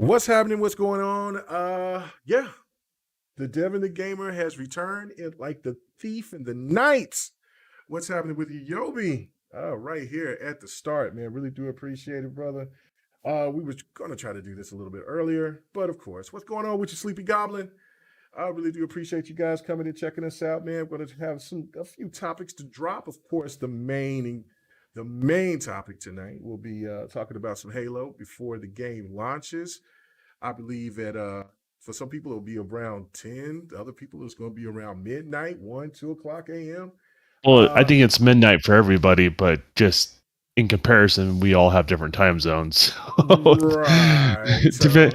What's happening? What's going on? Yeah, the Devin the Gamer has returned in like the thief in the night. What's happening with you, Yobi? Right here at the start, man. Really do appreciate it, brother. We were gonna try to do this a little bit earlier, but of course, what's going on with you, Sleepy Goblin? I really do appreciate you guys coming and checking us out, man. We're gonna have a few topics to drop. Of course, the main topic tonight will be talking about some Halo before the game launches. I believe that for some people it'll be around 10. The other people it's going to be around midnight, 1, 2 o'clock a.m. Well, I Uh, think it's midnight for everybody, but just in comparison, we all have different time zones. So right. it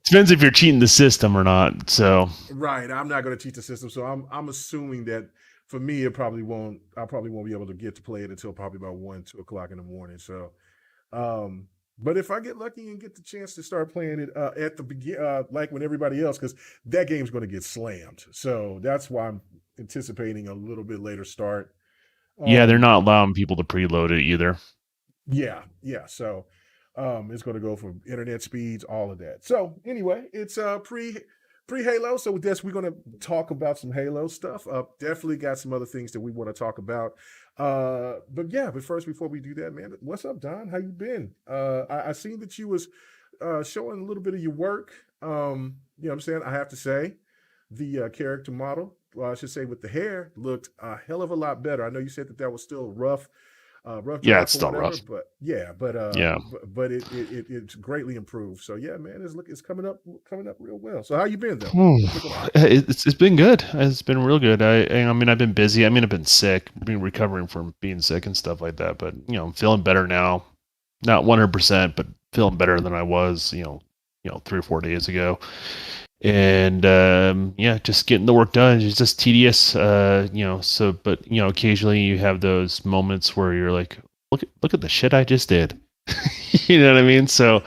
depends if you're cheating the system or not. So Right. I'm not going to cheat the system, so I'm assuming that for me it probably won't. I probably won't be able to get to play it until probably about 1, 2 o'clock in the morning. So, um, but if I get lucky and get the chance to start playing it at the begin, like when everybody else, because that game's going to get slammed. So that's why I'm anticipating a little bit later start. yeah, they're Um, not allowing people to preload it either. yeah, yeah. So it's going to go for internet speeds, all of that. So anyway, it's pre Halo. So with this, we're going to talk about some Halo stuff. Definitely got some other things that we want to talk about. But yeah, but first, before we do that, man, what's up, Don? How you been? I seen that you was showing a little bit of your work. You know what I'm saying? I have to say, the character model, well, I should say with the hair, looked a hell of a lot better. I know you said that that was still rough Yeah, it's draft or still whatever. rough. But yeah, but Yeah. it's greatly improved. So yeah, man, it's coming up real well. So how you been though? Hmm. What's looking like? It's been good. It's been real good. I mean I've been busy. I mean I've been sick, been recovering from being sick and stuff like that. But I'm feeling better now. Not 100%, but feeling better than I was 3 or 4 days ago. And yeah, just getting the work done is just tedious. So but occasionally you have those moments where you're like, look at the shit I just did. You know what I mean? So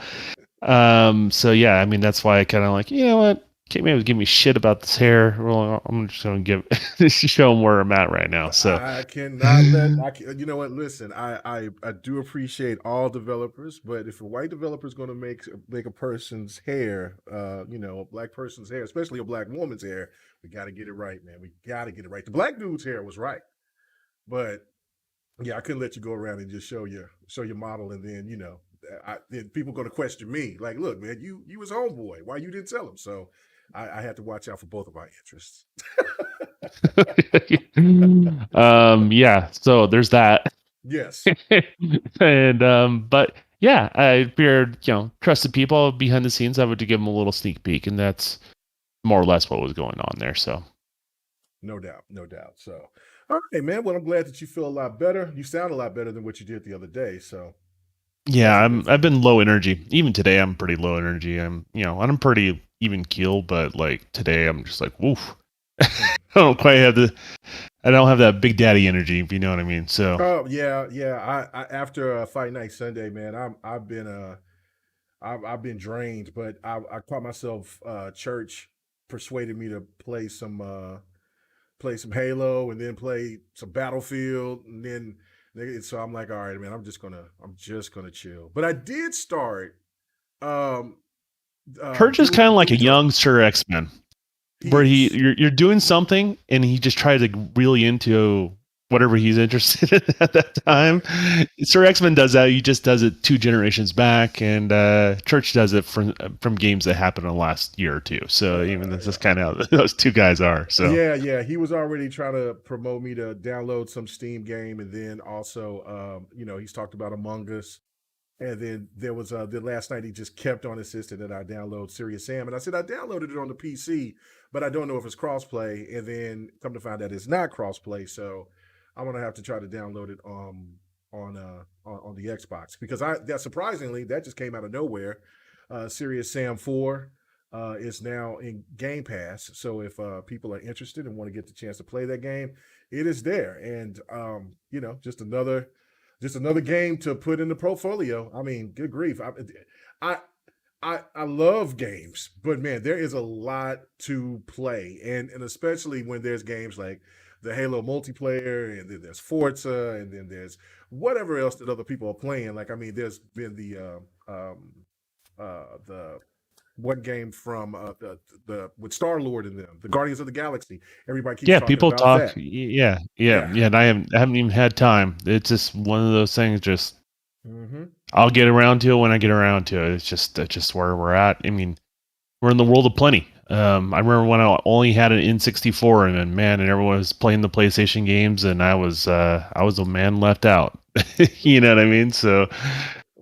yeah, I mean that's why I kind of like, you know what? Can't maybe give me shit about this hair. Well, I'm just gonna show them where I'm at right now. So I cannot let I can, you know what? Listen, I do appreciate all developers, but if a white developer is going to make a person's hair, a black person's hair, especially a black woman's hair, we got to get it right, man. We got to get it right. The black dude's hair was right, but yeah, I couldn't let you go around and just show your model, and then then people going to question me, like, look, man, you was homeboy, why you didn't tell him? So I had to watch out for both of our interests. yeah, so there's that. Yes. And but yeah, I figured, trusted people behind the scenes, I would give them a little sneak peek, and that's more or less what was going on there. So No doubt, no doubt. So, all right, man. Well, I'm glad that you feel a lot better. You sound a lot better than what you did the other day. So yeah, that's a good I've thing. been low energy. Even today I'm pretty low energy. I'm pretty even keel, but like today I'm just like, woof. Mm. I don't quite have I don't have that big daddy energy, if you know what I mean. So Oh yeah, yeah. I after Fight Night Sunday, man, I've been drained, but I caught myself. Church persuaded me to play some Halo and then play some Battlefield, and then so I'm like, all right, man, I'm just gonna chill. But I did start um Church is kind of like Doom a Eternal. young Sir X-Men, He where is. you're doing something and he just tries to really into whatever he's interested in at that time. Right. Sir X-Men does that. He just does it 2 generations back, and Church does it from games that happened in the last year or two. So even Yeah, this is yeah. kind of how those two guys are. So Yeah, yeah. He was already trying to promote me to download some Steam game, and then also, he's talked about Among Us, and then there was the last night he just kept on insisting that I download Serious Sam, and I said I downloaded it on the PC, but I don't know if it's crossplay, and then come to find out it's not crossplay, so I'm gonna have to try to download it on the Xbox because that surprisingly that just came out of nowhere. Serious Sam 4 is now in Game Pass. So if people are interested and want to get the chance to play that game, it is there. And just another game to put in the portfolio. I mean, good grief. I I love games, but man, there is a lot to play, and especially when there's games like the Halo multiplayer, and then there's Forza, and then there's whatever else that other people are playing. Like, I mean, there's been the one game from the with Star-Lord in them, the Guardians of the Galaxy. Everybody keeps talking people about talk. that. Yeah. Yeah. And I haven't even had time. It's just one of those things. Just Mm-hmm. I'll get around to it when I get around to it. That's just where we're at. I mean, we're in the world of plenty. I remember when I only had an N64, and everyone was playing the PlayStation games, and I was a man left out. You know what I mean? So,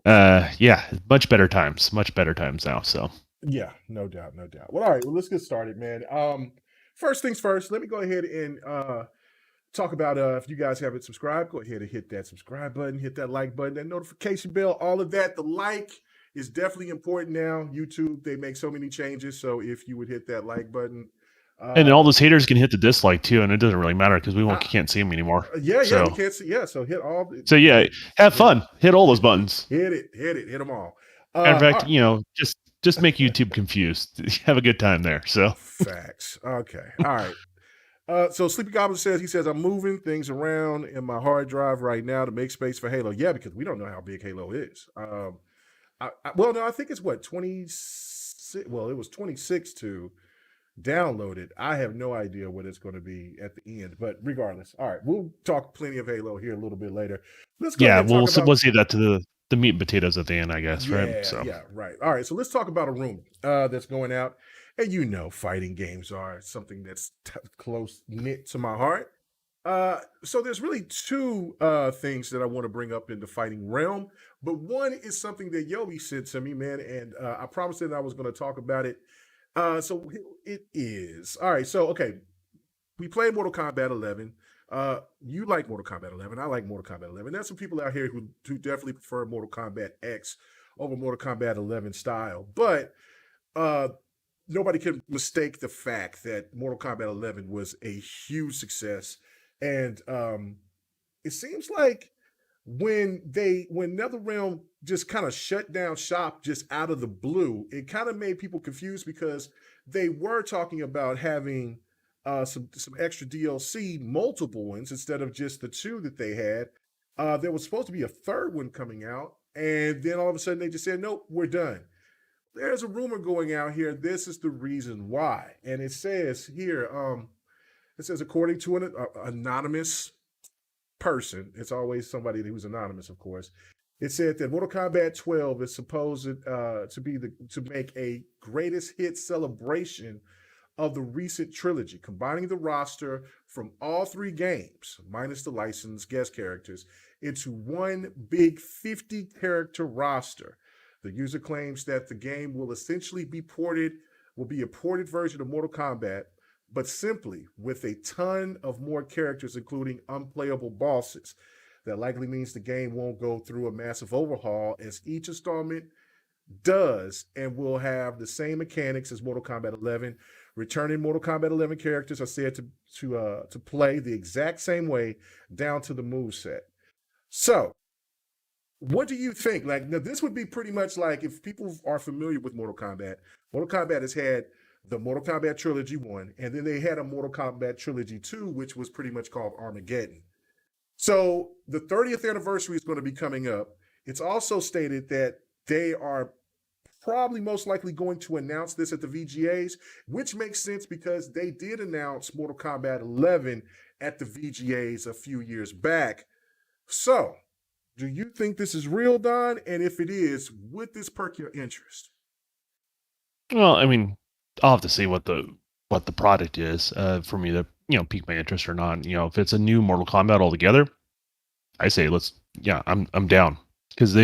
yeah, much better times now. So, Yeah, no doubt, no doubt. Well, all right, well, let's get started, man. First things first, let me go ahead and talk about if you guys haven't subscribed, go ahead and hit that subscribe button, hit that like button, that notification bell, all of that. The like is definitely important now. YouTube, they make so many changes. So if you would hit that like button. and all those haters can hit the dislike too, and it doesn't really matter because I, can't see them anymore. yeah, we So, can't see. Yeah, so hit all. yeah, have Hit it. fun. Hit all those buttons. Hit them all. In fact, All just make YouTube confused. Have a good time there. So, facts. Okay. All right. So Sleepy Goblin says, I'm moving things around in my hard drive right now to make space for Halo. Yeah, because we don't know how big Halo is. I think it's 26. Well, it was 26 to download it. I have no idea what it's going to be at the end, but regardless. All right, we'll talk plenty of Halo here a little bit later. Let's go ahead and talk about. We'll see that to the meat and potatoes at the end, I guess, right? So, Yeah, right. All right, so let's talk about a rumor that's going out. And fighting games are something that's close knit to my heart. So there's really two things that I want to bring up in the fighting realm, but one is something that Yobi sent to me, man, and I promised that I was going to talk about it. So it is all right. So okay, we played Mortal Kombat 11. You like Mortal Kombat 11? I like Mortal Kombat 11. There's some people out here who definitely prefer Mortal Kombat X over Mortal Kombat 11 style, but nobody can mistake the fact that Mortal Kombat 11 was a huge success. And it seems like when NetherRealm just kind of shut down shop just out of the blue, it kind of made people confused because they were talking about having some extra DLC, multiple ones instead of just the two that they had. There was supposed to be a third one coming out, and then all of a sudden they just said, "Nope, we're done." There's a rumor going out here. This is the reason why. And it says here, according to an anonymous person, it's always somebody who's anonymous, of course. It said that Mortal Kombat 12 is supposed to make a greatest hit celebration of the recent trilogy, combining the roster from all three games, minus the licensed guest characters, into one big 50 character roster. The user claims that the game will essentially be a ported version of Mortal Kombat, but simply with a ton of more characters, including unplayable bosses. That likely means the game won't go through a massive overhaul as each installment does, and will have the same mechanics as Mortal Kombat 11. Returning Mortal Kombat 11 characters are said to play the exact same way down to the moveset. So, what do you think? Like, now this would be pretty much like if people are familiar with Mortal Kombat. Mortal Kombat has had the Mortal Kombat Trilogy 1, and then they had a Mortal Kombat Trilogy 2, which was pretty much called Armageddon. So the 30th anniversary is going to be coming up. It's also stated that they are probably most likely going to announce this at the VGAs, which makes sense because they did announce Mortal Kombat 11 at the VGAs a few years back. So, do you think this is real, Don? And if it is, would this perk your interest? well, I mean, I'll have to see what the product is for me to pique my interest or not. If it's a new Mortal Kombat altogether, I say I'm down because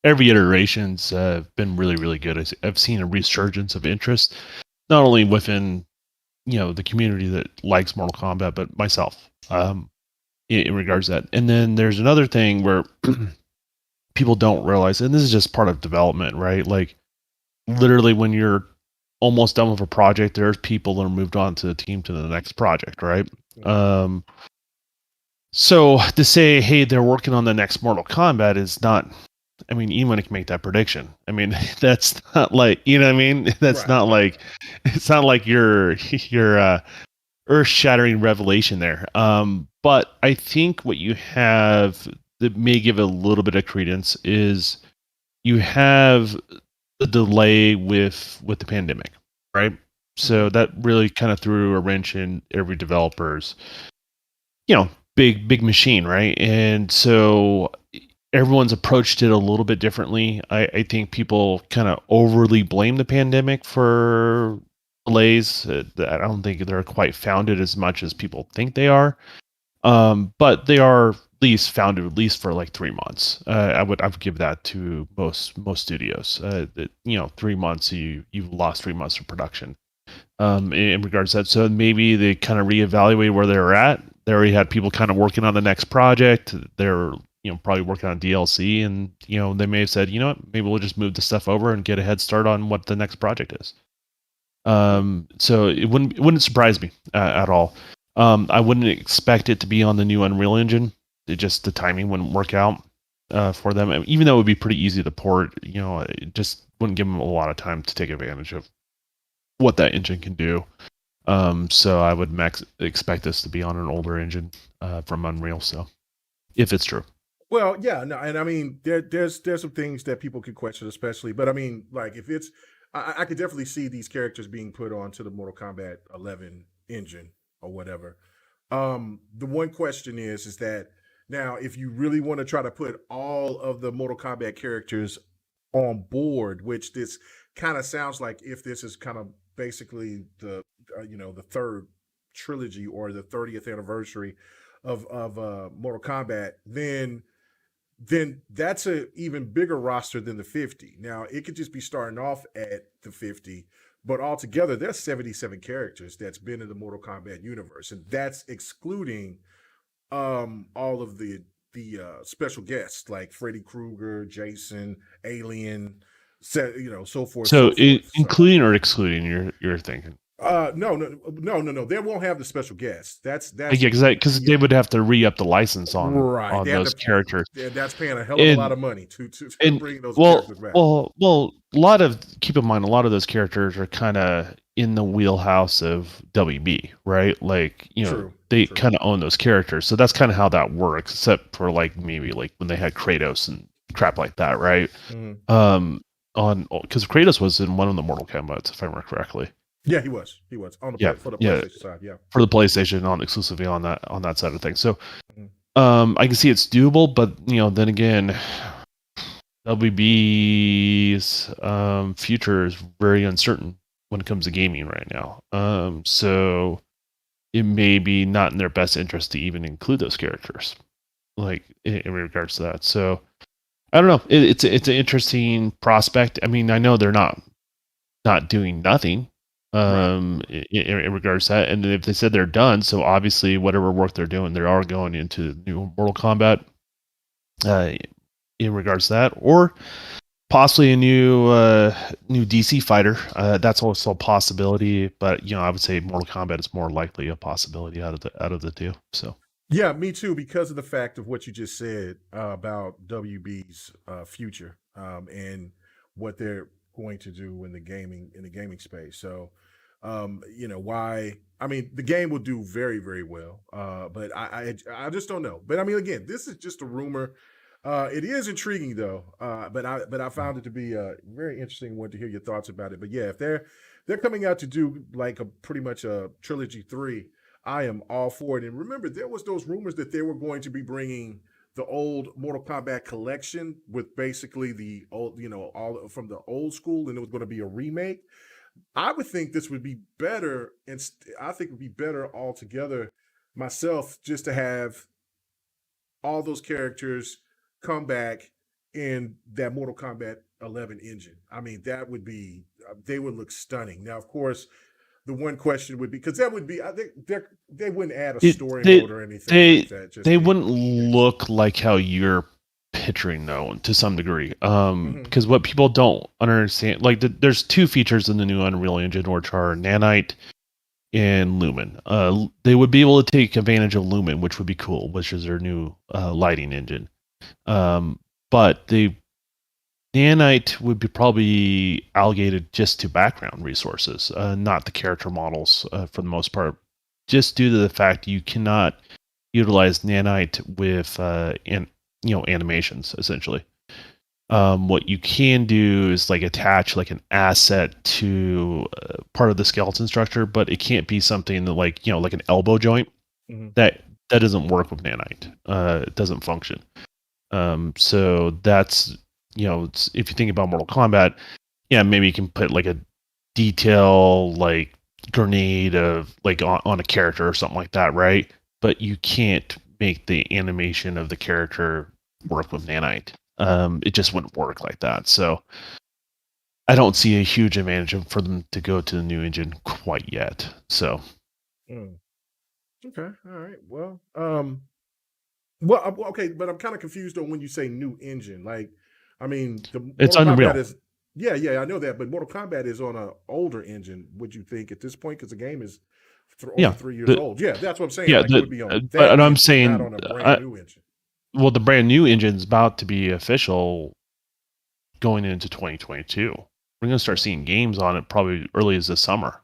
every iteration's been really, really good. I've seen a resurgence of interest, not only within the community that likes Mortal Kombat, but myself in regards to that. And then there's another thing where people don't realize, and this is just part of development, right? Like literally when you're almost done with a project, there's people that are moved on to the team to the next project, right? So to say, hey, they're working on the next Mortal Kombat is not, I mean, anyone can make that prediction. I mean, that's not like, you know what I mean? That's not like, it's not like your earth-shattering revelation there. But I think what you have that may give a little bit of credence is you have the delay with the pandemic, right? So that really kind of threw a wrench in every developer's, big machine, right? And so everyone's approached it a little bit differently. I think people kind of overly blame the pandemic for delays. I don't think they're quite founded as much as people think they are. But they are at least founded at least for like 3 months. I would give that to most studios. 3 months you've lost 3 months of production. In regards to that, so maybe they kind of reevaluate where they're at. They already had people kind of working on the next project. They're probably working on DLC, and they may have said, you know what, maybe we'll just move the stuff over and get a head start on what the next project is. So it wouldn't surprise me at all. I wouldn't expect it to be on the new Unreal Engine. The timing wouldn't work out for them. Even though it would be pretty easy to port, it just wouldn't give them a lot of time to take advantage of what that engine can do. So I would expect this to be on an older engine from Unreal. So if it's true. Well, yeah, no, and I mean, there's some things that people could question, especially, but I mean, like if it's, I could definitely see these characters being put onto the Mortal Kombat 11 engine or whatever. The one question is that now if you really want to try to put all of the Mortal Kombat characters on board, which this kind of sounds like, if this is kind of basically the the third trilogy or the 30th anniversary of Mortal Kombat, then that's a even bigger roster than the 50. Now it could just be starting off at the 50, but altogether there's 77 characters that's been in the Mortal Kombat universe, and that's excluding all of the special guests like Freddy Krueger, Jason, Alien, so forth. So, So including or excluding, you're thinking? No. They won't have the special guests. That's because they would have to re-up the license on those characters. That's paying a hell of a lot of money to bring those characters back. Well, keep in mind, a lot of those characters are kind of in the wheelhouse of WB, right? Like, they kind of own those characters, so that's kind of how that works. Except for like maybe like when they had Kratos and crap like that, right? Mm-hmm. Because Kratos was in one of the Mortal Kombat, if I remember correctly. Yeah, he was on the for the PlayStation side. Yeah, for the PlayStation, on exclusively on that side of things. So, I can see it's doable, but then again, WB's future is very uncertain when it comes to gaming right now. So it may be not in their best interest to even include those characters, like in regards to that. So I don't know. It's an interesting prospect. I mean, I know they're not doing nothing. In regards to that, and if they said they're done, so obviously whatever work they're doing, they are going into new Mortal Kombat in regards to that, or possibly a new DC fighter. That's also a possibility, but I would say Mortal Kombat is more likely a possibility out of the two. So yeah, me too, because of the fact of what you just said about WB's future and what they're going to do in the gaming space. So why, I mean, the game will do very, very well, but I just don't know. But I mean, again, this is just a rumor. It is intriguing though, but I found it to be very interesting. Want to hear your thoughts about it. But yeah, if they're coming out to do like pretty much a trilogy 3, I am all for it. And remember, there was those rumors that they were going to be bringing the old Mortal Kombat collection with basically the old, all from the old school, and it was going to be a remake. I would think this would be better, and I think it would be better altogether myself, just to have all those characters come back in that Mortal Kombat 11 engine. I mean, that would be, they would look stunning. Now, of course, the one question would be, because that would be, I think they wouldn't add a story mode or anything like that. They wouldn't look like how you're picturing, though, to some degree. Because what people don't understand, like there's two features in the new Unreal Engine, which are Nanite and Lumen. They would be able to take advantage of Lumen, which would be cool, which is their new lighting engine. But the Nanite would be probably allocated just to background resources, not the character models for the most part, just due to the fact you cannot utilize Nanite with animations, essentially. What you can do is like attach like an asset to part of the skeleton structure, but it can't be something that like like an elbow joint. Mhm. That doesn't work with nanite. It doesn't function. So that's if you think about Mortal Kombat, yeah, maybe you can put like a detail like grenade of like on a character or something like that, right? But you can't make the animation of the character work with nanite. It just wouldn't work like that. So I don't see a huge advantage for them to go to the new engine quite yet. So Mm. Okay. All right. Okay, but I'm kind of confused on when you say new engine. Like, I mean, the it's Mortal Kombat unreal. is, yeah, I know that, but Mortal Kombat is on an older engine. Would you think at this point, because the game is over Yeah. 3 years The old? Yeah, that's what I'm saying. yeah Like, it the would be on that but I'm engine, not saying on a brand new engine. well, the brand new engine's about to be official going into 2022. We're going to start Oh, seeing games on it probably early as this summer.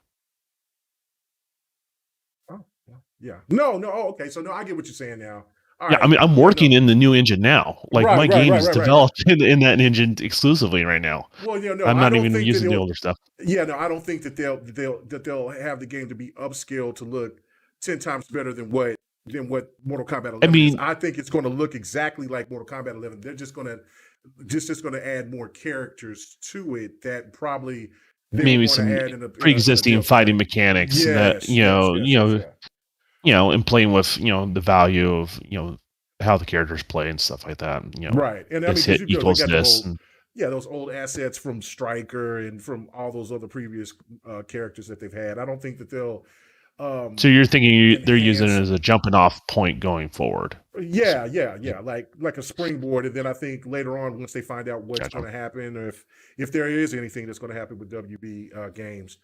yeah. No, no. Oh, okay. So no, I get what you're saying now. All Yeah, I right. mean, I'm Yeah, working no. in the new engine now. Like my game is Right. developed in that engine exclusively right now. Well, no, I'm I not don't even think that using the it'll. older stuff. Yeah, no, I don't think that they'll have the game to be upscaled to look 10 times better than what Mortal Kombat I 11 is. mean, I think it's going to look exactly like Mortal Kombat 11. They're just going to add more characters to it that probably they'll maybe want to some add in a pre-existing DLC. fighting mechanics that Yes. Yeah. and playing with the value of how the characters play and stuff like that. Right, and I mean, This because hit they equals got this. And those old assets from Striker and from all those other previous characters that they've had. I don't think that they'll so um, you're thinking they're using it enhance. as a jumping off point going forward. So, Yeah. Like a springboard, and then I think later on, once they find out what's gotcha. going to happen, or if there is anything that's going to happen with WB games,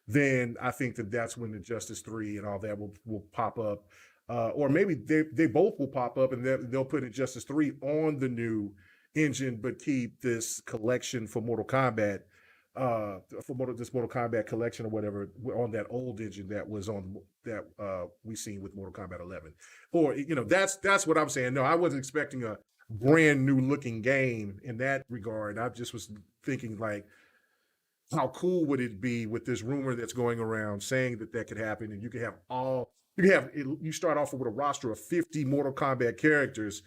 then I think that that's when the Justice 3 and all that will pop up, or maybe they both will pop up, and they'll put Injustice 3 on the new engine, but keep this collection for Mortal Kombat. This Mortal Kombat collection or whatever on that old engine that was on that we seen with Mortal Kombat 11. Or that's what I'm saying. No, I wasn't expecting a brand new looking game in that regard. I just was thinking like, how cool would it be with this rumor that's going around saying that could happen, and you start off with a roster of 50 Mortal Kombat characters.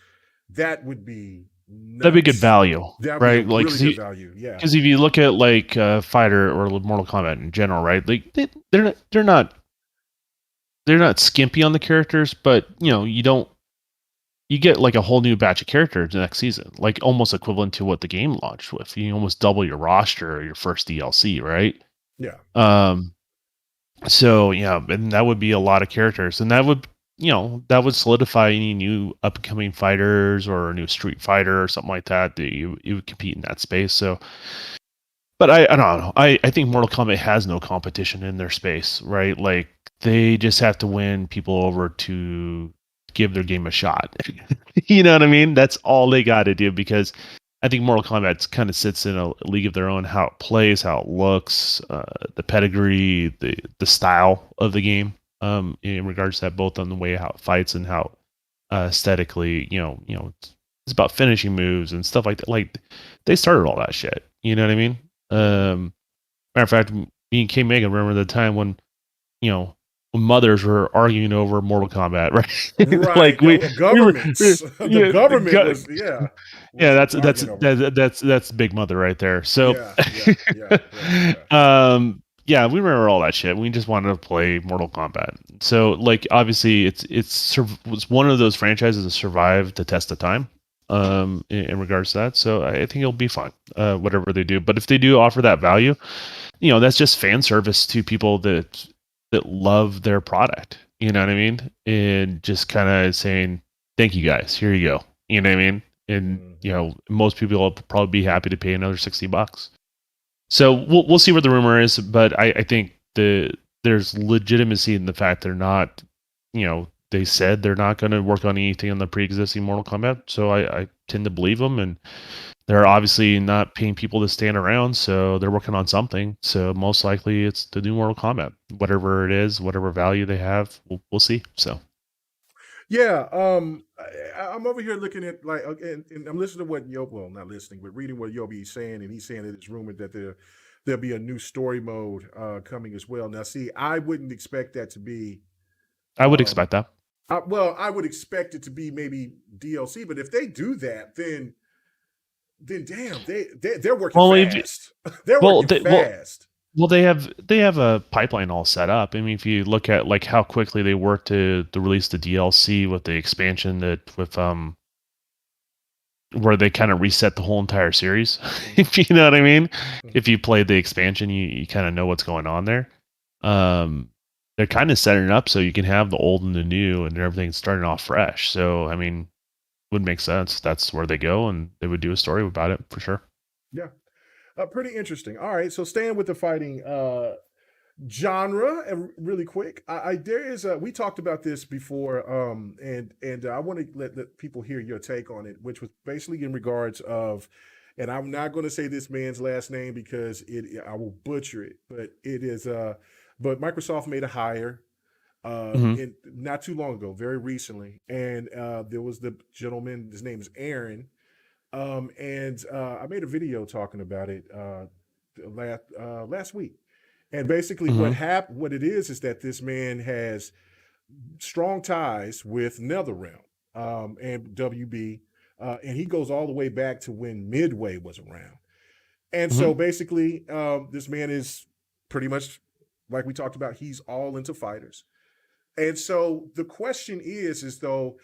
That would be That'd be good nuts. value, That would be a right? Like, really good value. Yeah. because if you look at like Fighter or Mortal Kombat in general, right? Like they're not skimpy on the characters, but you get like a whole new batch of characters next season, like almost equivalent to what the game launched with. You almost double your roster or your first DLC, right? Yeah. Um, so yeah, and that would be a lot of characters, and that would solidify any new upcoming fighters or a new Street Fighter or something like that you would compete in that space. So, but I don't know. I think Mortal Kombat has no competition in their space, right? Like they just have to win people over to give their game a shot. You know what I mean? That's all they got to do because I think Mortal Kombat kind of sits in a league of their own. How it plays, how it looks, the pedigree, the style of the game. In regards to that, both on the way how it fights and how aesthetically, it's about finishing moves and stuff like that. Like they started all that shit. You know what I mean? Matter of fact, me and K Megan remember the time when you know when mothers were arguing over Mortal Kombat, right? Right. Like we were Governments. The yeah, government was that's arguing over it. that's Big Mother right there. So Yeah. yeah, we remember all that shit. We just wanted to play Mortal Kombat. So like obviously it's was one of those franchises that survived the test of time in regards to that. So I think it'll be fine whatever they do. But if they do offer that value, that's just fan service to people that love their product. You know what I mean? And just kind of saying, thank you guys. Here you go. You know what I mean? And most people will probably be happy to pay another $60. So we'll see what the rumor is, but I think there's legitimacy in the fact they're not, they said they're not going to work on anything on the pre-existing Mortal Kombat. So I tend to believe them, and they're obviously not paying people to stand around, so they're working on something. So most likely it's the new Mortal Kombat, whatever it is, whatever value they have, we'll see. So Yeah. I'm over here looking at like, and I'm listening to what well, not listening, but reading what Yobi is saying, and he's saying that it's rumored that there'll be a new story mode coming as well. Now, see, I wouldn't expect that to be. I would Um, expect that. well, I would expect it to be maybe DLC, but if they do that, then damn, they're working Well, if fast. They're well, working they, well, fast. well, they have a pipeline all set up. I mean, if you look at like how quickly they work to release the DLC with the expansion that with where they kind of reset the whole entire series, if you know what I mean. Mhm. If you played the expansion, you kind of know what's going on there. Um, they're kind of setting it up so you can have the old and the new and everything starting off fresh. So, I mean, would make sense. That's where they go, and they would do a story about it for sure. Yeah, pretty interesting. All right, so staying with the fighting genre really quick, I there is a we talked about this before, and I want to let people hear your take on it, which was basically in regards of, and I'm not going to say this man's last name because I will butcher it, but it is but Microsoft made a hire Hmm. in not too long ago, very recently, and there was the gentleman, his name is Aaron, and I made a video talking about it last week. And basically, Hmm. what it is that this man has strong ties with NetherRealm and WB, and he goes all the way back to when Midway was around. And Hmm. so basically, this man is pretty much like we talked about. He's all into fighters. And so the question is though,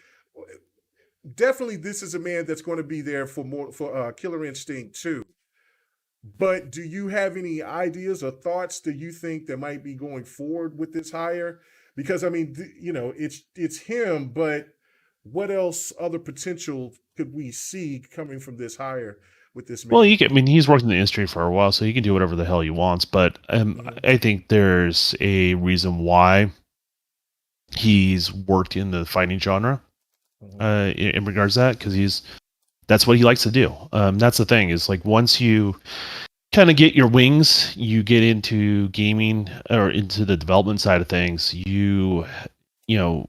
definitely this is a man that's going to be there for more for Killer Instinct too. But do you have any ideas or thoughts that you think that might be going forward with this hire? Because I mean, it's him, but what else other potential could we see coming from this hire with this Well, man? I mean, he's worked in the industry for a while, so he can do whatever the hell he wants. But Mm-hmm. I think there's a reason why he's worked in the fighting genre Mm-hmm. in regards to that, because that's what he likes to do. That's the thing is like once you kind of get your wings, you get into gaming or into the development side of things. You know,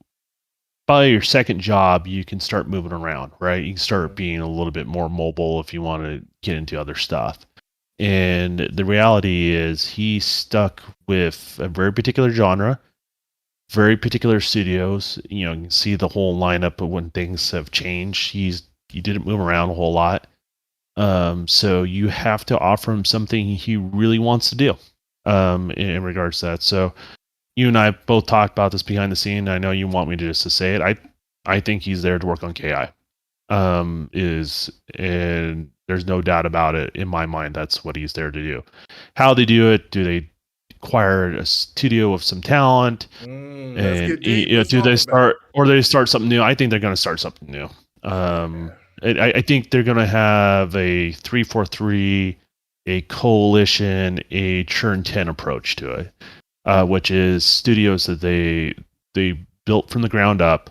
by your second job, you can start moving around, right? You can start being a little bit more mobile if you want to get into other stuff. And the reality is, he's stuck with a very particular genre, very particular studios. You know, you can see the whole lineup of when things have changed. He didn't move around a whole lot. So you have to offer him something he really wants to do. In regards to that. So you and I both talked about this behind the scene. I know you want me to just to say it. I think he's there to work on KI. Is and there's no doubt about it in my mind. That's what he's there to do. How they do it? Do they acquire a studio of some talent? Let's And get deep. Let's do talk they about it. start or they start something new? I think they're going to start something new. Yeah. I think they're going to have a 3-4-3, a coalition, a churn 10 approach to it, which is studios that they built from the ground up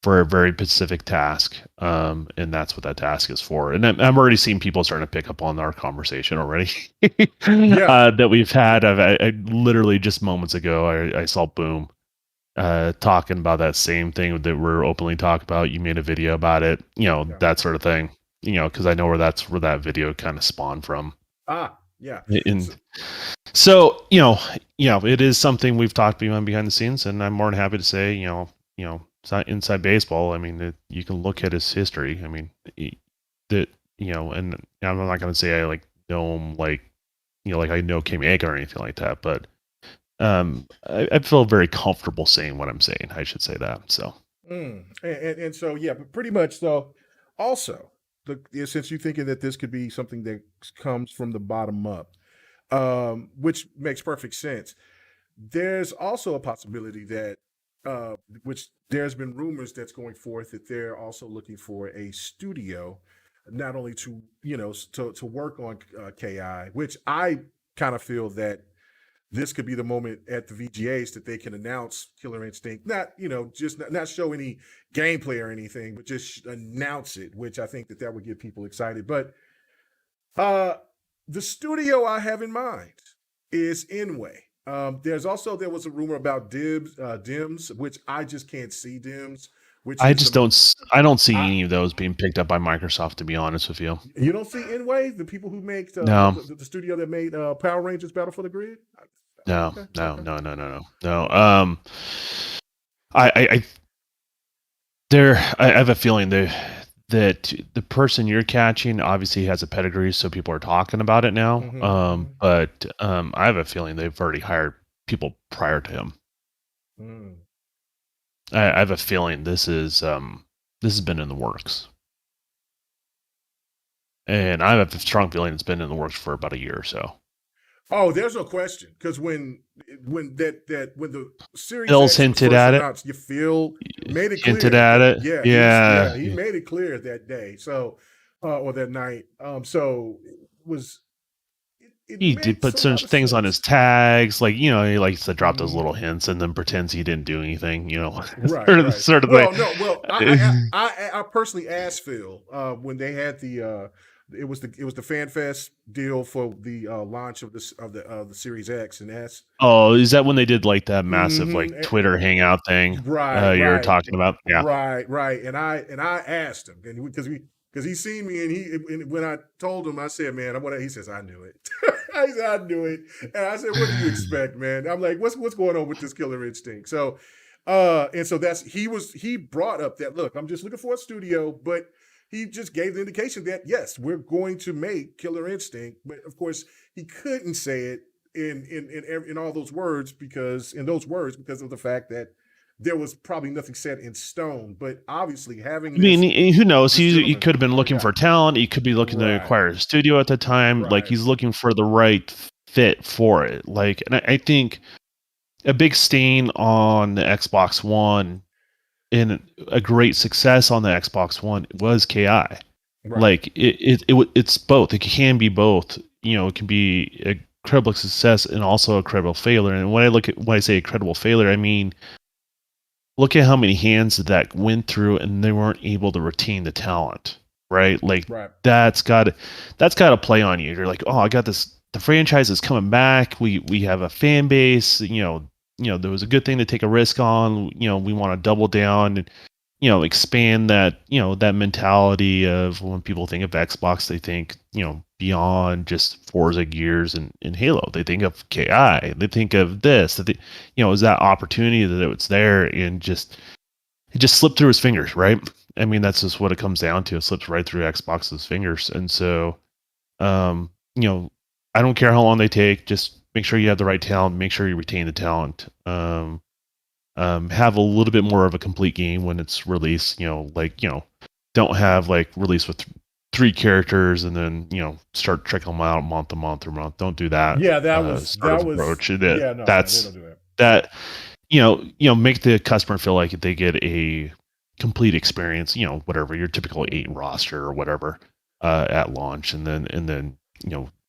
for a very specific task, and that's what that task is for. And I'm already seeing people starting to pick up on our conversation already Yeah. that we've had. I literally just moments ago, I saw Boom talking about that same thing that we're openly talking about. You made a video about it, Yeah. that sort of thing. Because I know where that video kind of spawned from. Yeah. So, And so, it is something we've talked behind the scenes, and I'm more than happy to say, it's not inside baseball. I mean, you can look at his history. I mean, that and I'm not going to say I like know him like I know Kim Egg or anything like that, but I feel very comfortable saying what I'm saying. I should say that. So, and so yeah, but pretty much so. Also, since you're thinking that this could be something that comes from the bottom up, which makes perfect sense. There's also a possibility that, which there's been rumors that's going forth that they're also looking for a studio, not only to to work on KI, which I kind of feel that this could be the moment at the VGAs that they can announce Killer Instinct, not just not show any gameplay or anything, but just announce it, which I think that would get people excited. But uh, the studio I have in mind is Inway. There was a rumor about Dims, which I just can't see Dims which I is just the don't see I, any of those being picked up by Microsoft, to be honest with you. you don't see Inway, the people who make No, the studio that made Power Rangers Battle for the Grid. no, Okay, no, okay. no, no, no, no, no. I I have a feeling that the person you're catching obviously has a pedigree, so people are talking about it now. But I have a feeling they've already hired people prior to him. Mm. I have a feeling this has been in the works, and I have a strong feeling it's been in the works for about a year or so. Oh, there's no question. Because when the Series Phil's X was hinted first at it. announced, Phil made it Hinted clear at that it. Yeah, he made it clear that day. So or that night. So it was it he did makes put a some lot of things on his sense. tags, like he likes to drop those little Hmm. hints and then pretends he didn't do anything. Right, right. Sort of thing. Well, no, well, I personally asked Phil when they had it was the Fan Fest deal for the launch of the Series X, and asked. Oh, is that when they did like that massive like Hmm. Twitter hangout thing? Right, You're right, talking about? Yeah. right. And I asked him, and because he seen me, and when I told him, I said, "Man, I'm what." He says, "I knew it." I said, "I knew it," and I said, "What do you expect, man?" I'm like, "What's going on with this Killer Instinct?" So, and so he brought up that, look, I'm just looking for a studio, but he just gave the indication that yes, we're going to make Killer Instinct, but of course he couldn't say it in all those words because of the fact that there was probably nothing set in stone. But obviously, having I mean, who knows? this He gentleman, could have been our looking guy, for talent. He could be looking to right, acquire a studio at the time. Like right, he's looking for the right fit for it. Like, and I think a big stain on the Xbox One and a great success on the Xbox One was KI. right, Like it's both. It can be both. It can be a credible success and also a credible failure. And when I say a credible failure, I mean look at how many hands that went through and they weren't able to retain the talent, right? Like right. that's got to play on you. You're like, oh, I got this. The franchise is coming back. We have a fan base. There was a good thing to take a risk on. We want to double down and expand that mentality of when people think of Xbox, they think beyond just Forza, Gears, and Halo. They think of KI. They think of this. Is that opportunity that it's there, and it just slipped through his fingers, right? I mean, that's just what it comes down to. It slips right through Xbox's fingers, and so um, I don't care how long they take. Just make sure you have the right talent. Make sure you retain the talent. Have a little bit more of a complete game when it's released. Don't have like release with three characters and then start trickling them out month to month or month. Don't do that. Yeah, Sort of approach. yeah, no, they That's don't do that. that. Make the customer feel like they get a complete experience. Whatever your typical 8 roster or whatever at launch, and then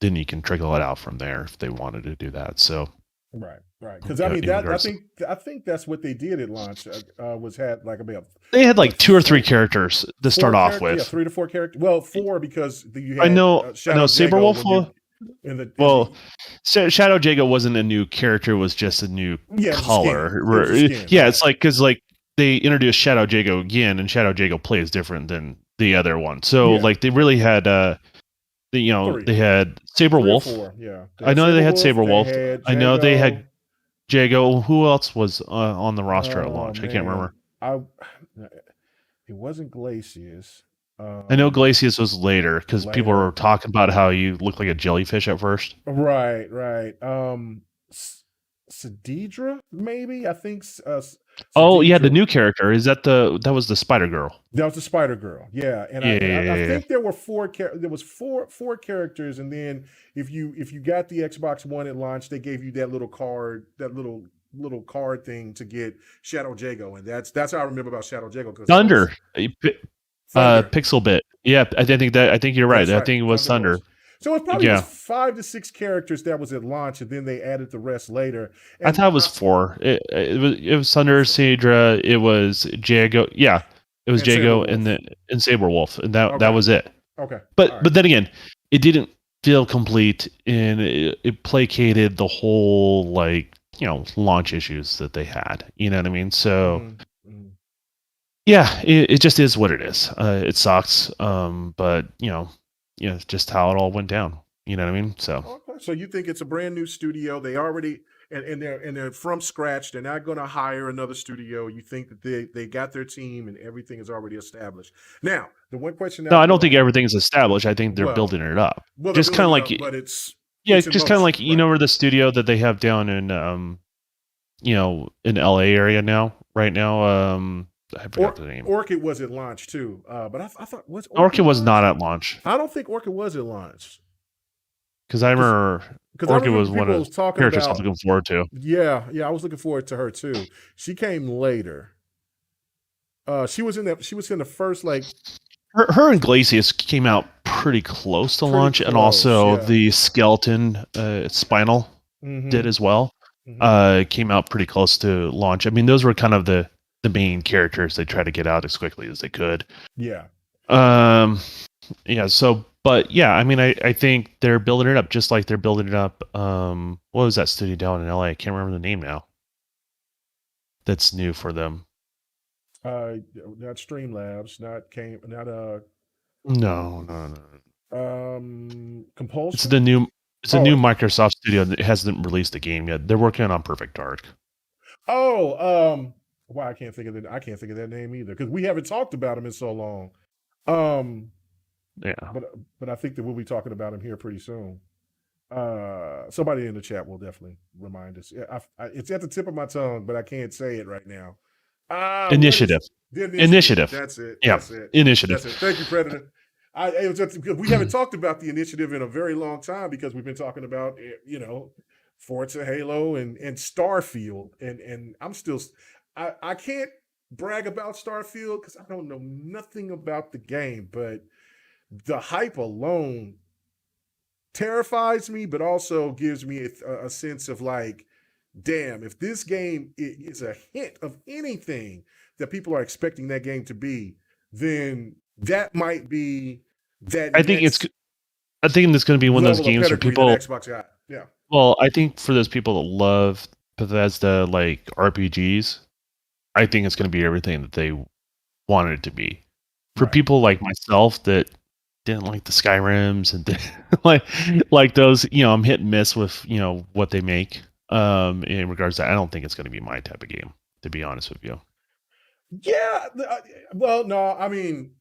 then you can trickle it out from there if they wanted to do that. So. Right, right. Because I mean In that regards I think that's what they did at launch. Was had like about they had like what 2 or 3 characters to start four off characters? Yeah, with. 3 to 4 characters. Well, four because you I had know, Shadow Jago Saberwolf. when you in Well, the Shadow Jago wasn't a new character; it was just a new yeah, it was a skin. color. It was a skin. Yeah, Right. it's like because like they introduced Shadow Jago again, and Shadow Jago plays different than the other one. So Yeah, like they really had three, they had 3 or Saberwolf. 4. Yeah, they I had know they had Saberwolf. They Saberwolf. had I know they Jago. had Jago. Who else was on the roster at Oh launch? I can't man, remember. I it wasn't Glacius. I know Glacius was later because people were Later. talking about how you look like a jellyfish at first. Right, right. Sadidra, maybe. I think Oh yeah, the Sadidra. new character is that was the Spider Girl. That was the Spider Girl. Yeah, and I Yeah. think there were there was four characters, and then if you got the Xbox One at launch, they gave you that little card, that little card thing to get Shadow Jago, and that's how I remember about Shadow Jago because I was Thunder, Thunder. Pixel Bit. Yeah, I think you're right. That's I right, think it was Thunder. Thunderbolts. So it probably was Yeah, 5 to 6 characters that was at launch, and then they added the rest later. I And thought it was 4. It was Thunder, Sidra. It was Jago. Yeah, it was and Jago Saberwolf. and Saberwolf, and that Okay, was it. okay, all But right. then again, it didn't feel complete, and it placated the whole like launch issues that they had. You know what I mean? So Mm, mm. Yeah, it just is what it is. It sucks, but just how it all went down. You know what I mean? So Okay, so you think it's a brand new studio? They already and they're from scratch. They're not going to hire another studio. You think that they got their team and everything is already established. Now, the one question no, I I don't do think have, everything's established. I think they're well, building it up. well, they're Just kind building of it like up, but it's yeah, it's in just kind of motion, like right? where the studio that they have down in in LA area now, right now. I forgot Or the name. Orchid was at launch too, but I thought was Orchid Orchid was not launch? at launch I don't think Orchid was at launch because I because remember I Orchid was remember one people of was talking the characters I was about. looking forward to. Yeah, I was looking forward to her too. She came later. She was in the first like Her and Glacius came out pretty close to pretty launch, and close. also Yeah. the skeleton Spinal Mm-hmm. did as well. Mm-hmm. Came out pretty close to launch. I mean, those were kind of the main characters they tried to get out as quickly as they could. Yeah. Um, yeah. So, but yeah, I mean, I think they're building it up just like they're building it up. What was that studio down in LA? I can't remember the name now. That's new for them. Not Streamlabs, not No, no, no. It's Compulsion. the new. It's a Oh, new Microsoft studio that hasn't released a game yet. They're working on Perfect Dark. Why I can't think of that name either because we haven't talked about him in so long. Um, Yeah. but I think that we'll be talking about him here pretty soon. Somebody in the chat will definitely remind us. Yeah, it's at the tip of my tongue, but I can't say it right now. What is Initiative. it? The initiative. Initiative. That's it. Yeah. That's it. Initiative. That's it. Thank you, Predator. It was just because we haven't talked about the initiative in a very long time because we've been talking about Forza, Halo, and Starfield, and I'm still I can't brag about Starfield because I don't know nothing about the game, but the hype alone terrifies me, but also gives me a sense of like, damn, if this game is a hint of anything that people are expecting that game to be, then that might be that I think it's. next I think it's going to be one of those level of games where pedigree that people. Xbox got. Yeah. Well, I think for those people that love Bethesda like RPGs, I think it's going to be everything that they wanted it to be. For Right. people like myself that didn't like the Skyrims and like those, I'm hit and miss with what they make. In regards to that, I don't think it's going to be my type of game, to be honest with you. Yeah. Well, no, I mean,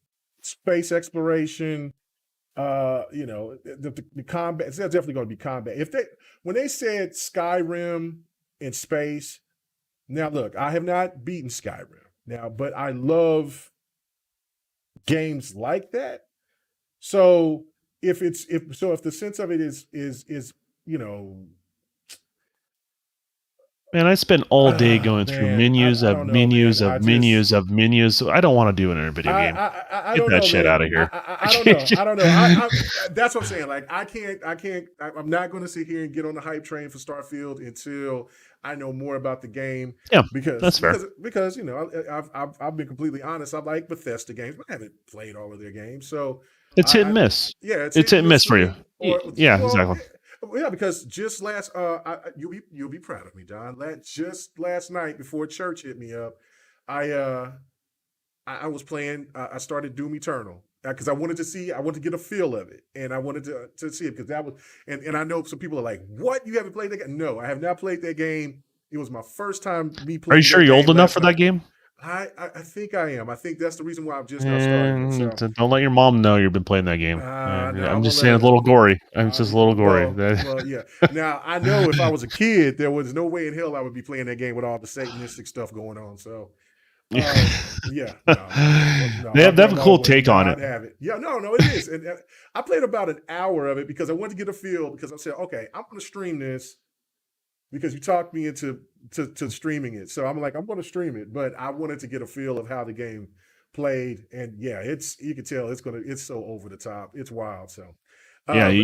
space exploration, the combat, it's definitely going to be combat. When they said Skyrim in space, now look, I have not beaten Skyrim now, but I love games like that. So if the sense of it is you know Man, I spent all day going through man, menus I of don't know, man. menus of menus of menus. So I don't want to do it in a video game. I Get don't that know, shit out man. of here. I don't know. I don't know. That's what I'm saying. Like I'm not going to sit here and get on the hype train for Starfield until I know more about the game Yeah, because that's fair. I've been completely honest. I like Bethesda games, but I haven't played all of their games. So It's hit and miss. yeah, it's It's hit hit and and miss miss for for you. me. Or Yeah, well, exactly. yeah, because just you'll be proud of me, Don. Just last night before church hit me up, I I was playing. I started Doom Eternal because I wanted to get a feel of it, and I wanted to see it because that was. And I know some people are like, "What? You haven't played that game?" No, I have not played that game. It was my first time me Are you playing sure that you're old game enough last for that night. game? I think I am. I think that's the reason why I've just now started it. And So don't let your mom know you've been playing that game. no, I'm I'm gonna just let saying it's a her. little gory. I'm just a little gory. Yeah. Now I know if I was a kid, there was no way in hell I would be playing that game with all the Satanistic stuff going on. So yeah, no. They My have a grandma cool would take on it. not have it. Yeah, no, it is. And I played about an hour of it because I wanted to get a feel because I said, okay, I'm going to stream this because you talked me into to streaming it. So I'm like, I'm going to stream it, but I wanted to get a feel of how the game played. And yeah, you can tell it's so over the top. It's wild. So, Yeah, but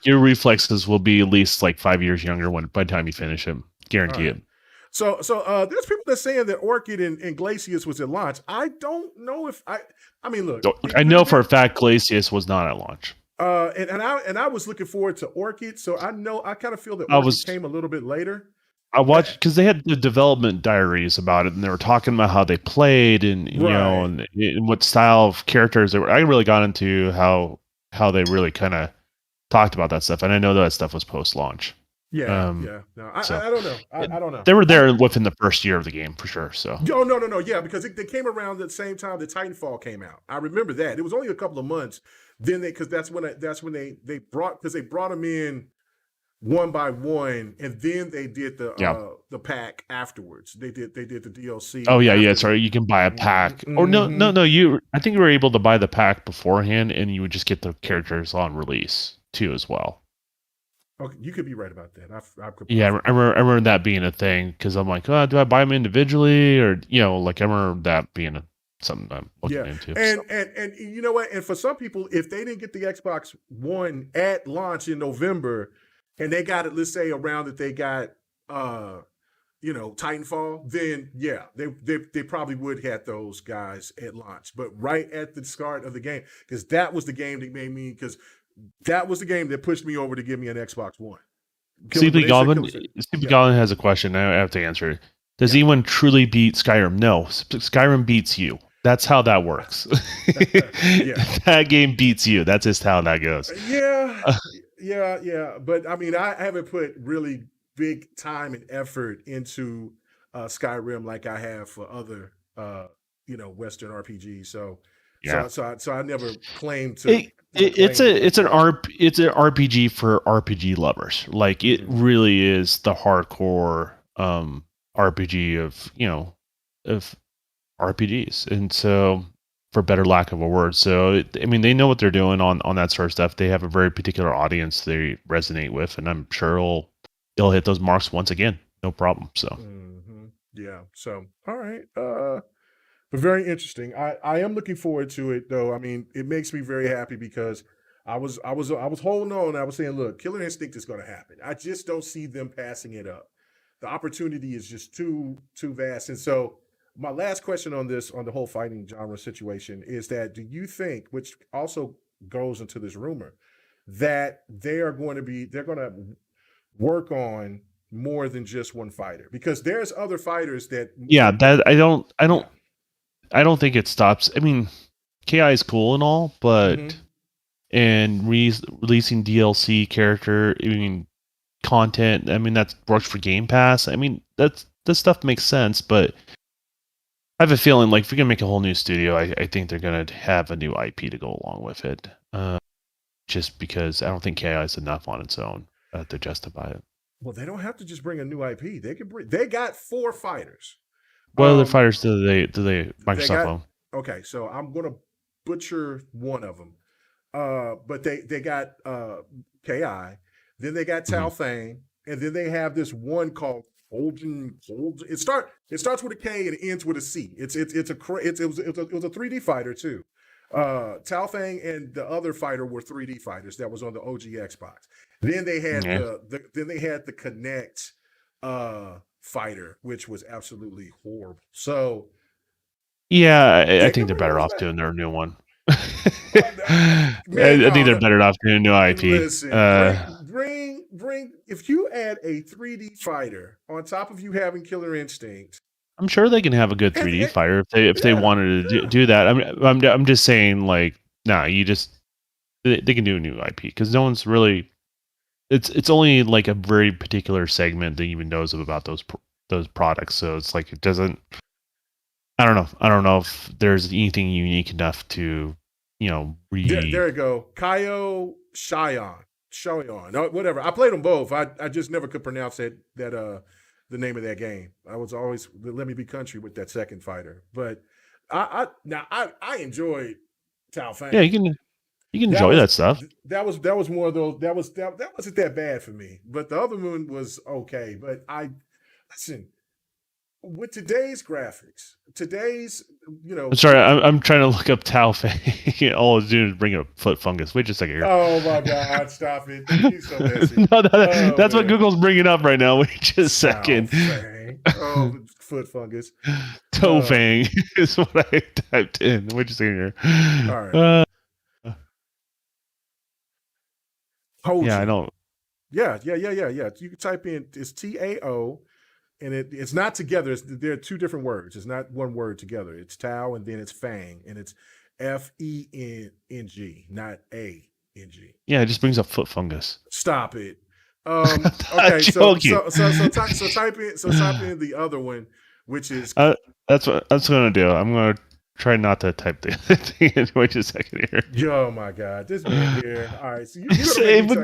your reflexes will be at least like 5 years younger by the time you finish it. all Guarantee right. it. So there's people that saying that Orchid and Glacius was at launch. I don't know if I mean look, I know for a fact Glacius was not at launch. and I was looking forward to Orchid, so I kind of feel that I Orchid was came a little bit later. I watched because they had the development diaries about it, and they were talking about how they played, and Right. and what style of characters they were. I really got into how they really kind of talked about that stuff, and I know that stuff was post launch. Yeah, yeah. No, So I don't know. it, I don't know. they were there within the first year of the game for sure. So Oh no. Yeah, because they came around at the same time that Titanfall came out. I remember that. It was only a couple of months. Then because that's when they brought them in one by one, and then they did yeah. the pack afterwards. They did the Oh DLC yeah, yeah. after the. Sorry, you can buy a pack, or no, Mm-hmm. no, no. I think you were able to buy the pack beforehand, and you would just get the characters on release too as well. Okay, you could be right about that. I Yeah, forget. I remember that being a thing because I'm like, oh, do I buy them individually or like I remember that being something I'm looking Yeah, into. and, So and you know what? And for some people, if they didn't get the Xbox One at launch in November, and they got it, let's say around that they got uh Titanfall, then yeah, they probably would have those guys at launch. But right at the start of the game, because that was the game that made me, because that was the game that pushed me over to give me an Xbox One. When Sleepy they said Goblin, Killer said, Sleepy yeah, Goblin has a question. I have to answer it. Does yeah, anyone truly beat Skyrim? No, Skyrim beats you. That's how that works. yeah, That game beats you. That's just how that goes. yeah, yeah. But I mean, I haven't put really big time and effort into Skyrim like I have for other Western RPGs. Yeah. So I never claimed to It, claim to it's like an that. it's an RPG for RPG lovers. Like it Mhm. really is the hardcore RPG of of RPGs, and so for better lack of a word. So I mean, they know what they're doing on that sort of stuff. They have a very particular audience they resonate with, and I'm sure it'll hit those marks once again, no problem. So Yeah. So all right. But very interesting. I am looking forward to it though. I mean, it makes me very happy because I was holding on. I was saying, look, Killer Instinct is going to happen. I just don't see them passing it up. The opportunity is just too vast. And so my last question on this, on the whole fighting genre situation, is that do you think, which also goes into this rumor, that they're going to work on more than just one fighter? Because there's other fighters yeah, that that yeah. I don't think it stops. I mean, KI is cool and all, but Mm-hmm. and releasing DLC character, I mean, content. I mean, that works for Game Pass. I mean, this stuff makes sense, but I have a feeling like if we're gonna make a whole new studio, I think they're gonna have a new IP to go along with it. Just because I don't think KI is enough on its own to justify it. Well, they don't have to just bring a new IP. They got four fighters. What other Um, fighters do they they Microsoft got own? okay. So I'm gonna butcher one of them. But they got Ki. Then they got Mm-hmm. Tao Thang, and then they have this one called Holden. It starts with a K and it ends with a C. It was a 3D fighter too. Tao Fang and the other fighter were 3D fighters that was on the OG Xbox. Then they had Yeah, the Connect fighter, which was absolutely horrible. So yeah. I they think can they're bring better those off back. doing their new one. Man, I think no, they're no. better off doing a new IP. Listen, bring. If you add a 3D fighter on top of you having Killer Instinct, I'm sure they can have a good and, 3D and fighter if they yeah, wanted to yeah, do that. I'm just saying like, nah, you just they can do a new IP because no one's really. It's only like a very particular segment that even knows about those products. So it's like it doesn't. I don't know. I don't know if there's anything unique enough to there you go. Kaio Shayon, whatever. I played them both. I just never could pronounce the name of that game. I was always Let Me Be Country with that second fighter. But I enjoyed Tao Yeah, Fang. you can That enjoy was that stuff. that was more of those that wasn't that bad for me. But the other one was okay. But I listen, with today's graphics, today's I'm sorry, I'm trying to look up Tao Fei. All it's doing is bring up foot fungus. Wait just a second here. oh my god, stop it. You so messy. No, Oh that's what man. Google's bringing up right now. Wait just a Tao second. Fang. Oh, foot fungus. Toe Uh Fang is what I typed in. Wait just a second all here. right. Yeah, I Koji. don't. Yeah. You can type in it's Tao. and it's not together. They're two different words. It's not one word together. It's Tao and then it's Fang, and it's FENG, not ANG. Yeah, it just brings up foot fungus. Stop it. Okay, so Joking. type in the other one, which is That's what I'm gonna do. I'm gonna try not to type the other thing in. Wait a second here. oh my god, this man here. All right, so but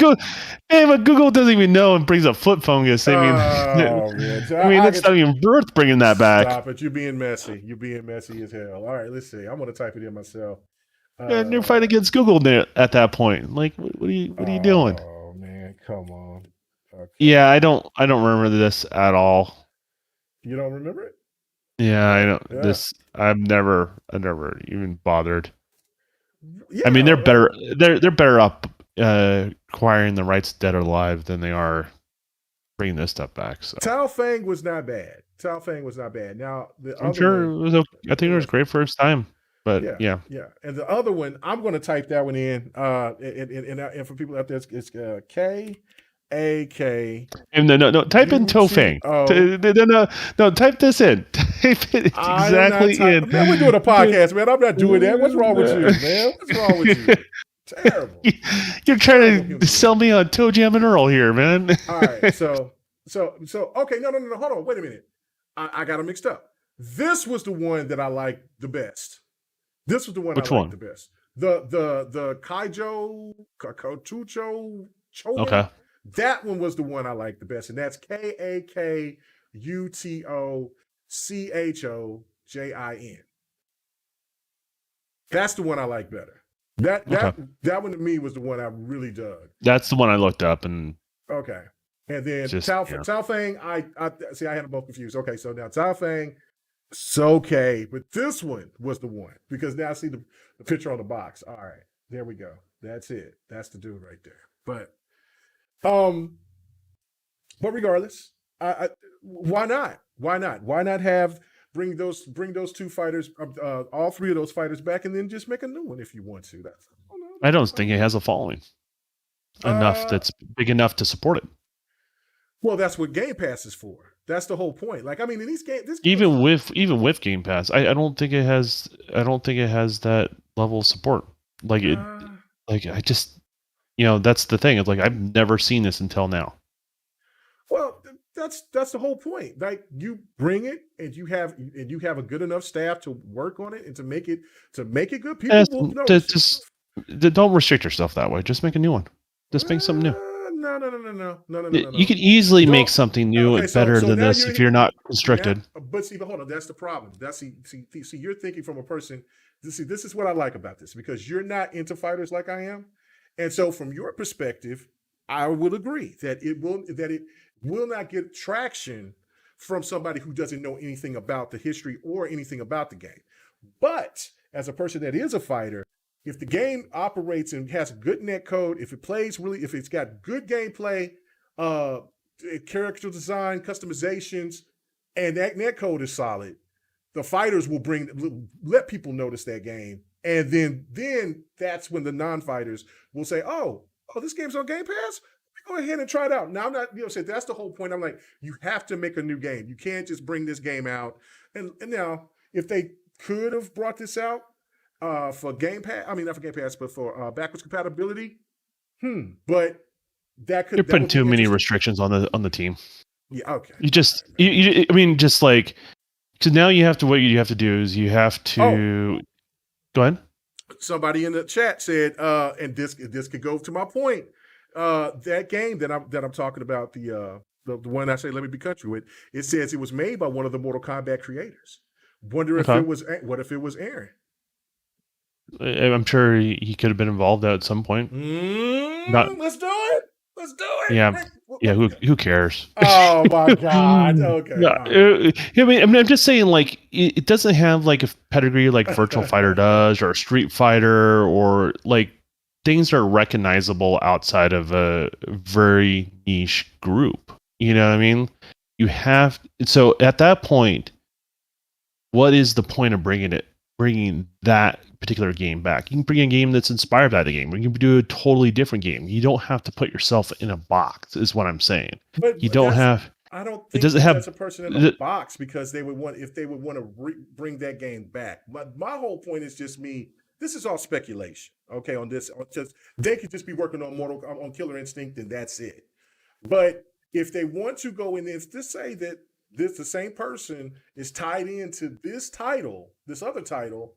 Google doesn't even know and brings up foot fungus. I mean, man. it's not even worth bringing that back. Stop it! You're being messy. You're being messy as hell. All right, let's see. I'm gonna type it in myself. And you're fighting against Google at that point. Like, what are you doing? Oh man, come on. Okay. Yeah, I don't remember this at all. You don't remember it? Yeah, I don't. Yeah. This I've never even bothered. Yeah, I mean, they're better. They're better up acquiring the rights dead or alive than they are bringing this stuff back. So Tao Fang was not bad. Now I'm sure it was. I think it was great first time. But yeah. And the other one, I'm going to type that one in. And for people out there, it's KAK. And no. Type in Tofang. No. Type this in. Type it exactly in. Man, we're doing a podcast, man. I'm not doing that. What's wrong with you, man? What's wrong with you? Terrible. You're trying to sell me on Toe Jam and Earl here, man. All right. So okay. No. Hold on. Wait a minute. I got them mixed up. This was the one that I liked the best. This was the one Which I liked one? the best. The Kaijo Kotucho Choga. Okay. That one was the one I liked the best, and that's KAKUTOCHOJIN. That's the one I like better. That one to me was the one I really dug. That's the one I looked up and. Okay. And then Tao Fang, I see. I had them both confused. Okay, so now Tao Fang. It's okay, but this one was the one because now I see the picture on the box. All right, there we go. That's it. That's the dude right there. But regardless, why not? Why not bring those two fighters, all three of those fighters back, and then just make a new one if you want to. I don't think it has a following enough that's big enough to support it. Well, that's what Game Pass is for. That's the whole point. Like, I mean, in these games, even with Game Pass, I don't think it has. I don't think it has that level of support. Like it, I just, that's the thing. It's like I've never seen this until now. Well, that's the whole point. Like you bring it, and you have a good enough staff to work on it and to make it good. People will know. Don't restrict yourself that way. Just make a new one. Just make something new. No. You could easily make something new and better than this if you're not constricted. But hold on, that's the problem. See, you're thinking from a person. See, this is what I like about this because you're not into fighters like I am, and so from your perspective, I will agree that it will not get traction from somebody who doesn't know anything about the history or anything about the game. But as a person that is a fighter, if the game operates and has good net code, if it's got good gameplay, character design, customizations, and that net code is solid, the fighters will let people notice that game. And then that's when the non-fighters will say, oh, this game's on Game Pass? Go ahead and try it out. Now, I'm not, say that's the whole point. I'm like, you have to make a new game. You can't just bring this game out. And now, if they could have brought this out, for Game Pass, I mean not for Game Pass, but for backwards compatibility. But that could. You're putting too many restrictions on the team. Yeah. Okay. I mean, just like because now you have to. What you have to do is you have to. Go ahead. Somebody in the chat said, and this could go to my point. That game that I'm talking about, the one I say let me be country with. It says it was made by one of the Mortal Kombat creators. Wonder if it was. What if it was Aaron? I'm sure he could have been involved at some point. Let's do it. Yeah. Yeah. Who cares? Oh my God. Okay. I mean, I'm just saying, like, it doesn't have like a pedigree like Virtual Fighter does, or Street Fighter, or like things are recognizable outside of a very niche group. You know what I mean? So at that point, what is the point of bringing that particular game back? You can bring a game that's inspired by the game. You can do a totally different game. You don't have to put yourself in a box, is what I'm saying. But you don't have. I don't It think doesn't that have. that's a person in a box because they would want if they would want to bring that game back. My whole point is just me. This is all speculation. Okay, on this, just they could just be working on on Killer Instinct and that's it. But if they want to go in, if to say that the same person is tied into this title, this other title,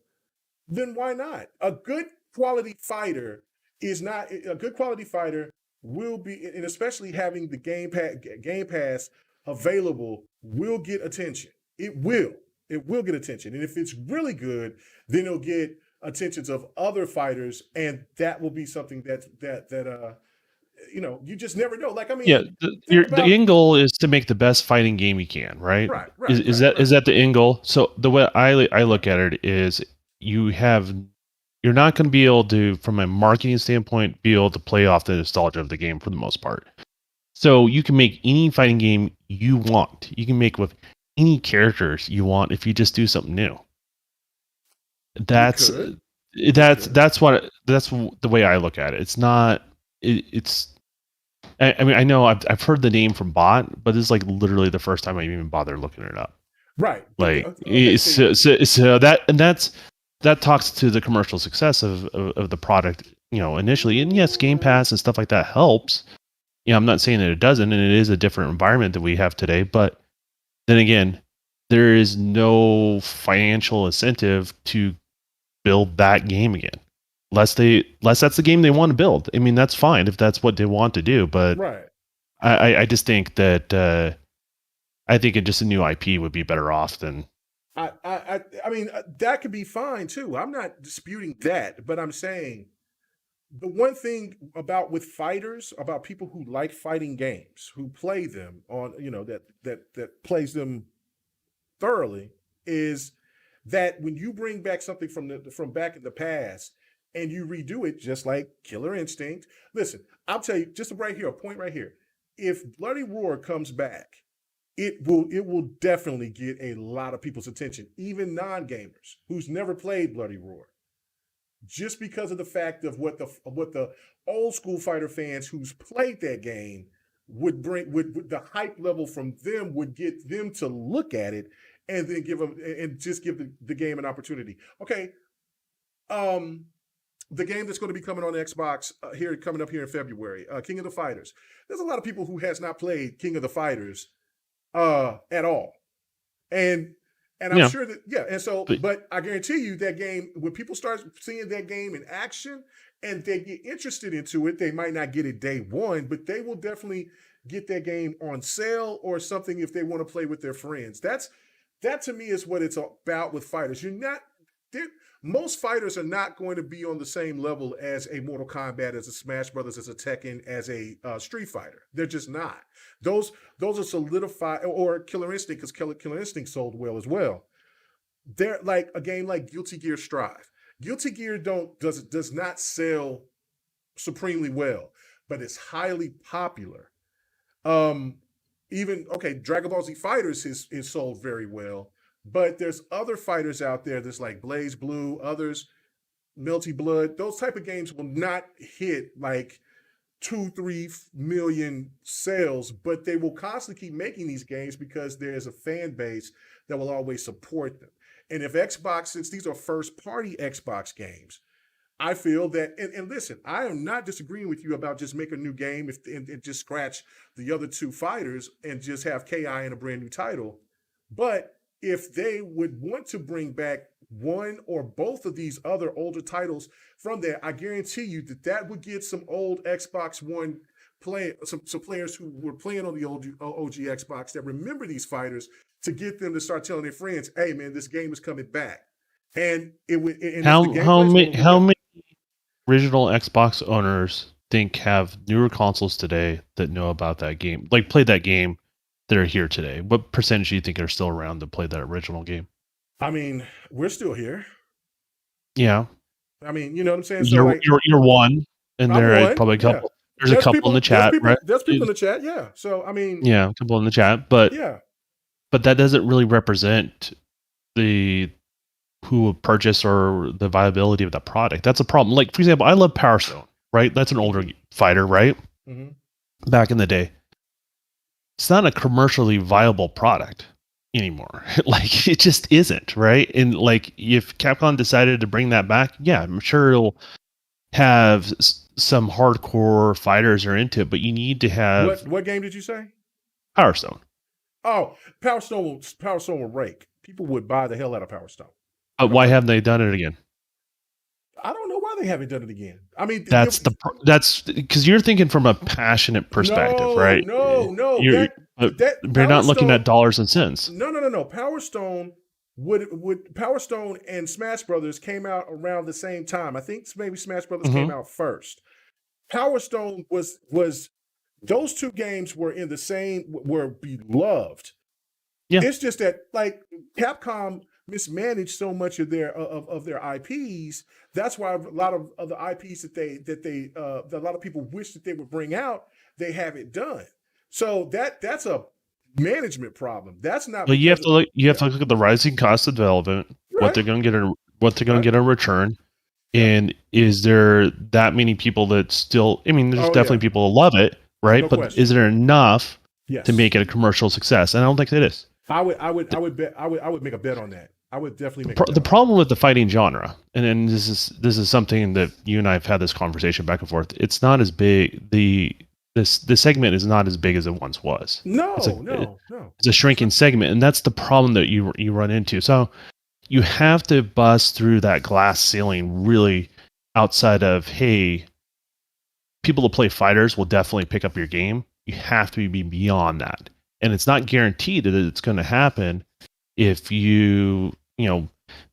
then why not? A good quality fighter is not a good quality fighter will be, and especially having the Game Pass available will get attention. It will. It will get attention. And if it's really good, then it'll get attentions of other fighters, and that will be something that you just never know. Like, I Yeah, mean, think the about end goal is to make the best fighting game you can, right? right, Is right, is right, that right. is that the end goal? So the way I look at it is you're not going to be able to, from a marketing standpoint, be able to play off the nostalgia of the game for the most part. So you can make any fighting game you want. You can make with any characters you want if you just do something new. You That's could. that's that's the way I look at it. It's not. It's. I mean, I know I've heard the name from Bot, but this is like literally the first time I even bothered looking it up. Right. But Like, okay, see, so that talks to the commercial success of the product, initially. And yes, Game Pass and stuff like that helps. I'm not saying that it doesn't, and it is a different environment than we have today. But then again, there is no financial incentive to build that game again, unless that's the game they want to build. I mean, that's fine if that's what they want to do. But right. I just think that I think just a new IP would be better off than. I mean, that could be fine too. I'm not disputing that, but I'm saying the one thing with fighters, about people who like fighting games, who play them on, that plays them thoroughly, is that when you bring back something from back in the past and you redo it, just like Killer Instinct. Listen, I'll tell you, just right here, a point right here. If Bloody Roar comes back, it will definitely get a lot of people's attention, even non-gamers who's never played Bloody Roar, just because of the fact of what the old school fighter fans who's played that game would bring, would the hype level from them would get them to look at it and then just give the game an opportunity. Okay, the game that's going to be coming on Xbox coming up here in February, King of the Fighters. There's a lot of people who has not played King of the Fighters at all. And I'm sure that, yeah. And so, but I guarantee you that game, when people start seeing that game in action and they get interested into it, they might not get it day one, but they will definitely get that game on sale or something if they want to play with their friends. That to me is what it's about with fighters. Most fighters are not going to be on the same level as a Mortal Kombat, as a Smash Brothers, as a Tekken, as a Street Fighter. They're just not. Those are solidified, or Killer Instinct, because Killer Instinct sold well as well. They're like a game like Guilty Gear Strive. Guilty Gear does not sell supremely well, but it's highly popular. Dragon Ball Z Fighters is sold very well. But there's other fighters out there that's like Blaze Blue, others, Melty Blood. Those type of games will not hit like 2-3 million sales, but they will constantly keep making these games because there's a fan base that will always support them. And if Xbox, since these are first party Xbox games, I feel that, and listen, I am not disagreeing with you about just make a new game and just scratch the other two fighters and just have KI in a brand new title. But if they would want to bring back one or both of these other older titles from there, I guarantee you that would get some old Xbox One some players who were playing on the old OG Xbox that remember these fighters, to get them to start telling their friends, "Hey, man, this game is coming back." And it would. And How if the gameplay how many original Xbox owners think have newer consoles today that know about that game, like played that game, that are here today? What percentage do you think are still around to play that original game? I mean, we're still here. Yeah. I mean, you know what I'm saying? So you're one, and I'm there are one. probably a Yeah. couple. There's a couple in the chat, right? There's people in the chat, yeah. So I mean, yeah, a couple in the chat, but yeah, but that doesn't really represent who will purchase or the viability of that product. That's a problem. Like, for example, I love Power Stone, right? That's an older fighter, right? Mm-hmm. Back in the day. it's not a commercially viable product anymore. Like it just isn't, right? And like if Capcom decided to bring that back, yeah, I'm sure it'll have some hardcore fighters are into it, but you need to have What game did you say? Power Stone. Oh, Power Stone will rake. People would buy the hell out of Power Stone. Why haven't they done it again? I don't know why they haven't done it again. I mean, That's because you're thinking from a passionate perspective, right? No. You're not looking at dollars and cents. No. Power Stone Power Stone and Smash Brothers came out around the same time. I think maybe Smash Brothers came out first. Power Stone was those two games were beloved. Yeah. It's just that like Capcom mismanaged so much of their IPs. That's why a lot of the IPs that a lot of people wish that they would bring out, they haven't done. So that's a management problem. That's not. Well, you have to look at the rising cost of development, right. What they're going to get in return. And is there that many people that still? I mean, there's definitely people who love it, right? No but question. Is there enough to make it a commercial success? And I don't think it is. I would make a bet on that. I would definitely make the problem with the fighting genre, and then this is something that you and I have had this conversation back and forth. It's not as big. The segment is not as big as it once was. No. It's a shrinking segment, and that's the problem that you run into. So you have to bust through that glass ceiling really outside of, hey, people that play fighters will definitely pick up your game. You have to be beyond that. And it's not guaranteed that it's going to happen if you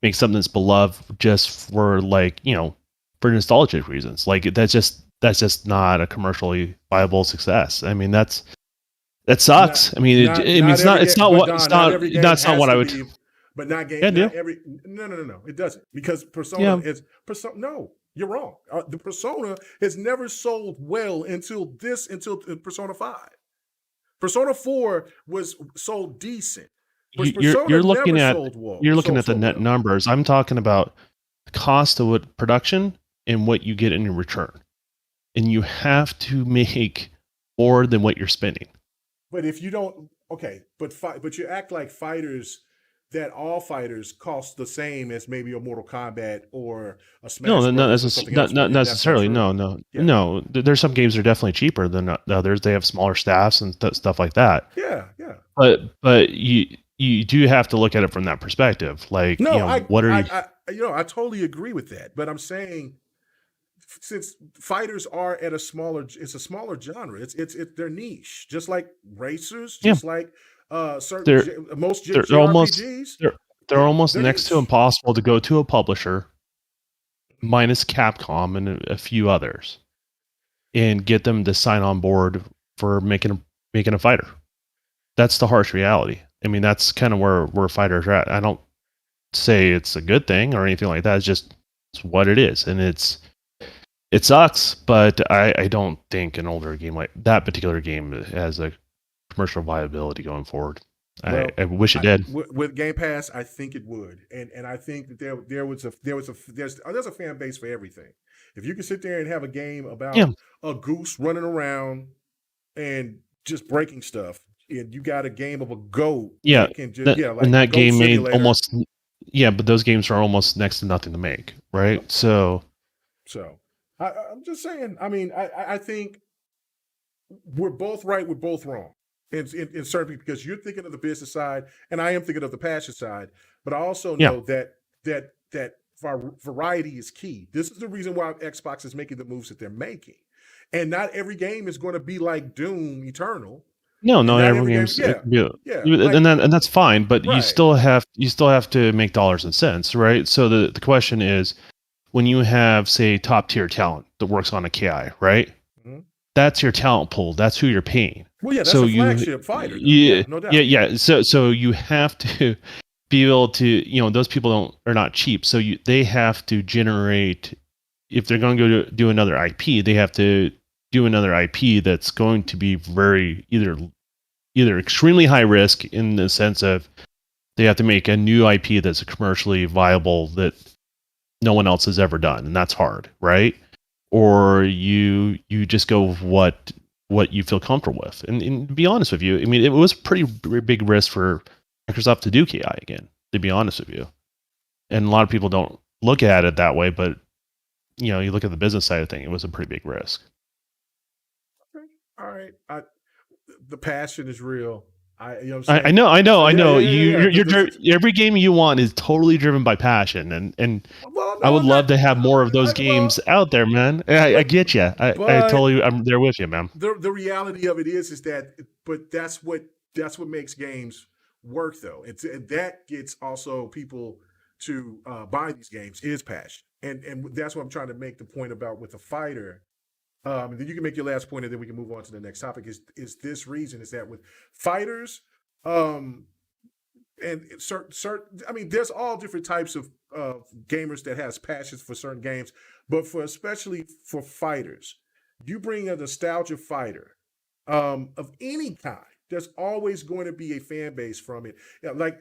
make something that's beloved just for for nostalgic reasons. Like that's just not a commercially viable success. I mean, that sucks. That's not what I would. But not game. Not every. No. It doesn't, because Persona is Persona. No, you're wrong. The Persona has never sold well until Persona 5. Persona 4 was sold decent. You're looking at the net numbers. I'm talking about the cost of production and what you get in return, and you have to make more than what you're spending. But if you don't, but you act like fighters. That all fighters cost the same as maybe a Mortal Kombat or a Smash. No, not necessarily. No. There's some games that are definitely cheaper than others. They have smaller staffs and stuff like that. Yeah. But you do have to look at it from that perspective. Like, I totally agree with that. But I'm saying, since fighters are at it's a smaller genre. It's their niche, just like racers, just like. They're almost next to impossible to go to a publisher, minus Capcom and a few others, and get them to sign on board for making a fighter. That's the harsh reality. I mean, that's kind of where fighters are at. I don't say it's a good thing or anything like that. It's what it is, and it sucks. But I don't think an older game like that particular game has a commercial viability going forward. Well, I wish it did. With Game Pass, I think it would, and I think that there's a fan base for everything. If you can sit there and have a game about a goose running around and just breaking stuff, and you got a game of a goat, and that game made almost, but those games are almost next to nothing to make, right? So I'm just saying. I mean, I think we're both right, we're both wrong. In certain, because you're thinking of the business side and I am thinking of the passion side, but I also know that variety is key. This is the reason why Xbox is making the moves that they're making, and not every game is going to be like Doom Eternal. No, every game's and that's fine, but you still have to make dollars and cents, right? So the question is, when you have, say, top tier talent that works on a KI, right? Mm-hmm. That's your talent pool. That's who you're paying. Well, that's a flagship fighter. No doubt. So you have to be able to, those people are not cheap. So they have to generate, if they're going to go do another IP, they have to do another IP that's going to be very either extremely high risk in the sense of they have to make a new IP that's commercially viable that no one else has ever done, and that's hard, right? Or you just go with what what you feel comfortable with. And to be honest with you, I mean, it was a pretty big risk for Microsoft to do KI again, to be honest with you. And a lot of people don't look at it that way, but you know, you look at the business side of things, it was a pretty big risk. Okay. All right. The passion is real. You know what I'm I saying? know. Yeah. You're every game you want is totally driven by passion, and Well, I no, would I'm love not. to have more of those Well, games out there, man. I but get you. but I'm there with you, man. the reality of it is that, but that's what makes games work, though. And that gets also people to buy these games is passion, and that's what I'm trying to make the point about with the fighter. And then you can make your last point, and then we can move on to the next topic. Is this reason is that with fighters, um, and certain, I mean, there's all different types of gamers that has passions for certain games, but for especially for fighters, you bring a nostalgia fighter of any kind. There's always going to be a fan base from it. Yeah, like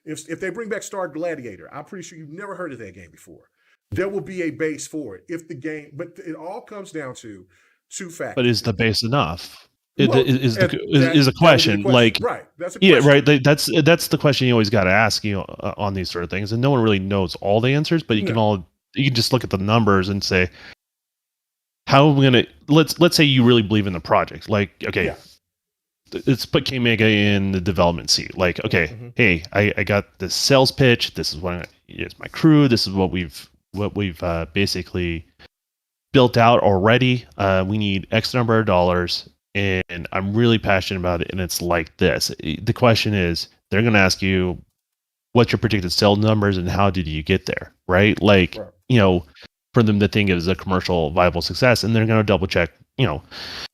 if they bring back Star Gladiator, I'm pretty sure you've never heard of that game before. There will be a base for it if the game, but it all comes down to two But factors. is the base enough? Well, Is and is a that would be the question. question, Like, right? That's a yeah, question. right. That's the question you always got to ask, you know, on these sort of things, and no one really knows all the answers. But you No. can just look at the numbers and say, how am I gonna let's say you really believe in the project. Like, okay, Yeah. let's put K Mega in the development seat. Like, okay, Mhm. hey, I got this sales pitch. This is what it's my crew. This is what we've basically built out already. We need X number of dollars, and I'm really passionate about it. And it's like this. The question is, they're going to ask you, what's your predicted sales numbers and how did you get there, right? Like, Right. you know, for them to think it was a commercial viable success, and they're going to double check. You know,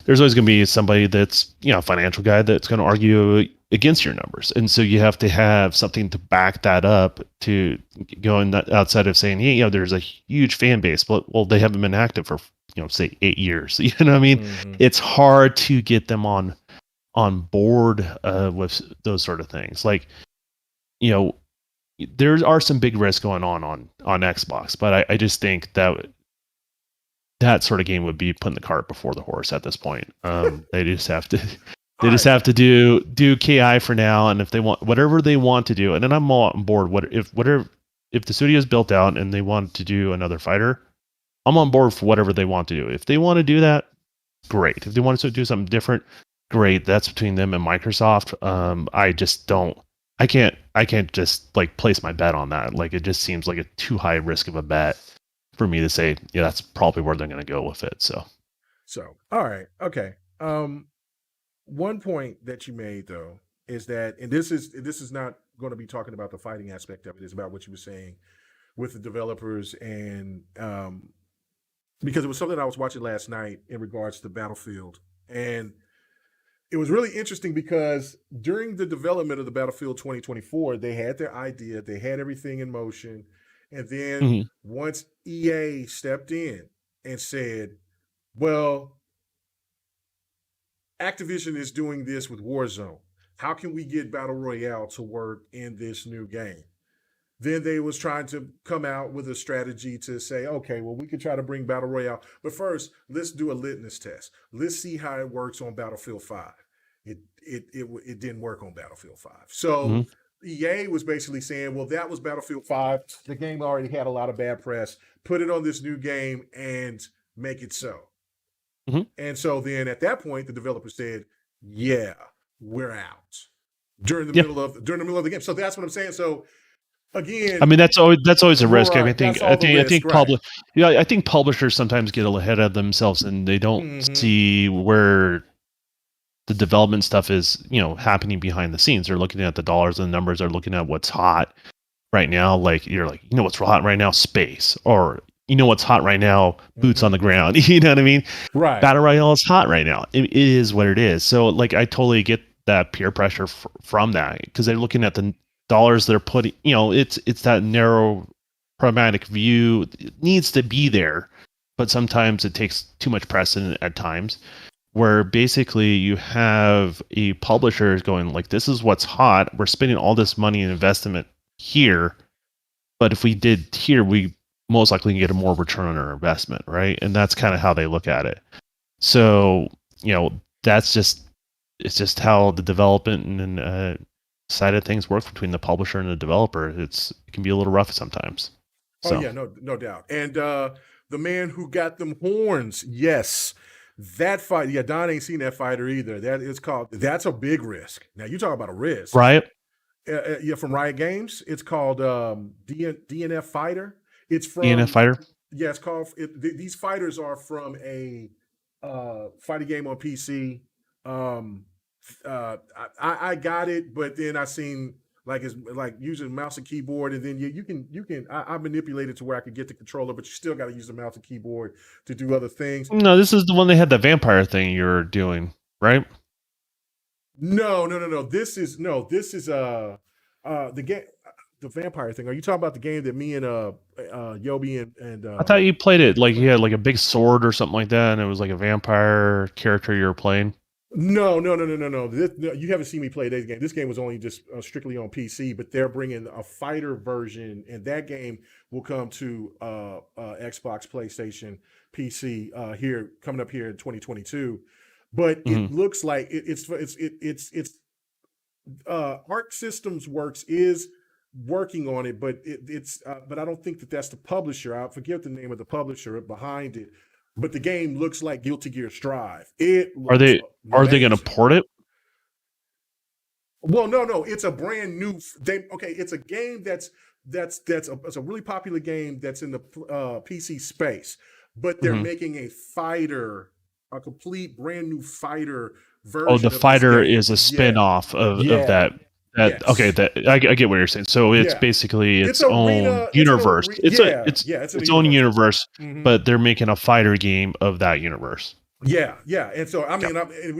there's always going to be somebody that's, you know, a financial guy that's going to argue against your numbers, and so you have to have something to back that up to go in that outside of saying, hey, you know, there's a huge fan base, but well, they haven't been active for, you know, say 8 years. You know what I mean? Mhm. It's hard to get them on board with those sort of things. Like, you know, there are some big risks going on Xbox, but I just think that sort of game would be putting the cart before the horse at this point. They just have to have to do KI for now, and if they want whatever they want to do, and then I'm all on board. If the studio is built out and they want to do another fighter, I'm on board for whatever they want to do. If they want to do that, great. If they want to do something different, great. That's between them and Microsoft. I just don't. I can't just like place my bet on that. Like, it just seems like a too high risk of a bet for me to say, yeah, that's probably where they're going to go with it. So All right, okay. One point that you made though is that, and this is not going to be talking about the fighting aspect of it. It's about what you were saying with the developers, and because it was something I was watching last night in regards to Battlefield, and it was really interesting because during the development of the Battlefield 2024, they had their idea, they had everything in motion, and then once EA stepped in and said, well, Activision is doing this with Warzone. How can we get Battle Royale to work in this new game? Then they was trying to come out with a strategy to say, okay, well, we could try to bring Battle Royale. But first, let's do a litmus test. Let's see how it works on Battlefield 5. It didn't work on Battlefield 5. So EA was basically saying, well, that was Battlefield 5. The game already had a lot of bad press. Put it on this new game and make it so. And so then at that point, the developer said, yeah, we're out during the middle of the game. So that's what I'm saying. So again, I mean, that's always a risk. right, I think publishers sometimes get ahead of themselves and they don't see where the development stuff is, you know, happening behind the scenes. They're looking at the dollars and the numbers. They're looking at what's hot right now. Like, you're like, you know, what's hot right now? Space. Or, you know, what's hot right now? Boots on the ground. You know what I mean? Right. Battle Royale is hot right now. It is what it is. So, like, I totally get that peer pressure from that, because they're looking at the dollars they're putting. You know, it's that narrow, pragmatic view. It needs to be there, but sometimes it takes too much precedent at times, where basically you have a publisher going like, this is what's hot. We're spending all this money and investment here, but if we did here, we most likely can get a more return on our investment, right? And that's kind of how they look at it. So, you know, it's just how the development and side of things work between the publisher and the developer. It can be a little rough sometimes. Oh So yeah, no doubt. And the man who got them horns, yes. That fight, yeah, Don ain't seen that fighter either. That's a big risk. Now you talk about a risk. Riot, Yeah, from Riot Games. It's called DNF Fighter. It's ENF from fighter. yeah, it's called. These fighters are from a fighting game on PC. Um, I got it, but then I seen like it's like using mouse and keyboard, and then you can I manipulated to where I could get the controller, but you still got to use the mouse and keyboard to do other things. No, this is the one they had the vampire thing you're doing, right? No. This is the game, the vampire thing. Are you talking about the game that me and Yobi and I thought you played it like you had like a big sword or something like that, and it was like a vampire character you were playing. No. No, you haven't seen me play this game. This game was only just strictly on PC, but they're bringing a fighter version, and that game will come to Xbox, PlayStation, PC here coming up here in 2022. But it Mm-hmm. looks like it's Arc Systems Works is working on it, but but I don't think that that's the publisher. I forget the name of the publisher behind it. But the game looks like Guilty Gear Strive. It Are looks they going to amazing. port it? Well, no, it's a brand new. It's a game it's a really popular game that's in the PC space, but they're Mm-hmm. making a complete brand new fighter Oh, the version of this fighter game. is a Yeah, spin-off of yeah, that. Okay, yes, that I get what you're saying. So it's yeah. basically It's its own arena. universe. It's in a Its own universe. universe, Hmm. but they're making a fighter game of that universe. Yeah. And so I Yeah. mean,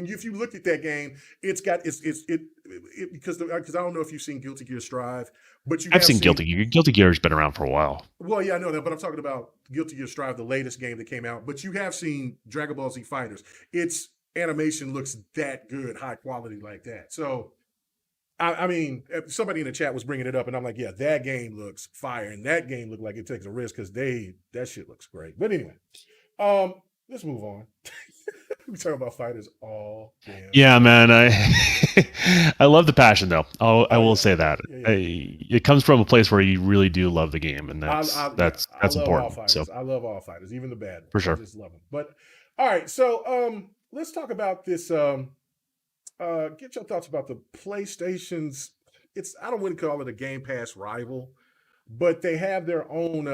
if you look at that game, it's got because I don't know if you've seen Guilty Gear Strive, but you I've have seen seen. Guilty Gear. Guilty Gear's been around for a while. Well, yeah, I know that, but I'm talking about Guilty Gear Strive, the latest game that came out. But you have seen Dragon Ball Z Fighters. Its animation looks that good, high quality like that. So I mean, somebody in the chat was bringing it up, and I'm like, yeah, that game looks fire, and that game looked like it takes a risk because that shit looks great. But anyway, um, let's move on. We talk about fighters all damn Yeah, day. man. I love the passion though. I Oh will yeah, say that. yeah. It comes from a place where you really do love the game, and Yeah, I that's love all important. So fighters. I love all fighters, even the bad for ones. I sure. just love them. But all right, so let's talk about this. Get your thoughts about the PlayStation's. I don't want to call it a Game Pass rival, but they have their own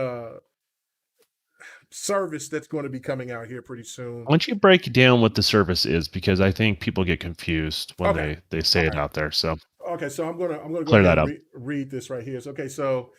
service that's going to be coming out here pretty soon. Why don't you break down what the service is, because I think people get confused when Okay, they all say it right. out there. So Okay, so I'm gonna go clear ahead that and up. read this right here. So, okay, so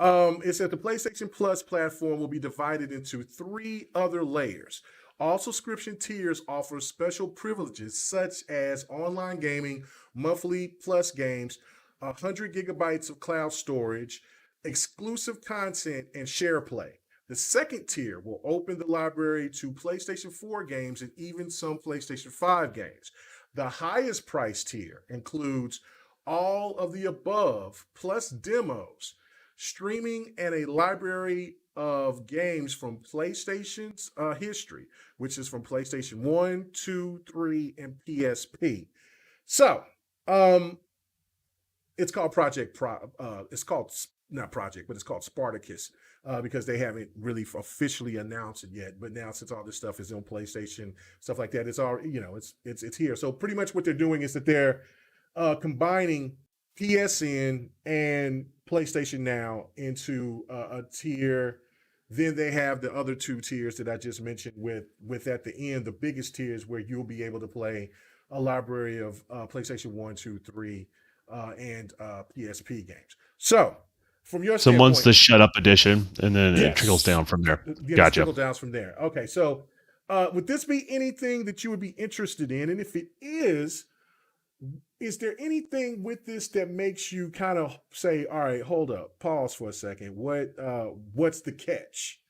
it said the PlayStation Plus platform will be divided into three other layers. All subscription tiers offer special privileges such as online gaming, monthly plus games, 100 GB of cloud storage, exclusive content, and share play. The second tier will open the library to PlayStation 4 games and even some PlayStation 5 games. The highest price tier includes all of the above plus demos, streaming, and a library of games from PlayStation's history, which is from PlayStation 1, 2, 3, and PSP. So, it's called it's called not Project, but it's called Spartacus because they haven't really officially announced it yet. But now, since all this stuff is on PlayStation, stuff like that, it's all it's here. So pretty much what they're doing is that they're combining PSN and PlayStation Now into a tier. Then they have the other two tiers that I just mentioned with at the end, the biggest tiers where you'll be able to play a library of PlayStation 1, 2, 3, and PSP games. So, from your So one's standpoint, the shut up edition, and then it trickles yes, down from there. it's Gotcha. trickle downs from there. Okay, so would this be anything that you would be interested in? And if it is there anything with this that makes you kind of say, "All right, hold up, pause for a second. What's the catch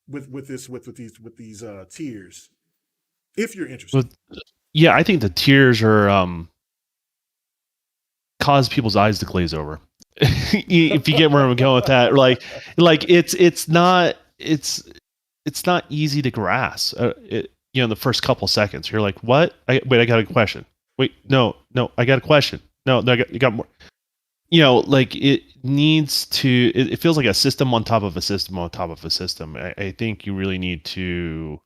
with this with these tiers?" If you're interested. But yeah, I think the tiers are cause people's eyes to glaze over. If you get where I'm going with that, like it's not easy to grasp. the first couple seconds, you're like, what? Wait, I got a question. Wait, no, I got a question. No, you got more. Like it needs to, it feels like a system on top of a system on top of a system. I think you really need to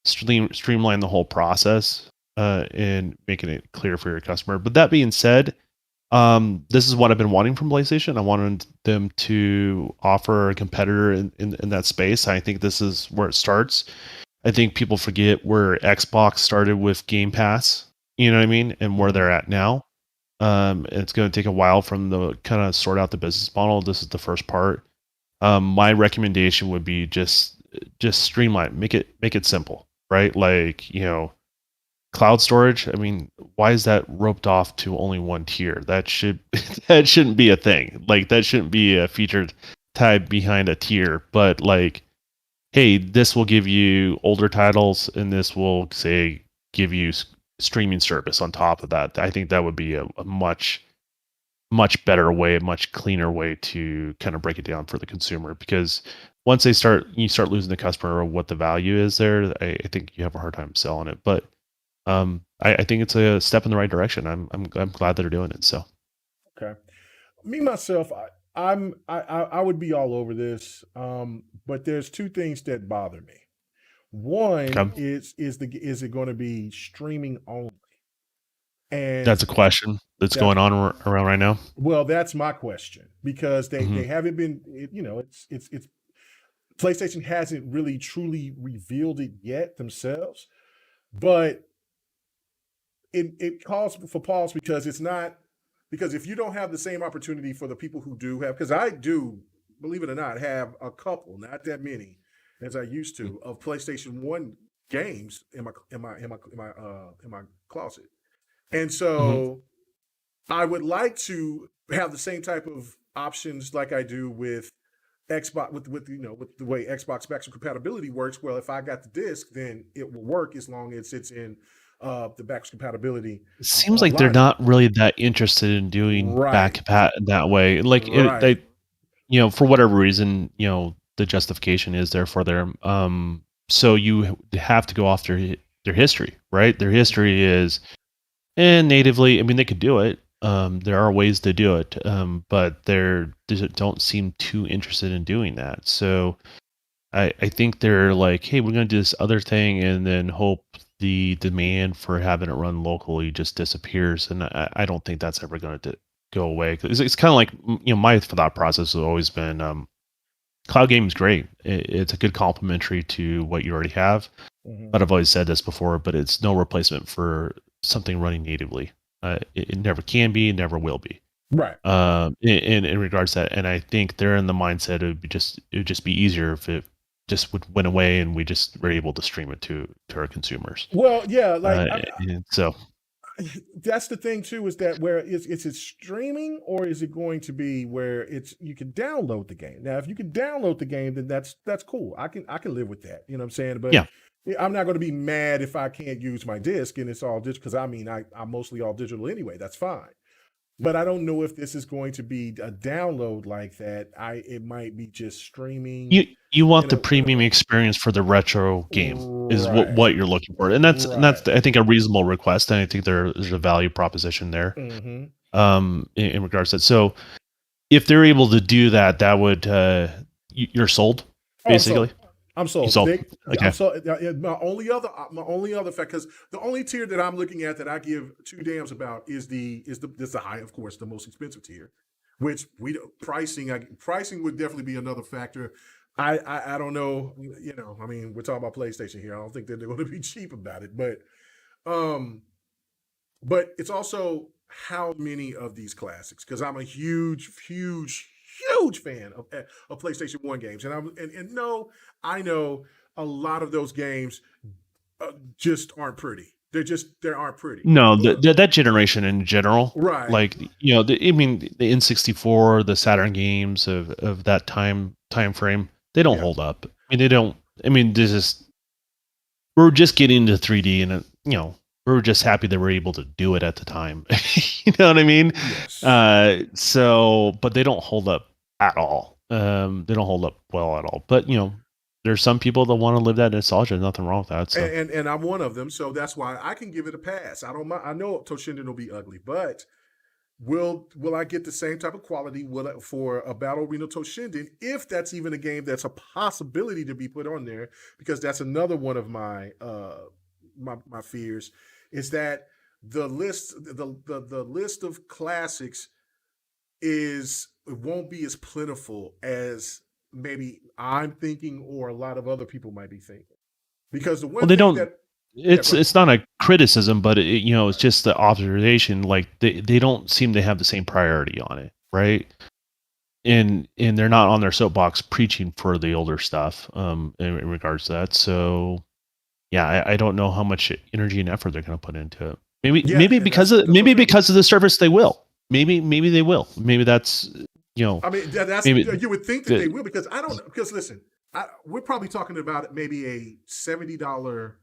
streamline the whole process and making it clear for your customer. But that being said, this is what I've been wanting from PlayStation. I wanted them to offer a competitor in that space. I think this is where it starts. I think people forget where Xbox started with Game Pass, you know what I mean, and where they're at now. It's going to take a while from the kind of sort out the business model. This is the first part. My recommendation would be just streamline, make it simple, right? Like, cloud storage. I mean, why is that roped off to only one tier? That shouldn't be a thing. Like, that shouldn't be a feature tied behind a tier. But like, hey, this will give you older titles, and this will say give you streaming service on top of that. I think that would be a much better way, a much cleaner way to kind of break it down for the consumer. Because once you start losing the customer of what the value is there, I think you have a hard time selling it. But I think it's a step in the right direction. I'm glad that they're doing it. So Okay. Me myself, I would be all over this, but there's two things that bother me. One okay. is it going to be streaming only? And That's a question that's that's going on around right now. well, that's my question because they Mm-hmm. they haven't been, it's PlayStation hasn't really truly revealed it yet themselves, but it calls for pause because it's not, because if you don't have the same opportunity for the people who do have, because I do, believe it or not, have a couple, not that many as I used to, of PlayStation 1 games in my closet. And Mm-hmm. so I would like to have the same type of options like I do with Xbox, with the way Xbox backwards compatibility works. Well, if I got the disc, then it will work as long as it's in the backwards compatibility It seems like they're logic. not really that interested in doing back Right, compat that way. Like right. for whatever reason, the justification is there for their so you have to go off their history, right? Their history is natively. I mean, they could do it. There are ways to do it, but they don't seem too interested in doing that. So I think they're like, hey, we're going to do this other thing, and then hope the demand for having it run locally just disappears. And I don't think that's ever going to go away. 'Cause it's kind of like, my thought process has always been, cloud gaming is great. It's a good complementary to what you already have. Hmm. But I've always said this before, but it's no replacement for something running natively. It never can be, never will be. Right. In regards to that, and I think they're in the mindset it would just be easier if it just would went away and we just were able to stream it to our consumers. Well, yeah, like And so that's the thing too, is that where is it streaming or is it going to be where it's you can download the game? Now, if you can download the game, then that's cool. I can live with that. You know what I'm saying? But yeah, I'm not going to be mad if I can't use my disc and it's all digital because I'm mostly all digital anyway. That's fine. But I don't know if this is going to be a download like that. It might be just streaming you want in the a premium experience for the retro game is right, what you're looking for, and that's right. I think a reasonable request, and I think there's a value proposition there. Hmm. In regards to that. So if they're able to do that, that would you're sold Oh, I'm basically. sold. I'm You sold. sold. I'm Okay. sold. My only other fact, because the only tier that I'm looking at that I give two damns about is the high, of course, the most expensive tier, which pricing would definitely be another factor. I don't know. I mean, we're talking about PlayStation here. I don't think that they're going to be cheap about it, um, but it's also how many of these classics, because I'm a huge, huge, huge fan of PlayStation 1 games. And no, I know a lot of those games just aren't pretty. They aren't pretty. No, that generation in general, Right. like I mean, the N64, the Saturn games of that time frame, they don't Yeah. hold up. I mean, they don't. I mean, this is we're just getting into 3D, and we're just happy that we're able to do it at the time. You know what I mean? Yes. So, but they don't hold up at all. They don't hold up well at all. But there's some people that want to live that nostalgia. There's nothing wrong with that. So And I'm one of them, so that's why I can give it a pass. I don't mind. I know Toshinden will be ugly, but will I get the same type of quality for a Battle Arena Toshinden if that's even a game that's a possibility to be put on there? Because that's another one of my my fears is that the list of classics it won't be as plentiful as maybe I'm thinking or a lot of other people might be thinking. Because the one they thing don't. that It's not a criticism, but it's just the observation. Like they don't seem to have the same priority on it, right? And they're not on their soapbox preaching for the older stuff in regards to that. So yeah, I don't know how much energy and effort they're going to put into it. Maybe because of the service they will. Maybe they will. Maybe that's I mean that's maybe you would think that they will because I don't because listen, we're probably talking about maybe a $70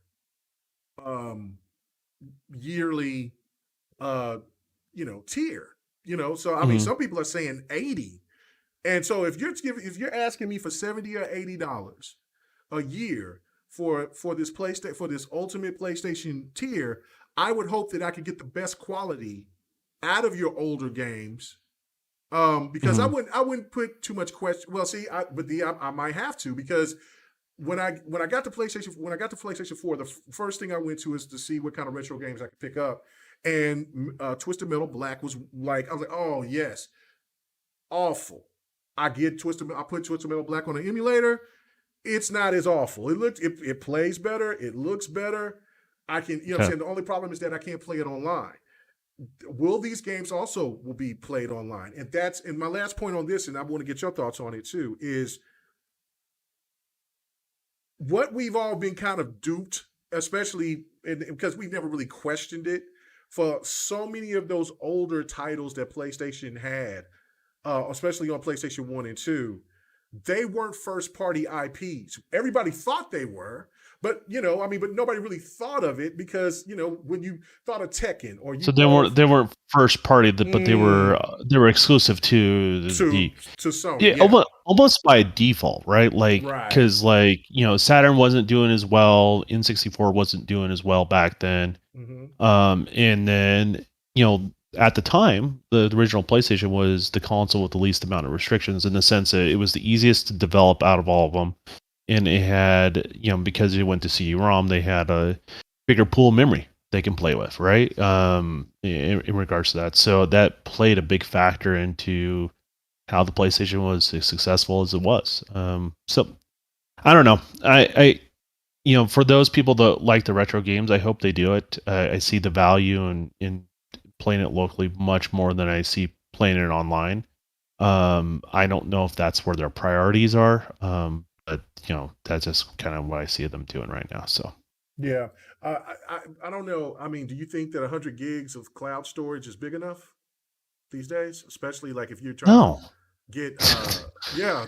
yearly tier. So I mean some people are saying 80. And so if you're asking me for $70 or $80 a year for this PlayStation for this ultimate PlayStation tier, I would hope that I could get the best quality out of your older games. Because I wouldn't put too much question. Well, see, I might have to because when I got to PlayStation 4, the first thing I went to is to see what kind of retro games I could pick up, and Twisted Metal Black was like I was like, oh yes, awful. I put Twisted Metal Black on an emulator. It's not as awful. It plays better. It looks better. I can what I'm saying. The only problem is that I can't play it online. Will these games also will be played online? And my last point on this, and I want to get your thoughts on it too, is what we've all been kind of duped, especially because we've never really questioned it for so many of those older titles that PlayStation had, especially on PlayStation 1 and 2, they weren't first party IPs. Everybody thought they were, but but nobody really thought of it because when you thought of Tekken or you they weren't first party, but they were exclusive to Sony. Yeah. Almost by default, right? Like because Saturn wasn't doing as well, N64 wasn't doing as well back then, and then at the time the original PlayStation was the console with the least amount of restrictions in the sense that it was the easiest to develop out of all of them. And it had, because it went to CD-ROM, they had a bigger pool of memory they can play with, right? In regards to that. So that played a big factor into how the PlayStation was as successful as it was. So I don't know. I for those people that like the retro games, I hope they do it. I see the value in playing it locally much more than I see playing it online. I don't know if that's where their priorities are. But that's just kind of what I see them doing right now. So yeah, I don't know. I mean, do you think that 100 gigs of cloud storage is big enough these days? Especially like if you're trying to get no,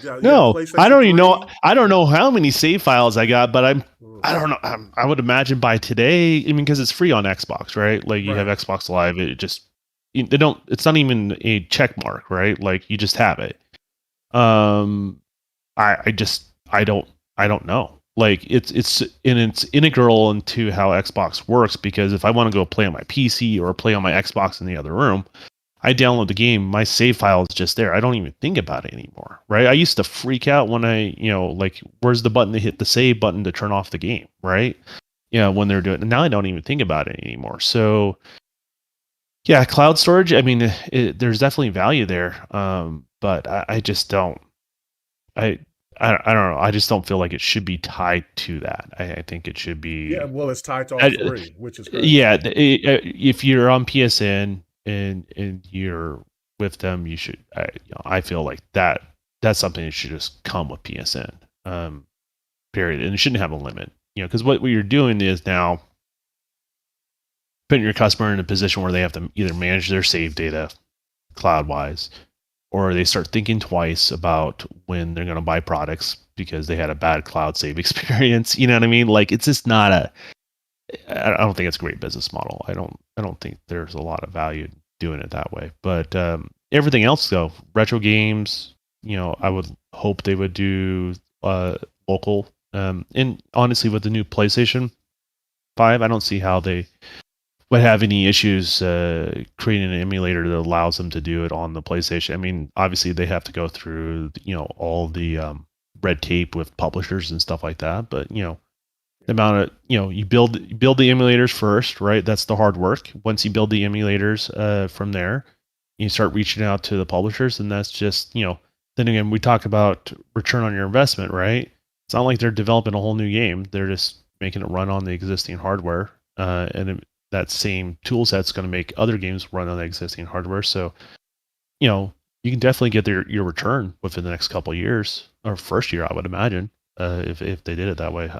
I don't even know. 3. I don't know how many save files I got, but I don't know. I would imagine by today, because it's free on Xbox, right? Like you have Xbox Live, they don't. It's not even a check mark, right? Like you just have it. I don't know. Like it's integral into how Xbox works because if I want to go play on my PC or play on my Xbox in the other room, I download the game. My save file is just there. I don't even think about it anymore, right? I used to freak out when I, like, where's the button to hit the save button to turn off the game, right? When they're doing it. And now I don't even think about it anymore. So, yeah, cloud storage. I mean, there's definitely value there, but I just don't. I don't know. I just don't feel like it should be tied to that. I think it should be. Yeah, well, it's tied to all 3, which is great. Yeah, if you're on PSN and you're with them, you should. I feel like that's something that should just come with PSN. Period, and it shouldn't have a limit. Because what you're doing is now putting your customer in a position where they have to either manage their save data cloud-wise, or they start thinking twice about when they're going to buy products because they had a bad cloud save experience. You know what I mean? Like, it's just not I don't think it's a great business model. I don't think there's a lot of value doing it that way. But everything else, though, retro games, I would hope they would do local And honestly, with the new PlayStation 5, I don't see how they would have any issues creating an emulator that allows them to do it on the PlayStation. I mean, obviously they have to go through all the red tape with publishers and stuff like that. But the amount of you build the emulators first, right? That's the hard work. Once you build the emulators, from there, you start reaching out to the publishers, and that's just Then again, we talk about return on your investment, right? It's not like they're developing a whole new game; they're just making it run on the existing hardware, that same tool set's going to make other games run on the existing hardware. So, you can definitely get your return within the next couple of years or first year, I would imagine, if they did it that way.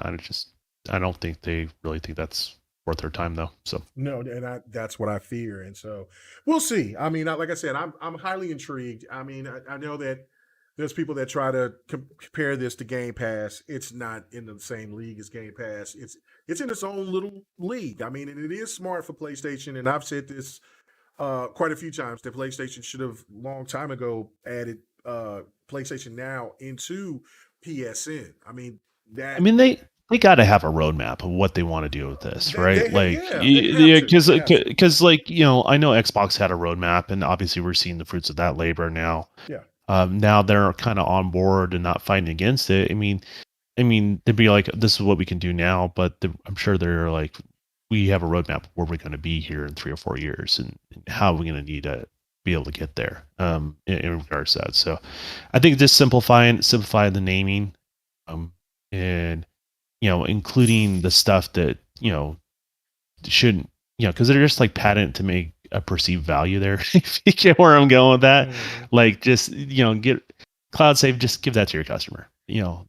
I don't think they really think that's worth their time though. So No, and that's what I fear. And so we'll see. I mean, like I said, I'm highly intrigued. I mean, I know that there's people that try to compare this to Game Pass. It's not in the same league as Game Pass. It's in its own little league. I mean, and it is smart for PlayStation. And I've said this quite a few times that PlayStation should have long time ago added PlayStation Now into PSN. I mean I that mean they got to have a roadmap of what they want to do with this, right? Like, they have to. They have to. because like I know Xbox had a roadmap, and obviously we're seeing the fruits of that labor now. Yeah. Now they're kind of on board and not fighting against it. I mean, they'd be like, this is what we can do now, but I'm sure they're like, we have a roadmap where we're going to be here in 3 or 4 years, and how are we going to need to be able to get there, in regards to that. So I think just simplifying the naming, and including the stuff that shouldn't, because they're just like patent to make a perceived value there. If you get where I'm going with that, like just get cloud save, just give that to your customer. You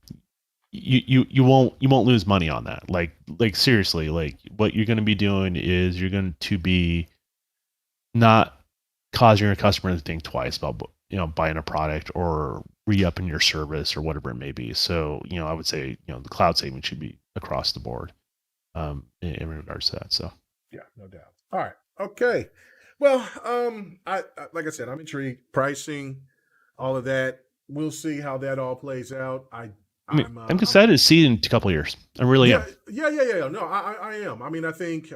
won't lose money on that. Like seriously, like what you're going to be doing is you're going to be not causing your customer to think twice about buying a product or re-upping your service or whatever it may be. So I would say the cloud saving should be across the board, in regards to that. So yeah, no doubt. All right, okay. Well, I like I said, I'm intrigued. Pricing, all of that. We'll see how that all plays out. I'm excited to see it in a couple of years. I really am. Yeah. No, I am. I mean, I think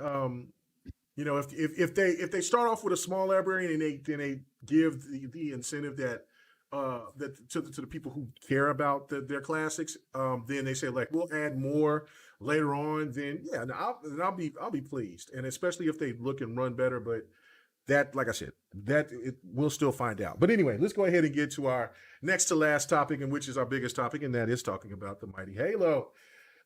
if they start off with a small library and they give the incentive that that to the people who care about their classics, then they say like we'll add more later on. Then yeah, I'll be pleased, and especially if they look and run better. But that, like I said, we'll still find out. But anyway, let's go ahead and get to our next to last topic, and which is our biggest topic, and that is talking about the mighty Halo.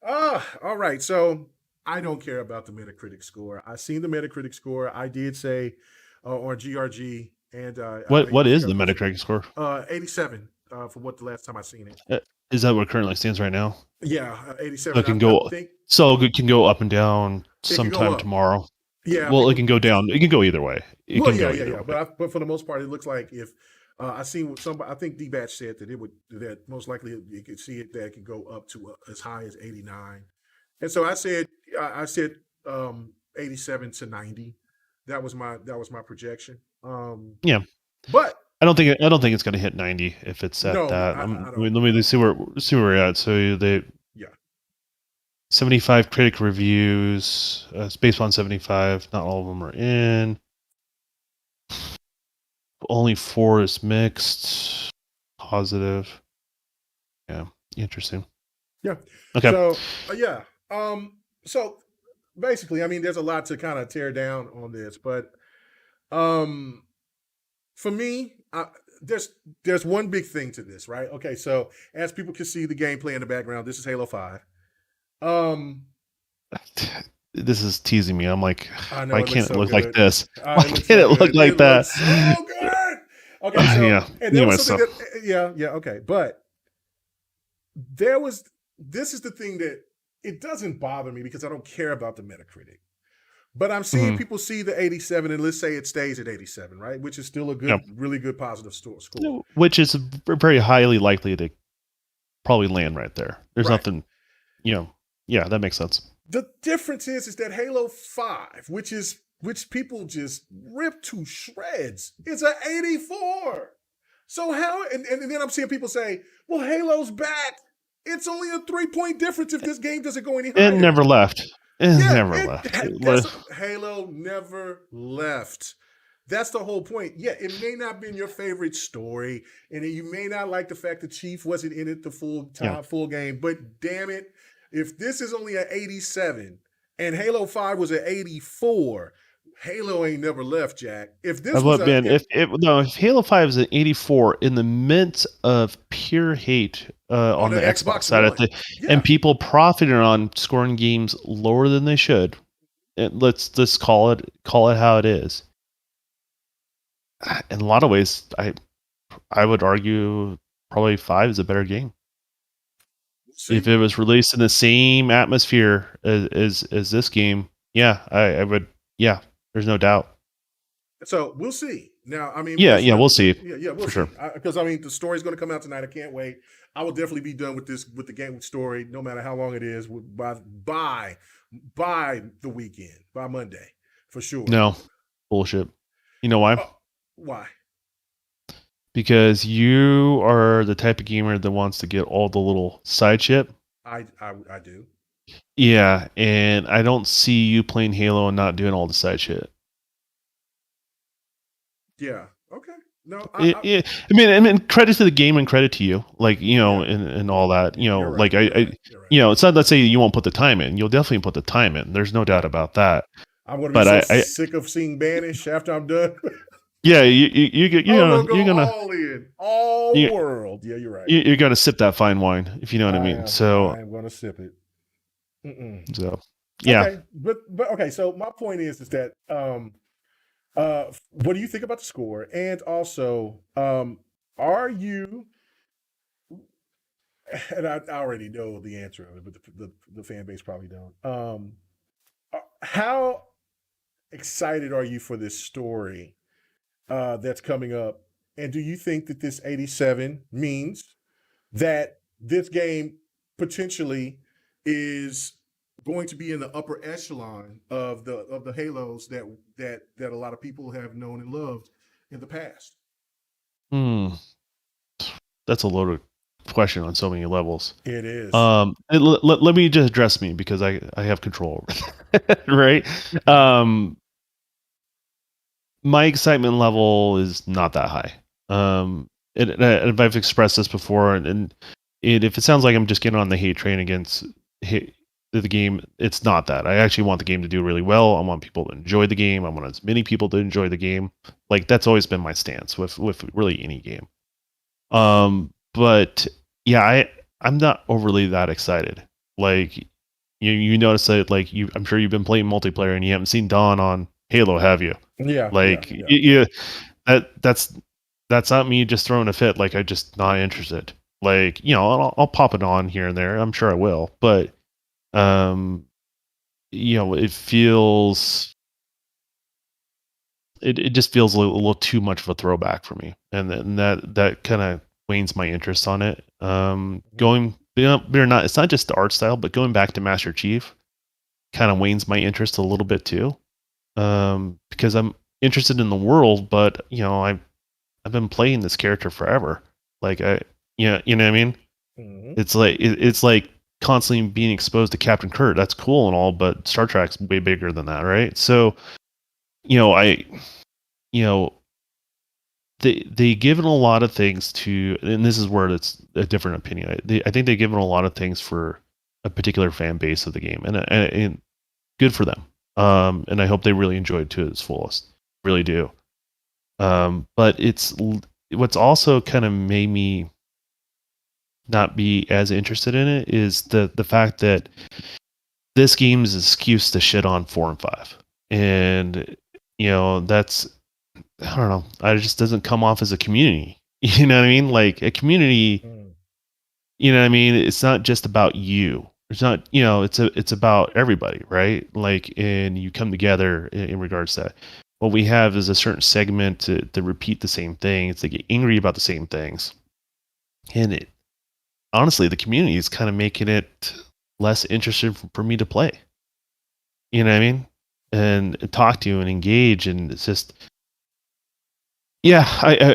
All right. So I don't care about the Metacritic score. I seen the Metacritic score. I did say on GRG, and what is the Metacritic score? 87 from what the last time I seen it. Is that what currently stands right now? Yeah, 87. So it can go up and down sometime tomorrow. Yeah. Well, it can go down. It can go either way. Yeah. But for the most part, it looks like if I seen somebody, I think D-Batch said that most likely you could see it that it could go up to as high as 89. And so I said 87 to 90. That was my projection. Yeah. But I don't think it's going to hit 90 if it's at that. Let me see where we're at. So 75 critic reviews. It's based on 75. Not all of them are in. Only 4 is mixed. Positive. Yeah. Interesting. Yeah. Okay. So so basically, I mean, there's a lot to kind of tear down on this, but for me, there's one big thing to this, right? Okay, so as people can see the gameplay in the background, this is Halo 5. This is teasing me. I'm like, why can't it look like this? Why can't it look like that? So good. Okay, so yeah. Anyway, okay, but this is the thing that it doesn't bother me because I don't care about the Metacritic. But I'm seeing people see the 87, and let's say it stays at 87, right? Which is still a good, really good positive score. Which is very highly likely to probably land right there. There's nothing, yeah, that makes sense. The difference is that Halo 5, which people just rip to shreds, is an 84. So how, and then I'm seeing people say, well, Halo's back. It's only a 3-point difference if this game doesn't go any It higher. never left. It Yeah, never left. Halo never left. That's the whole point. Yeah, it may not be your favorite story, and you may not like the fact that Chief wasn't in it the full time, full game. But damn it, if this is only an 87 and Halo 5 was an 84, Halo ain't never left, Jack. If this was if Halo 5 is an 84 in the midst of pure hate on the Xbox side of things, and people profiting on scoring games lower than they should, let's call it how it is. In a lot of ways, I would argue probably 5 is a better game. If it was released in the same atmosphere as this game, yeah, I would. Yeah, there's no doubt. So we'll see. Now, I mean, we'll see. Yeah, we'll see. Sure. Because I mean, the story's going to come out tonight. I can't wait. I will definitely be done with the game story, no matter how long it is, by the weekend, by Monday, for sure. No, bullshit. You know why? Why? Because you are the type of gamer that wants to get all the little side shit. I do. Yeah, and I don't see you playing Halo and not doing all the side shit. Yeah. Okay. No. I mean, credit to the game and credit to you, like and all that. Right, right. It's not that say you won't put the time in. You'll definitely put the time in. There's no doubt about that. I'm gonna be sick of seeing Banish after I'm done. Yeah, you're gonna all in, world. Yeah, you're right. You're gonna sip that fine wine, if you know what I mean. So I'm gonna sip it. So yeah. Okay, but okay. So my point is that what do you think about the score? And also, are you? And I already know the answer of it, but the fan base probably don't. How excited are you for this story that's coming up? And do you think that this 87 means that this game potentially is going to be in the upper echelon of the Halos that a lot of people have known and loved in the past? That's a loaded question on so many levels. It is. Let me just address me, because I have control over it, right? My excitement level is not that high. And I've expressed this before, and if it sounds like I'm just getting on the hate train against the game, it's not that. I actually want the game to do really well. I want people to enjoy the game. I want as many people to enjoy the game. Like, that's always been my stance with really any game. But yeah, I'm not overly that excited. Like, you notice that, like, I'm sure you've been playing multiplayer and you haven't seen Dawn on Halo, have you? Yeah. Like, that's not me just throwing a fit. Like, I'm just not interested. Like, I'll pop it on here and there. I'm sure I will, but it feels. It just feels a little too much of a throwback for me, and that kind of wanes my interest on it. It's not just the art style, but going back to Master Chief kind of wanes my interest a little bit too, because I'm interested in the world, but I've been playing this character forever. Like, you know what I mean? Mm-hmm. It's like constantly being exposed to Captain Kirk. That's cool and all, but Star Trek's way bigger than that, right? So, they given a lot of things to, and this is where it's a different opinion. I think they've given a lot of things for a particular fan base of the game, and good for them. And I hope they really enjoyed it to its fullest. Really do. But what's also kind of made me not be as interested in it is the fact that this game is an excuse to shit on 4 and 5, and that's, I don't know. It just doesn't come off as a community. You know what I mean? Like, a community. You know what I mean? It's not just about you. It's not. It's about everybody, right? Like, and you come together in regards to that. What we have is a certain segment to repeat the same thing. It's to get angry about the same things, and honestly, the community is kind of making it less interesting for me to play. You know what I mean? And talk to you and engage, and it's just. Yeah,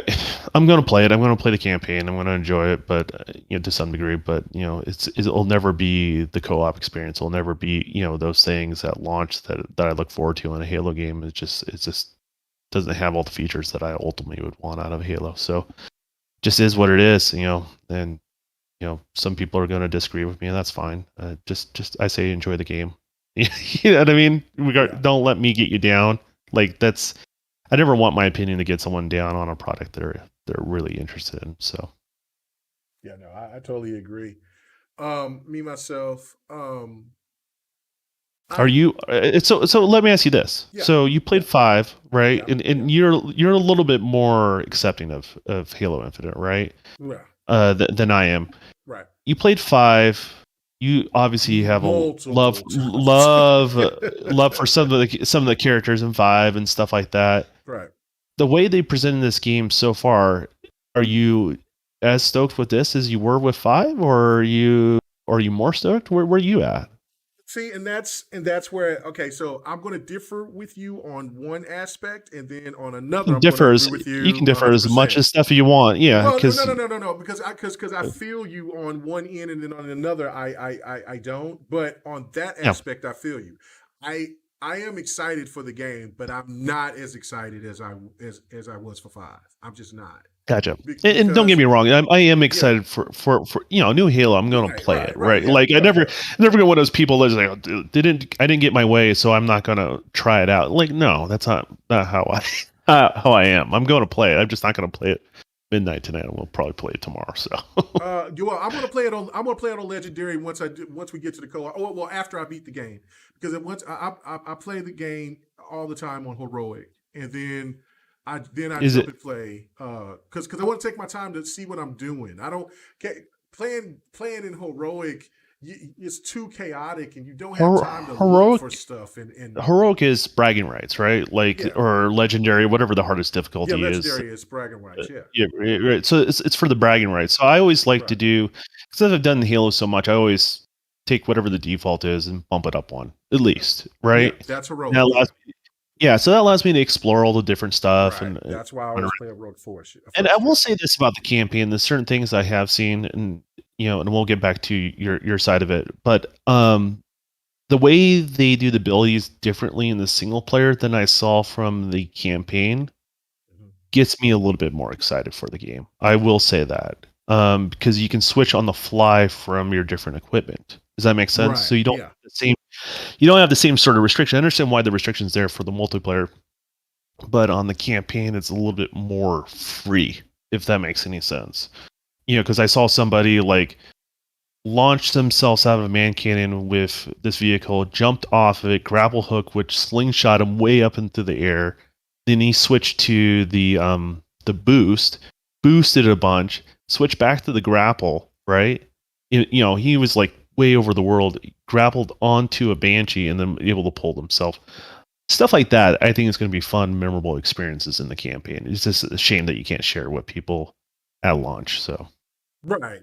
I'm going to play it. I'm going to play the campaign. I'm going to enjoy it, but to some degree. But it'll never be the co-op experience. It'll never be those things at launch that I look forward to in a Halo game. It just doesn't have all the features that I ultimately would want out of Halo. So just is what it is, and some people are going to disagree with me, and that's fine. Just I say enjoy the game. You know what I mean? Don't let me get you down. Like I never want my opinion to get someone down on a product they're really interested in. So Yeah, no, I totally agree. Me myself, are you? So let me ask you this. Yeah. So you played 5, right? Yeah. And you're a little bit more accepting of Halo Infinite, right? Yeah. Than I am. Right. You played 5. You obviously have Multiple a times. love for some of the characters in 5 and stuff like that. Right. The way they presented this game so far, are you as stoked with this as you were with 5, or are you more stoked? Where are you at? See, and that's where, okay, so I'm going to differ with you on one aspect, and then on another, I'm going to agree with you. You can differ 100%. as much as stuff you want. Yeah. Well, no, because I feel you on one end, and then on another, I don't. But on that aspect, I feel you. I am excited for the game, but I'm not as excited as I was for 5. I'm just not. Gotcha. And don't get me wrong, I am excited for new Halo. I'm going to play it, right? Like I never get one of those people that's like, I didn't get my way, so I'm not going to try it out. Like, no, that's not how I am. I'm going to play it. I'm just not going to play it midnight tonight. We'll probably play it tomorrow. So, I'm going to play it on Legendary once we get to the co-op. Oh, well, after I beat the game, because once I play the game all the time on Heroic, and then I jump and play because I want to take my time to see what I'm doing. I don't playing in Heroic. It's too chaotic, and you don't have time to look for stuff. And Heroic is bragging rights, right? Like or Legendary, whatever the hardest difficulty is. Legendary is bragging rights. Right. So it's for the bragging rights. So I always like to do, because I've done Halo so much, I always take whatever the default is and bump it up one at least, right? Yeah, that's Heroic. So that allows me to explore all the different stuff, and that's why I always play a Rogue Force. And I will say this about the campaign: there's certain things I have seen, and and we'll get back to your side of it, but the way they do the abilities differently in the single player than I saw from the campaign gets me a little bit more excited for the game. I will say that because you can switch on the fly from your different equipment. Does that make sense? Right. So you don't have the same sort of restriction. I understand why the restriction's there for the multiplayer, but on the campaign, it's a little bit more free, if that makes any sense. Because I saw somebody like launch themselves out of a man cannon with this vehicle, jumped off of it, grapple hook, which slingshot him way up into the air. Then he switched to the boosted a bunch, switched back to the grapple, right? He was like way over the world, grappled onto a Banshee, and then able to pull himself. Stuff like that, I think is going to be fun, memorable experiences in the campaign. It's just a shame that you can't share it with people at launch. So, right.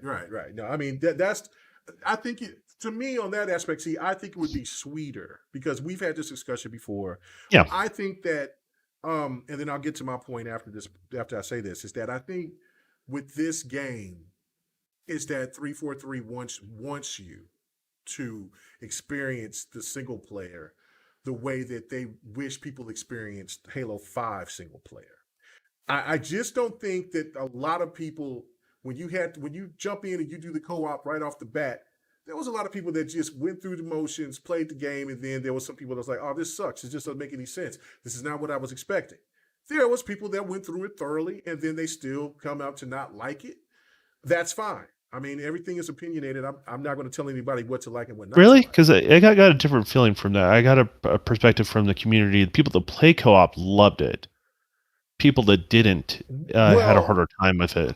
No, I mean that's. I think to me on that aspect, I think it would be sweeter because we've had this discussion before. Yeah, I think that, and then I'll get to my point after this. After I say this, is that I think with this game, is that 343 wants you to experience the single player the way that they wish people experienced Halo 5 single player. I just don't think that a lot of people, when you jump in and you do the co-op right off the bat, there was a lot of people that just went through the motions, played the game, and then there was some people that was like, oh, this sucks. It just doesn't make any sense. This is not what I was expecting. There was people that went through it thoroughly, and then they still come out to not like it. That's fine. I mean, everything is opinionated. I'm not going to tell anybody what to like and what not. Really? Because I got a different feeling from that. I got a perspective from the community. The people that play co-op loved it. People that didn't had a harder time with it.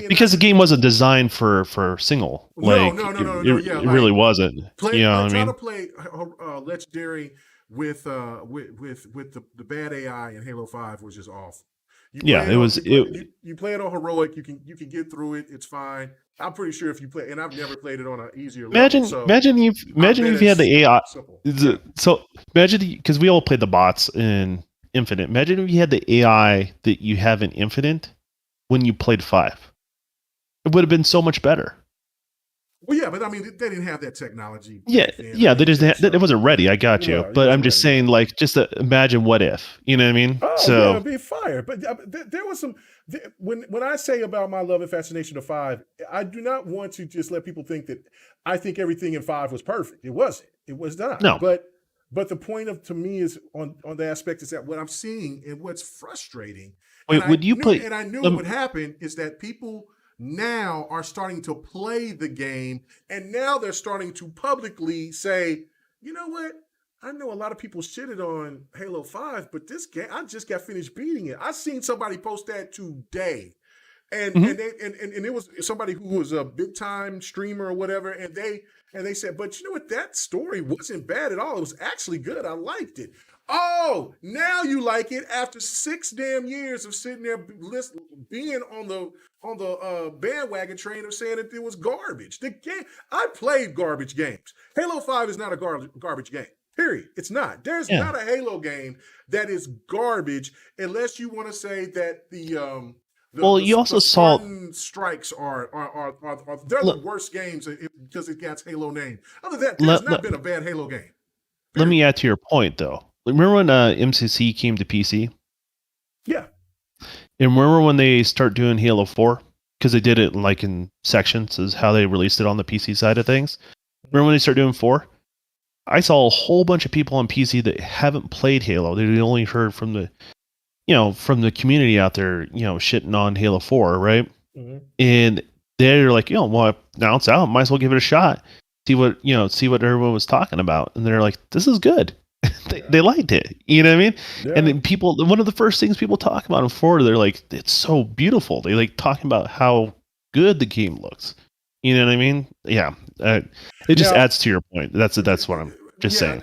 Because the game wasn't designed for single. No. It really wasn't. Trying to play Legendary with the bad AI in Halo 5 was just awful. You play it on Heroic, you can get through it. It's fine. I'm pretty sure if you play, and I've never played it on an easier level. So imagine if you had the AI. So imagine, because we all played the bots in Infinite. Imagine if you had the AI that you have in Infinite when you played 5. It would have been so much better. Well, yeah, but I mean, they didn't have that technology. Yeah, Back then. yeah, I mean, it wasn't ready. I got you, Well, it but I'm wasn't just ready. saying, like, just imagine what if, you know what I mean? Oh yeah, So it'd be fire. But there was some when I say about my love and fascination of 5, I do not want to just let people think that I think everything in 5 was perfect. It wasn't. It was not. no, But the point of to me is on the aspect is that what I'm seeing and what's frustrating, wait, would you play? and I knew it would happen is that people now are starting to play the game, and now they're starting to publicly say, you know what? I know a lot of people shitted on Halo 5, but this game, I just got finished beating it. I seen somebody post that today. And Mhm. and it was somebody who was a big time streamer or whatever, and they said, but you know what? That story wasn't bad at all. It was actually good. I liked it. Oh, now you like it after 6 damn years of sitting there being on the bandwagon train of saying that it was garbage. The game I played garbage games. Halo 5 is not a garbage game. Period. It's not. There's Yeah. not a Halo game that is garbage unless you want to say that Well, you also the saw. Spartan strikes are they're the worst games because it gets Halo name. Other than that, there's Let, not let, been a bad Halo game. let me Period. add to your point, though. Remember when MCC came to PC? Yeah. And remember when they start doing Halo 4? Because they did it like in sections, is how they released it on the PC side of things. Remember when they start doing 4? I saw a whole bunch of people on PC that haven't played Halo. They only heard from the community out there, shitting on Halo 4, right? Mm-hmm. And they're like, well, now it's out. Might as well give it a shot. See what everyone was talking about. And they're like, this is good. They liked it. You know what I mean? Yeah. And then one of the first things people talk about in 4, they're like, it's so beautiful. They like talking about how good the game looks. You know what I mean? Yeah. It just adds to your point. That's what I'm just saying.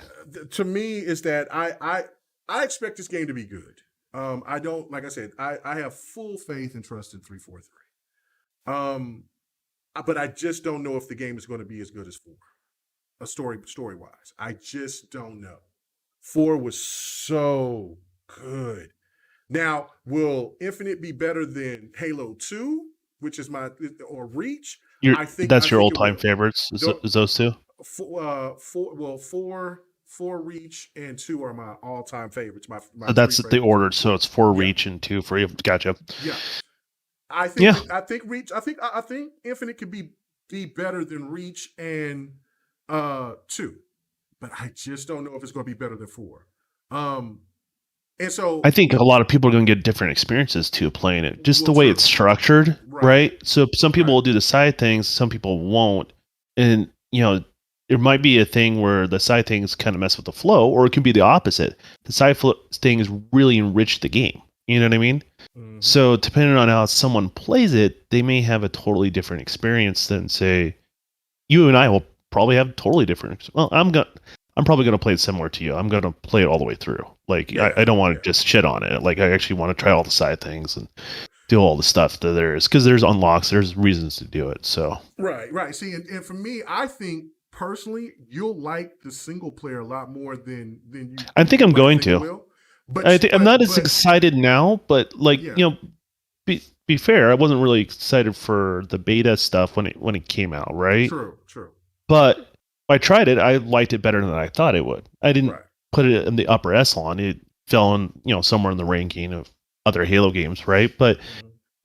To me, is that I expect this game to be good. I don't, like I said, I have full faith and trust in 343. But I just don't know if the game is going to be as good as 4. Story wise, I just don't know. 4 was so good. Now, will Infinite be better than Halo 2, which is or Reach? That's your all-time favorites. Is those two? 4 Reach and 2 are my all-time favorites. My so that's the favorites. Order. So it's 4 Reach and 2 for you. Gotcha. Yeah, I think Reach. I think Infinite could be better than Reach and 2, but I just don't know if it's going to be better than 4. And so I think a lot of people are going to get different experiences too playing it. Just the way it's structured, right? So some people will do the side things, some people won't, and there might be a thing where the side things kind of mess with the flow, or it can be the opposite. The side things really enrich the game. You know what I mean? Mm-hmm. So depending on how someone plays it, they may have a totally different experience than, say, you and I will probably have totally different. Well, I'm probably going to play it similar to you. I'm going to play it all the way through. Like, I don't want to just shit on it. Like, I actually want to try all the side things and do all the stuff that there is, because there's unlocks, there's reasons to do it. So right. See, and for me, I think personally, you'll like the single player a lot more than you. I think I'm going to. But I'm not as excited now. But be fair, I wasn't really excited for the beta stuff when it came out, right? True. But I tried it. I liked it better than I thought it would. I didn't put it in the upper echelon. It fell in, somewhere in the ranking of other Halo games, right? But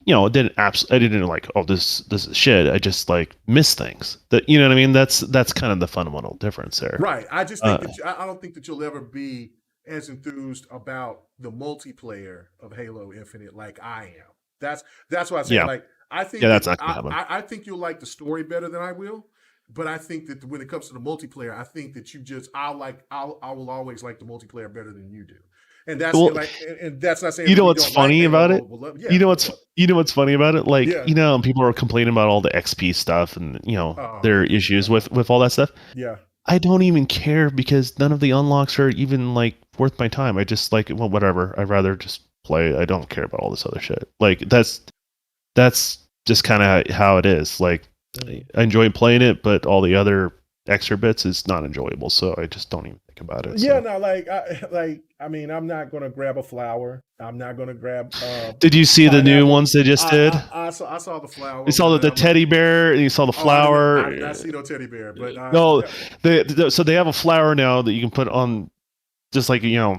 it didn't. I didn't like, oh, this is shit. I just like miss things. That, you know what I mean? That's kind of the fundamental difference there. Right. I just think I don't think that you'll ever be as enthused about the multiplayer of Halo Infinite like I am. That's why I say like I think that's not gonna happen. I think you'll like the story better than I will. But I think that when it comes to the multiplayer, I think that I will always like the multiplayer better than you do. And that's and that's not saying what's funny about it. You know what's funny about it. Like people are complaining about all the XP stuff and their issues with all that stuff. Yeah, I don't even care because none of the unlocks are even like worth my time. I just like, well, whatever. I'd rather just play. I don't care about all this other shit. Like that's just kind of how it is. Like. I enjoy playing it, but all the other extra bits is not enjoyable, so I just don't even think think about it. Yeah, So. no, I mean, I'm not gonna grab a flower. I'm not gonna grab Did you see the new pineapple. ones they just did? I saw the You flower, saw but the I'm not. teddy bear and you saw the Oh, I flower. did not see no teddy bear, but No, so they have a flower now that you can put on, just like yeah,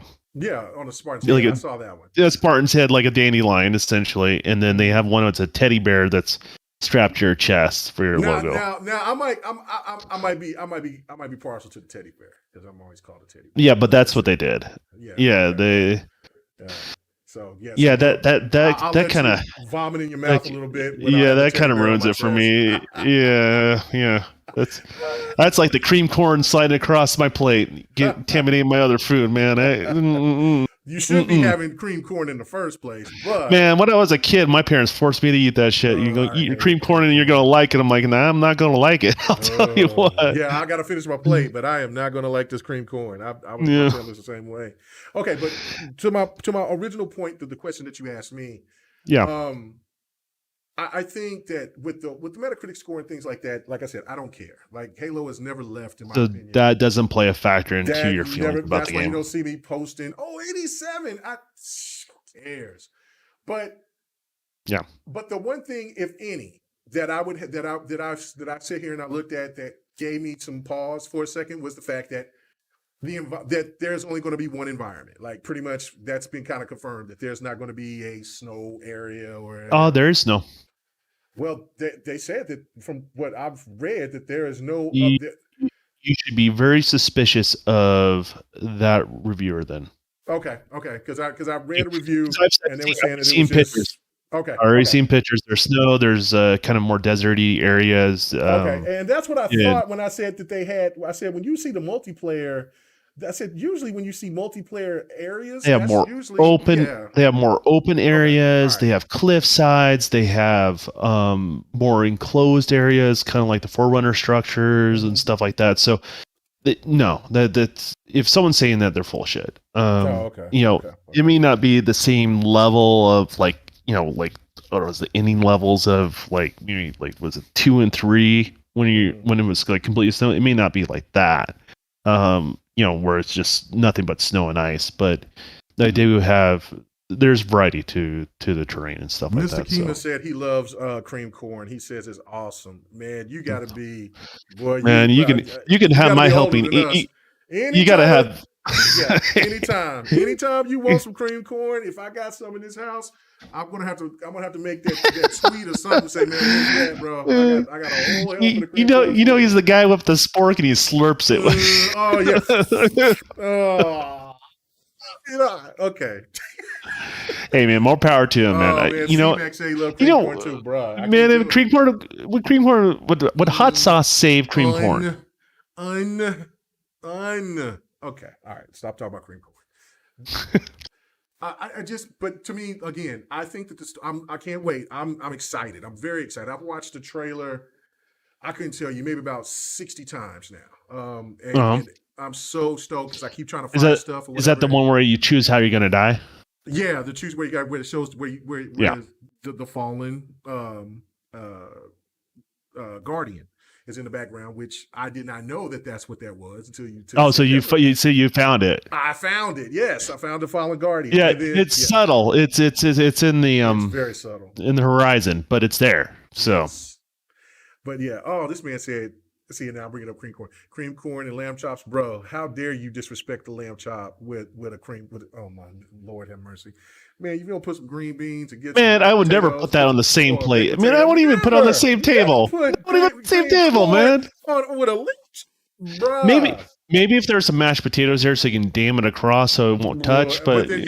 on the Spartan's like head, I saw that one. a Spartan's head, like a dandelion, essentially, and then they have one that's a teddy bear that's strapped to your chest for your logo. Now, I might be partial to the teddy bear because I'm always called a teddy bear. Yeah, but that's what they did. Yeah, okay. they. So Yeah, bro, I'll that let kind of you vomit in your mouth a little bit. When I yeah, have a that teddy kind of bear on ruins my it for chest. me. Yeah, that's like the cream corn sliding across my plate, contaminating my other food, man. You shouldn't be having cream corn in the first place, but Man, when I was a kid, my parents forced me to eat that shit. You go I eat your hate cream corn and you're gonna like it. I'm like, nah, I'm not gonna like it. I'll tell you what. Yeah, I got to finish my plate, but I am not going to like this cream corn. My family's the same way. Okay, but to my original point, to the question that you asked me, Yeah. I think that with the Metacritic score and things like that, like I said, I don't care. Like Halo has never left, in my So opinion. that doesn't play a factor into your feelings about That's the why you game. don't see me posting, 87. Who cares? But Yeah. But the one thing, if any, that I sit here and I looked at that gave me some pause for a second was the fact that that there's only going to be one environment. Like pretty much that's been kind of confirmed that there's not going to be a snow area or. Oh, there is no. Well, they said that from what I've read that there is no. You should be very suspicious of that reviewer then. Okay, because I read a review and they were saying that it was pictures. just. Okay. I've already seen pictures. There's snow. There's kind of more deserty areas. Okay, and that's what I thought when I said that they had. I said when you see the multiplayer, I said usually when you see multiplayer areas, they have more open. Yeah. They have more open areas. Right. They have cliff sides. They have more enclosed areas, kind of like the Forerunner structures and stuff like that. So, no, that's if someone's saying that, they're full of shit. It may not be the same level of like. Like what was the inning levels of like maybe like was it 2 and 3 when it was like completely snow? It may not be like that, where it's just nothing but snow and ice. But they do have there's variety to the terrain and stuff like that. Mr. Kima said he loves cream corn. He says it's awesome, man. You got to be boy. Man, you can have my helping. You got to have. Yeah, anytime you want some cream corn, if I got some in this house, I'm gonna have to make that sweet or something. Say, man, where's that, bro? I got a whole helmet of cream corn. He's the guy with the spork and he slurps it. Okay. Hey man, more power to him, man. Man, C-Mac say he love cream corn too, bro. Man, cream corn would hot sauce save cream corn? Okay, all right. Stop talking about cream corn. But to me, again, I think that I can't wait. I'm excited. I'm very excited. I've watched the trailer. I couldn't tell you maybe about 60 times now. And I'm so stoked because I keep trying to find stuff. Is that the one where you choose how you're gonna die? Yeah, the choose where it shows where the fallen guardian is in the background, which I did not know that's what that was until you. So you found it. I found it. Yes, I found the fallen guardian. Yeah, it's subtle. It's in the It's very subtle in the horizon, but it's there. So, yes. But yeah. Oh, this man said. See, now I'm bringing up cream corn and lamb chops, bro. How dare you disrespect the lamb chop with a cream? Oh my Lord, have mercy, man! You don't put some green beans and get. Man, I would never put that on the same plate. I mean, I wouldn't even put it on the same table. What even the same table, man? With a leech, bro. Maybe if there's some mashed potatoes there, so you can dam it across so it won't touch. But then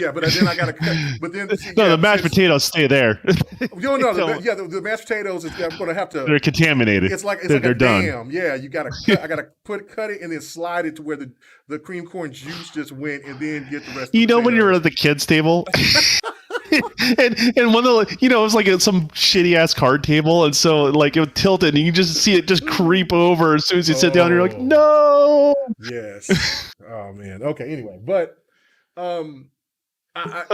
I gotta cut. But then the mashed potatoes stay there. The mashed potatoes is I'm gonna have to. They're contaminated. It's like a dam. Done. Yeah, you gotta. I gotta cut it and then slide it to where the cream corn juice just went, and then get the rest. When you're at the kids' table. and one of the, it was like some shitty ass card table, and so like it would tilt it, and you can just see it just creep over as soon as you sit down. And you're like, no. Yes. Oh man. Okay. Anyway, but I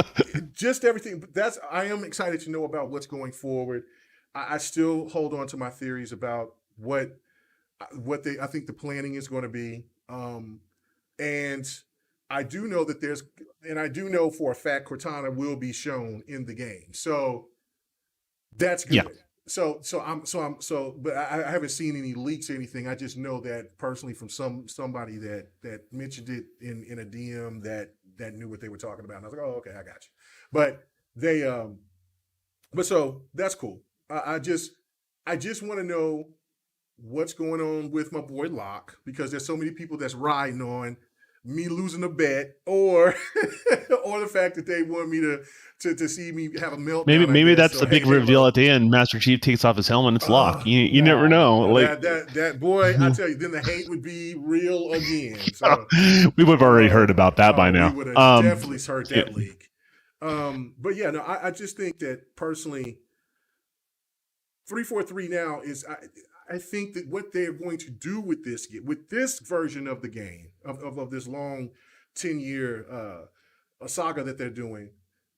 just everything. I am excited to know about what's going forward. I still hold on to my theories about what I think the planning is going to be. And I do know that I do know for a fact Cortana will be shown in the game. So that's Yeah. good. But I haven't seen any leaks or anything. I just know that personally from somebody that mentioned it in a DM that knew what they were talking about. And I was like, oh, okay, I got you. But they, but so that's cool. I just want to know what's going on with my boy Locke because there's so many people that's riding on me losing a bet or or the fact that they want me to see me have a meltdown. I Maybe guess that's so. the big Hey, reveal look. at the end. Master Chief takes off his helmet and it's Locke. You never Nah. know. Now Like that boy, I tell you, then the hate would be real again. So we would have already heard about that by we now. would have definitely heard that leak. But yeah, no, I just think that personally, 343 now is I think that what they're going to do with this version of the game of this long 10-year saga that they're doing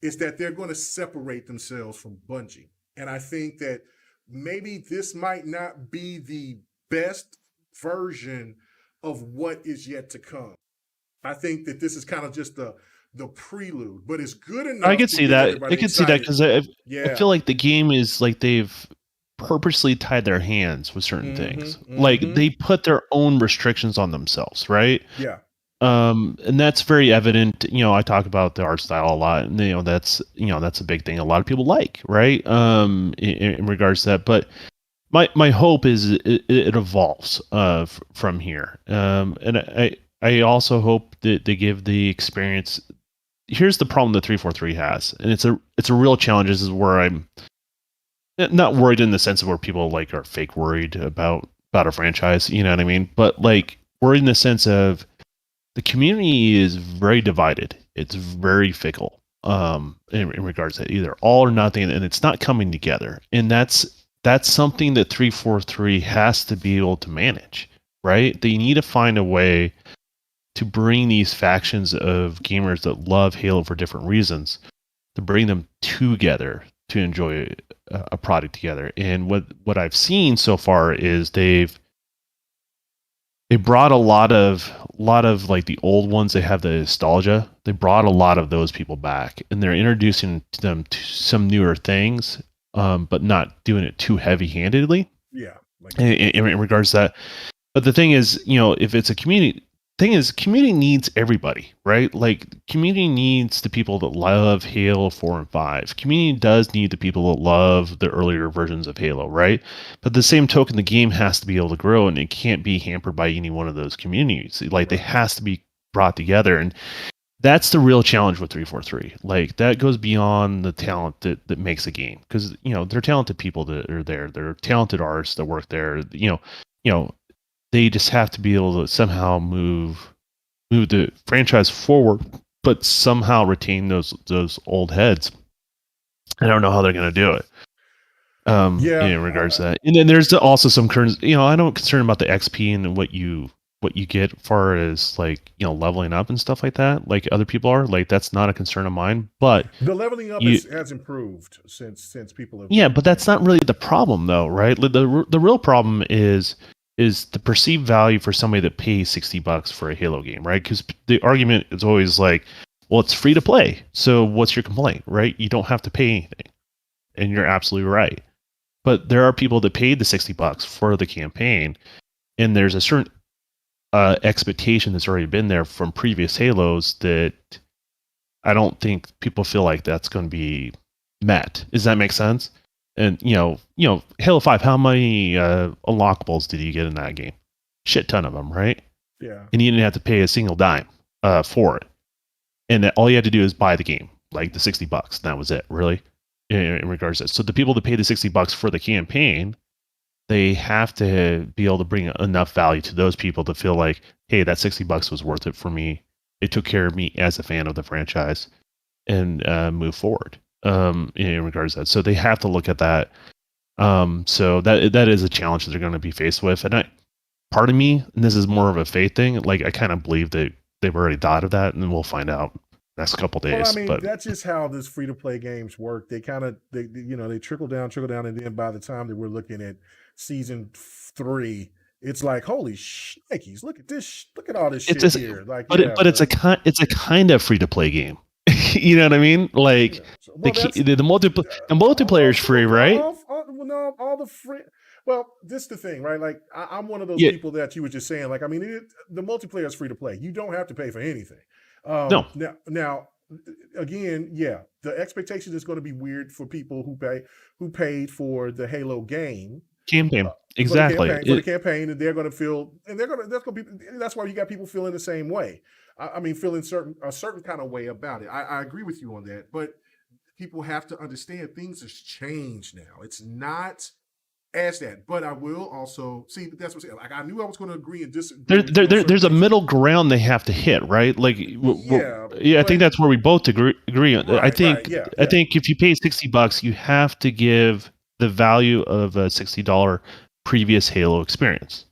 is that they're going to separate themselves from Bungie. And I think that maybe this might not be the best version of what is yet to come. I think that this is kind of just the prelude, but it's good enough I could to see get that. everybody I could see that excited. because I Yeah. feel like the game is like they've purposely tied their hands with certain things. Like they put their own restrictions on themselves, right? Yeah. And that's very evident. I talk about the art style a lot, and that's a big thing a lot of people like, right? In regards to that, but my hope is it evolves from here. And I also hope that they give the experience. Here's the problem that 343 has, and it's a real challenge. This is where I'm not worried in the sense of where people like are fake worried about a franchise, you know what I mean? But like worried in the sense of the community is very divided. It's very fickle in regards to either all or nothing, and it's not coming together. And that's something that 343 has to be able to manage, right? They need to find a way to bring these factions of gamers that love Halo for different reasons, to bring them together to enjoy a product together. And what I've seen so far is they brought a lot of like the old ones. They have the nostalgia. They brought a lot of those people back, and they're introducing them to some newer things, but not doing it too heavy-handedly. Yeah. In regards to that. But the thing is, if it's a community community needs everybody, right? Like community needs the people that love Halo 4 and 5. Community does need the people that love the earlier versions of Halo, right? But the same token, the game has to be able to grow, and it can't be hampered by any one of those communities. Like it has to be brought together, and that's the real challenge with 343. Like that goes beyond the talent that makes a game, because they're talented people that are there. They're talented artists that work there. They just have to be able to somehow move the franchise forward, but somehow retain those old heads. I don't know how they're going to do it. In regards to that, and then there's also some current. I don't concern about the XP and what you get as far as like leveling up and stuff like that. Like other people are, like that's not a concern of mine. But the leveling up has improved since people have. Yeah, but that's not really the problem, though, right? The real problem is the perceived value for somebody that pays $60 for a Halo game, right? Because the argument is always like, well, it's free to play, so what's your complaint, right? You don't have to pay anything, and you're absolutely right. But there are people that paid the $60 for the campaign, and there's a certain expectation that's already been there from previous Halos that I don't think people feel like that's going to be met. Does that make sense? And Halo 5, how many unlockables did you get in that game? Shit ton of them, right? Yeah. And you didn't have to pay a single dime for it. And all you had to do is buy the game, like the $60. And that was it, really, in regards to it. So the people that pay the $60 for the campaign, they have to be able to bring enough value to those people to feel like, hey, that $60 was worth it for me. It took care of me as a fan of the franchise, and move forward. In regards to that, so they have to look at that. So that is a challenge that they're going to be faced with, and part of me, and this is more of a faith thing, like I kind of believe that they've already thought of that, and we'll find out next couple days. Well, I mean, but that's just how this free to play games work. They kind of they trickle down, and then by the time that we're looking at season 3, it's like, holy shnikes, look at this, look at all this It's shit just, here. Like, but yeah, it's a kind of free to play game. You know what I mean? yeah. Like So, well, that's the multiplayer is free, right? well, no, all the free. Well, this the thing, right? Like, I'm one of those Yeah. people that you were just saying. Like, I mean, the multiplayer is free to play. You don't have to pay for anything. No. Now, again, yeah, the expectation is going to be weird for people who paid for the Halo game Campaign. for the Exactly. campaign, and they're going to feel, and that's why you got people feeling the same way. I mean, feeling a certain kind of way about it. I agree with you on that, but people have to understand things has changed now. It's not as that, but I will also see. But that's what I'm saying. Like, I knew I was going to agree and disagree. There's a middle ground they have to hit, right? Like, I think that's where we both agree. I think if you pay $60, you have to give the value of a $60 previous Halo experience.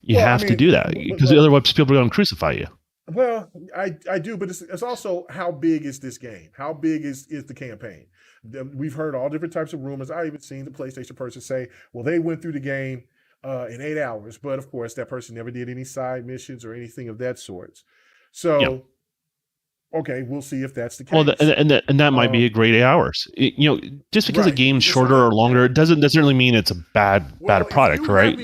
You have to do that because otherwise people are going to crucify you. Well, I do, but it's also how big is this game? How big is the campaign? We've heard all different types of rumors. I even seen the PlayStation person say, well, they went through the game in 8 hours, but of course that person never did any side missions or anything of that sort. So, okay, we'll see if that's the case. Well, and that might be a great 8 hours. Just because a game's shorter or longer, it doesn't necessarily mean it's a bad product, right?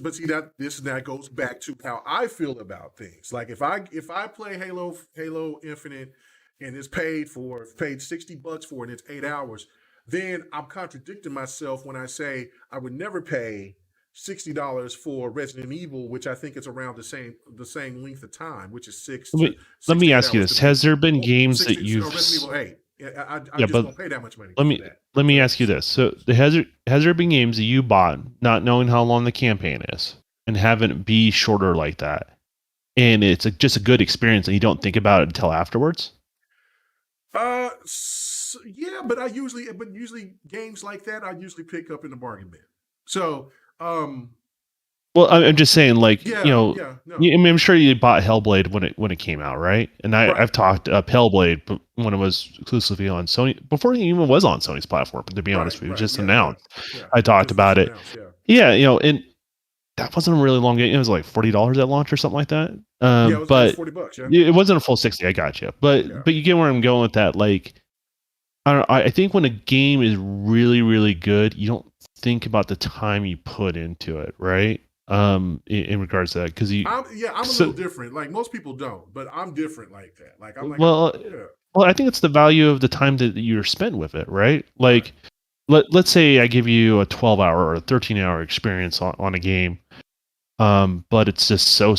But see, that goes back to how I feel about things. Like, if I play Halo Infinite and it's paid $60 for it and it's 8 hours, then I'm contradicting myself when I say I would never pay $60 for Resident Evil, which I think is around the same length of time, which is 6 to 6 let me ask you this: has there been games that you've Resident Evil 8? I just don't pay that much money. Let me ask you this: so has there been games that you bought not knowing how long the campaign is and having it be shorter like that, and it's just a good experience and you don't think about it until afterwards? Yeah, but usually games like that I usually pick up in the bargain bin. So, well, I'm just saying, like, I'm sure you bought Hellblade when it came out, right? And I've talked up Hellblade, but when it was exclusively on Sony, before it even was on Sony's platform, to be honest with you, it was just announced. I talked about it. And that wasn't a really long game. It was like $40 at launch or something like that. It was but $40. It wasn't a full 60. I got you, but you get where I'm going with that. Like, I think when a game is really, really good, you don't think about the time you put into it, right? In regards to that, because I'm a little different. Like, most people don't, but I'm different like that. Like, I'm like, well, I think it's the value of the time that you're spent with it, right? Like, let's say I give you a 12-hour or a 13-hour experience on a game, but it's just so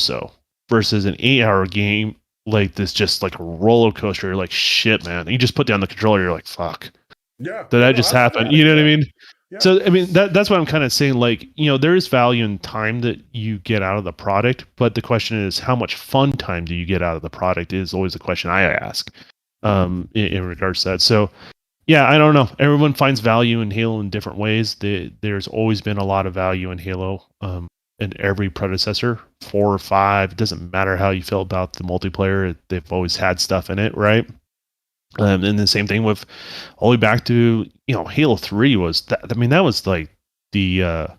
versus an 8-hour game like this, just like a roller coaster. You're like, shit, man. You just put down the controller. You're like, fuck. Yeah. Did that just happen? You know what I mean? Yeah. So, I mean, that's what I'm kind of saying. Like, there is value in time that you get out of the product, but the question is, how much fun time do you get out of the product is always the question I ask in regards to that. So, yeah, I don't know. Everyone finds value in Halo in different ways. There's always been a lot of value in Halo in every predecessor, 4 or 5. It doesn't matter how you feel about the multiplayer. They've always had stuff in it, right? And the same thing with all the way back to Halo 3 was that. I mean, that was like it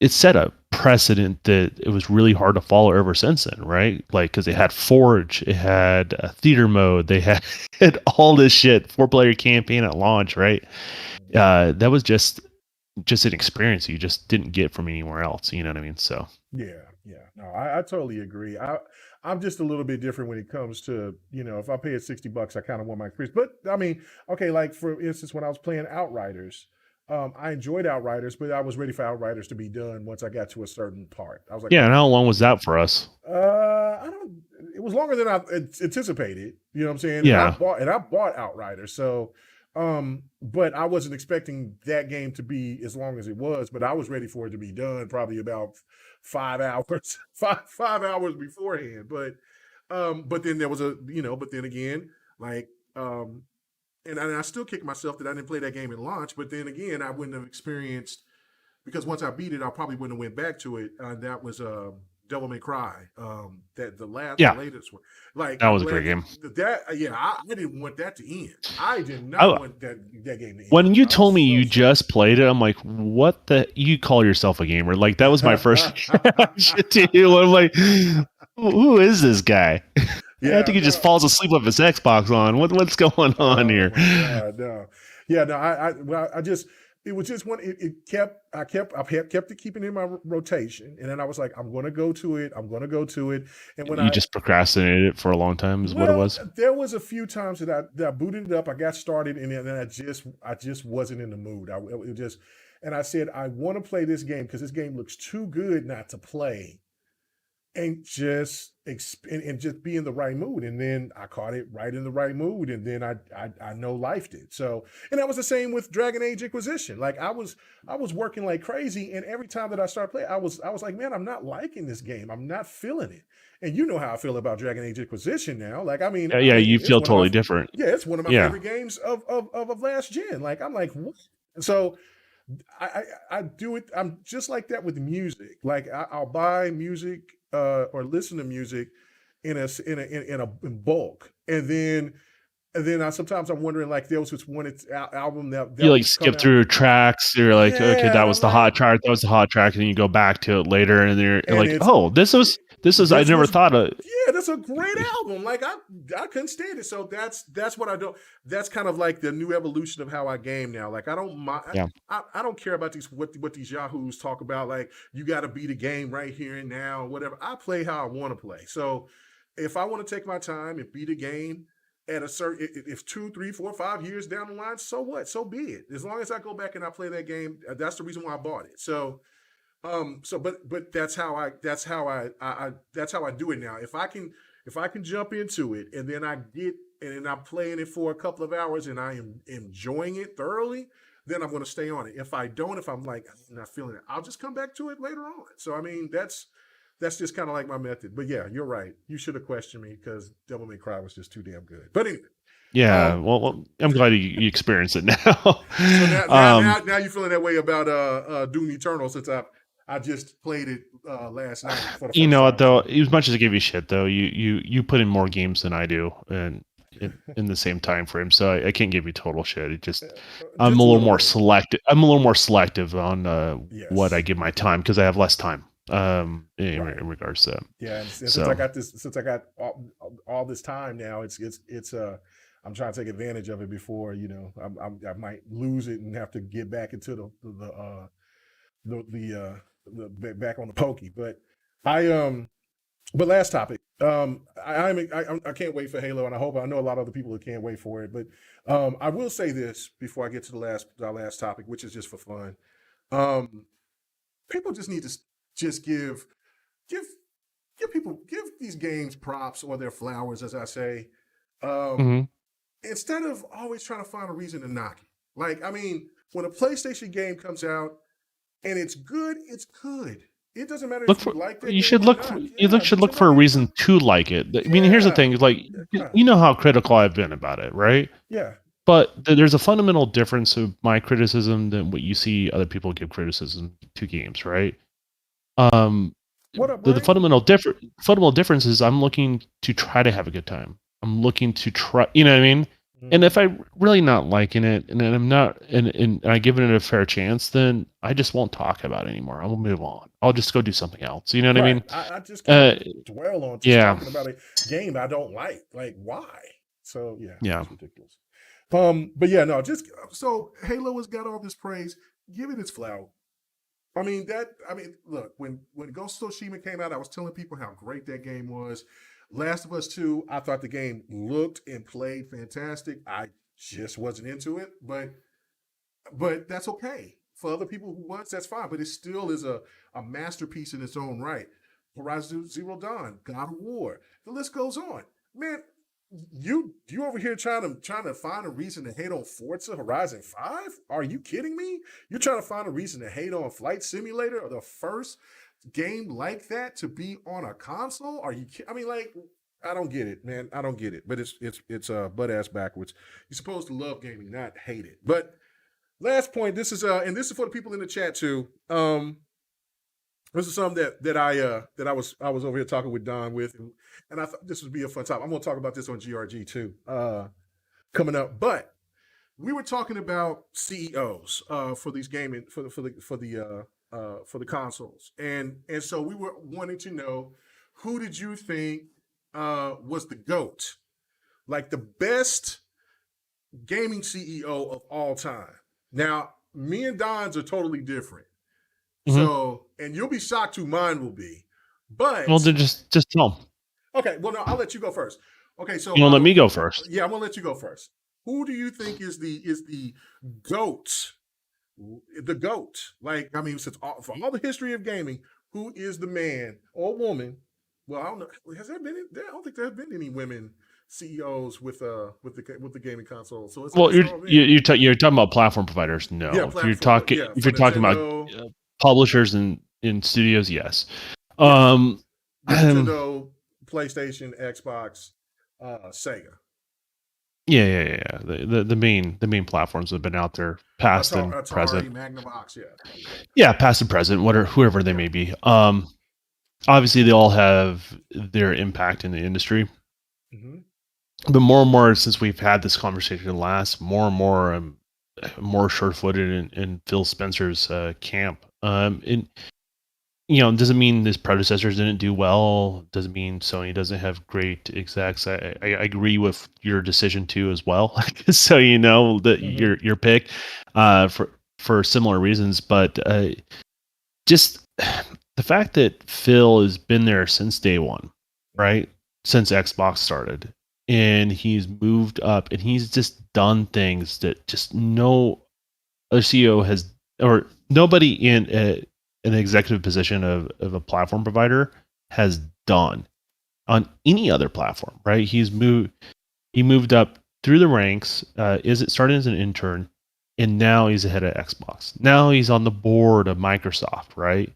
set a precedent that it was really hard to follow ever since then, right? Like, because it had Forge, it had a theater mode, they had all this shit, 4-player campaign at launch, right? That was just an experience you just didn't get from anywhere else. You know what I mean? So yeah, no, I totally agree. I'm just a little bit different when it comes to, if I pay it $60, I kind of want my experience. But I mean, okay, like, for instance, when I was playing Outriders, I enjoyed Outriders, but I was ready for Outriders to be done once I got to a certain part. I was like, yeah. And how long was that for us? It was longer than I anticipated. You know what I'm saying? Yeah. And I bought Outriders, so. But I wasn't expecting that game to be as long as it was, but I was ready for it to be done probably about 5 hours, five hours beforehand. But then there was but then again, like, and I still kick myself that I didn't play that game at launch, but then again, I wouldn't have experienced, because once I beat it, I probably wouldn't have went back to it. That was Devil May Cry. That the Yeah, latest one. Like, that I'm was a great glad game. I didn't want that to end. I did not I, want that game to end. when you I was told me so you sad. just played it, I'm like, what the? You call yourself a gamer? Like that was my first reaction to you. I'm like, who is this guy? I think Yeah, he just no. falls asleep with his Xbox on. What's going on Oh here? my God, no. Yeah, no. Well, I just it was just one. Kept it keeping in my rotation, and then I was like, I'm going to go to it. I'm going to go to it. And when You just procrastinated it for a long time, is what it well, was. there was a few times that I booted it up. I got started, and then I just wasn't in the mood. It just, and I said I want to play this game because this game looks too good not to play, and and just be in the right mood. And then I caught it right in the right mood, and then I know life did. So, and that was the same with Dragon Age Inquisition. Like I was working like crazy, and every time that I started playing, I was like, man, I'm not liking this game. I'm not feeling it. And you know how I feel about Dragon Age Inquisition now. Like Yeah, yeah, you it's feel one of my totally different. yeah, it's one of my Yeah, favorite games of last gen. Like I'm like, what? So I do it. I'm just like that with music. Like I'll buy music or listen to music in bulk, and then I sometimes I'm wondering like there was this one album you that like was come skip out. through tracks. You're like, okay, Yeah, that and was I'm the hot like, track. That was the hot track, and then you go back to it later, and you're and like, it's oh, this is. I this never was thought of. yeah, that's a great album. Like I couldn't stand it. So that's what I do. That's kind of like the new evolution of how I game now. Like I don't mind. Yeah, I don't care about what these yahoos talk about. Like you got to beat a game right here and now, whatever. I play how I want to play. So if I want to take my time and beat a game at a certain, if 2, 3, 4, 5 years down the line, so what? So be it. As long as I go back and I play that game, that's the reason why I bought it. So but that's how I do it now. If I can jump into it and then I'm playing it for a couple of hours and I am enjoying it thoroughly, then I'm going to stay on it. If I don't, if I'm like I'm not feeling it, I'll just come back to it later on. So I mean that's just kind of like my method. But yeah, you're right. You should have questioned me because Devil May Cry was just too damn good. But anyway, yeah. um, Well, I'm glad you experienced it so now. now you're feeling that way about Doom Eternal since I just played it last night for the You first know what time. though? So As much as I give you shit though, you put in more games than I do, and in the same time frame, so I can't give you total shit. It just I'm a just a little little more bit. selective. I'm a little more selective on what I Yes. give my time because I have less time. Right. In regards to that. Yeah, and since So since I got all this time now, it's I'm trying to take advantage of it before I might lose it and have to get back into back on the pokey. But I but last topic. I can't wait for Halo, and I know a lot of other people who can't wait for it. But I will say this before I get to our last topic, which is just for fun. Um, People just need to just give give these games props or their flowers, as I say, um, mhm. instead of always trying to find a reason to knock it. Like, I mean, when a PlayStation game comes out and it's good, it's good. It doesn't matter Look if you for like that you game should or look not. Yeah, should there look might for a be reason to like it. I mean, here's the yeah, thing: is like yeah, you know how critical I've been about it, right? yeah. But there's a fundamental difference of my criticism than what you see other people give criticism to games, right? Um, What up, the Brian? fundamental difference is I'm looking to try to have a good time. I'm looking to try, you know what I mean? And Mm-hmm. if I really not liking it and I'm not and I give it a fair chance, then I just won't talk about it anymore. I will move on. I'll just go do something else. You know what I Right. mean? I just can't Uh, dwell on just yeah, talking about a game I don't like. Like, why? So yeah, yeah. it's ridiculous. But yeah, no, just so Halo has got all this praise. Give it its flower. I mean, look, when Ghost of Tsushima came out, I was telling people how great that game was. Last of Us 2, I thought the game looked and played fantastic. I just wasn't into it, but that's okay. For other people who was, that's fine. But it still is a masterpiece in its own right. Horizon Zero Dawn, God of War, the list goes on. Man, you over here trying to find a reason to hate on Forza Horizon 5? Are you kidding me? You're trying to find a reason to hate on Flight Simulator or the first game like that to be on a console? Are you I mean, like, I don't get it, man. I don't get it. But it's butt ass backwards. You're supposed to love gaming, not hate it. But last point, this is and this is for the people in the chat too. This is something that I was over here talking with Don with, and I thought this would be a fun topic. I'm going to talk about this on GRG too, coming up. But we were talking about CEOs for these gaming for the consoles, and so we were wanting to know who did you think was the GOAT, like the best gaming CEO of all time. Now, me and Don's are totally different. Mhm. So, and you'll be shocked who mine will be. Well, But then just tell 'em. okay, well, no, I'll let you go first. Okay, so You don't let me go first. yeah, I'm gonna let you go first. Who do you think is the goat? The goat? Like, I mean, for all the history of gaming, who is the man or woman? Well, I don't know. Has there been? I don't think there have been any women CEOs with the gaming console. So Well, it's all men. you're talking about platform providers. No, Yeah, if for you're talking about Nintendo, publishers and in studios, yes. yes, Um, the Nintendo, PlayStation, Xbox, Sega. yeah. The main platforms have been out there, past and Atari, present. Magnavox, yeah. Yeah, past and present, whoever they may be. Obviously they all have their impact in the industry. Mm-hmm. But more and more since we've had this conversation last, more and more I'm more sure-footed in Phil Spencer's camp. And doesn't mean his predecessors didn't do well. Doesn't mean Sony doesn't have great execs. I agree with your decision too as well. So that your pick for similar reasons, but just the fact that Phil has been there since day one, right? Since Xbox started, and he's moved up, and he's just done things that just no other CEO has, or nobody in an executive position of a platform provider has done on any other platform, right? He moved up through the ranks. Is it started as an intern, and now he's ahead of Xbox. Now he's on the board of Microsoft, right?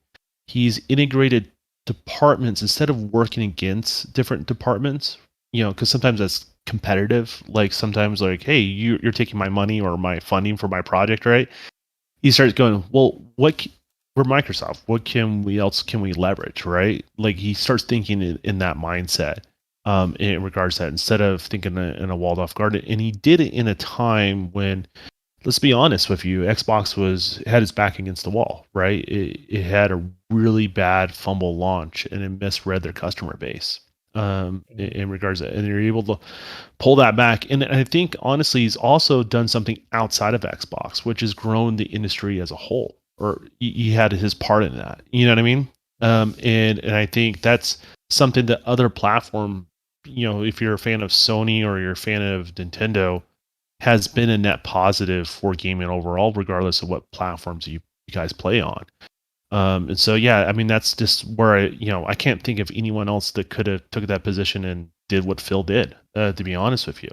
He's integrated departments instead of working against different departments. Because sometimes that's competitive. Like sometimes, like, hey, you're taking my money or my funding for my project, right? He starts going, well, we're Microsoft. What can we leverage, right? Like he starts thinking in that mindset in regards to that instead of thinking in a walled off garden. And he did it in a time when, let's be honest with you, Xbox had its back against the wall, right? It had a really bad fumble launch and it misread their customer base in regards to that. And they're able to pull that back. And I think honestly, he's also done something outside of Xbox, which has grown the industry as a whole, or he had his part in that. You know what I mean? And I think that's something that other platform, if you're a fan of Sony or you're a fan of Nintendo, has been a net positive for gaming overall, regardless of what platforms you guys play on. And so, yeah, I mean, that's just where I can't think of anyone else that could have took that position and did what Phil did, to be honest with you.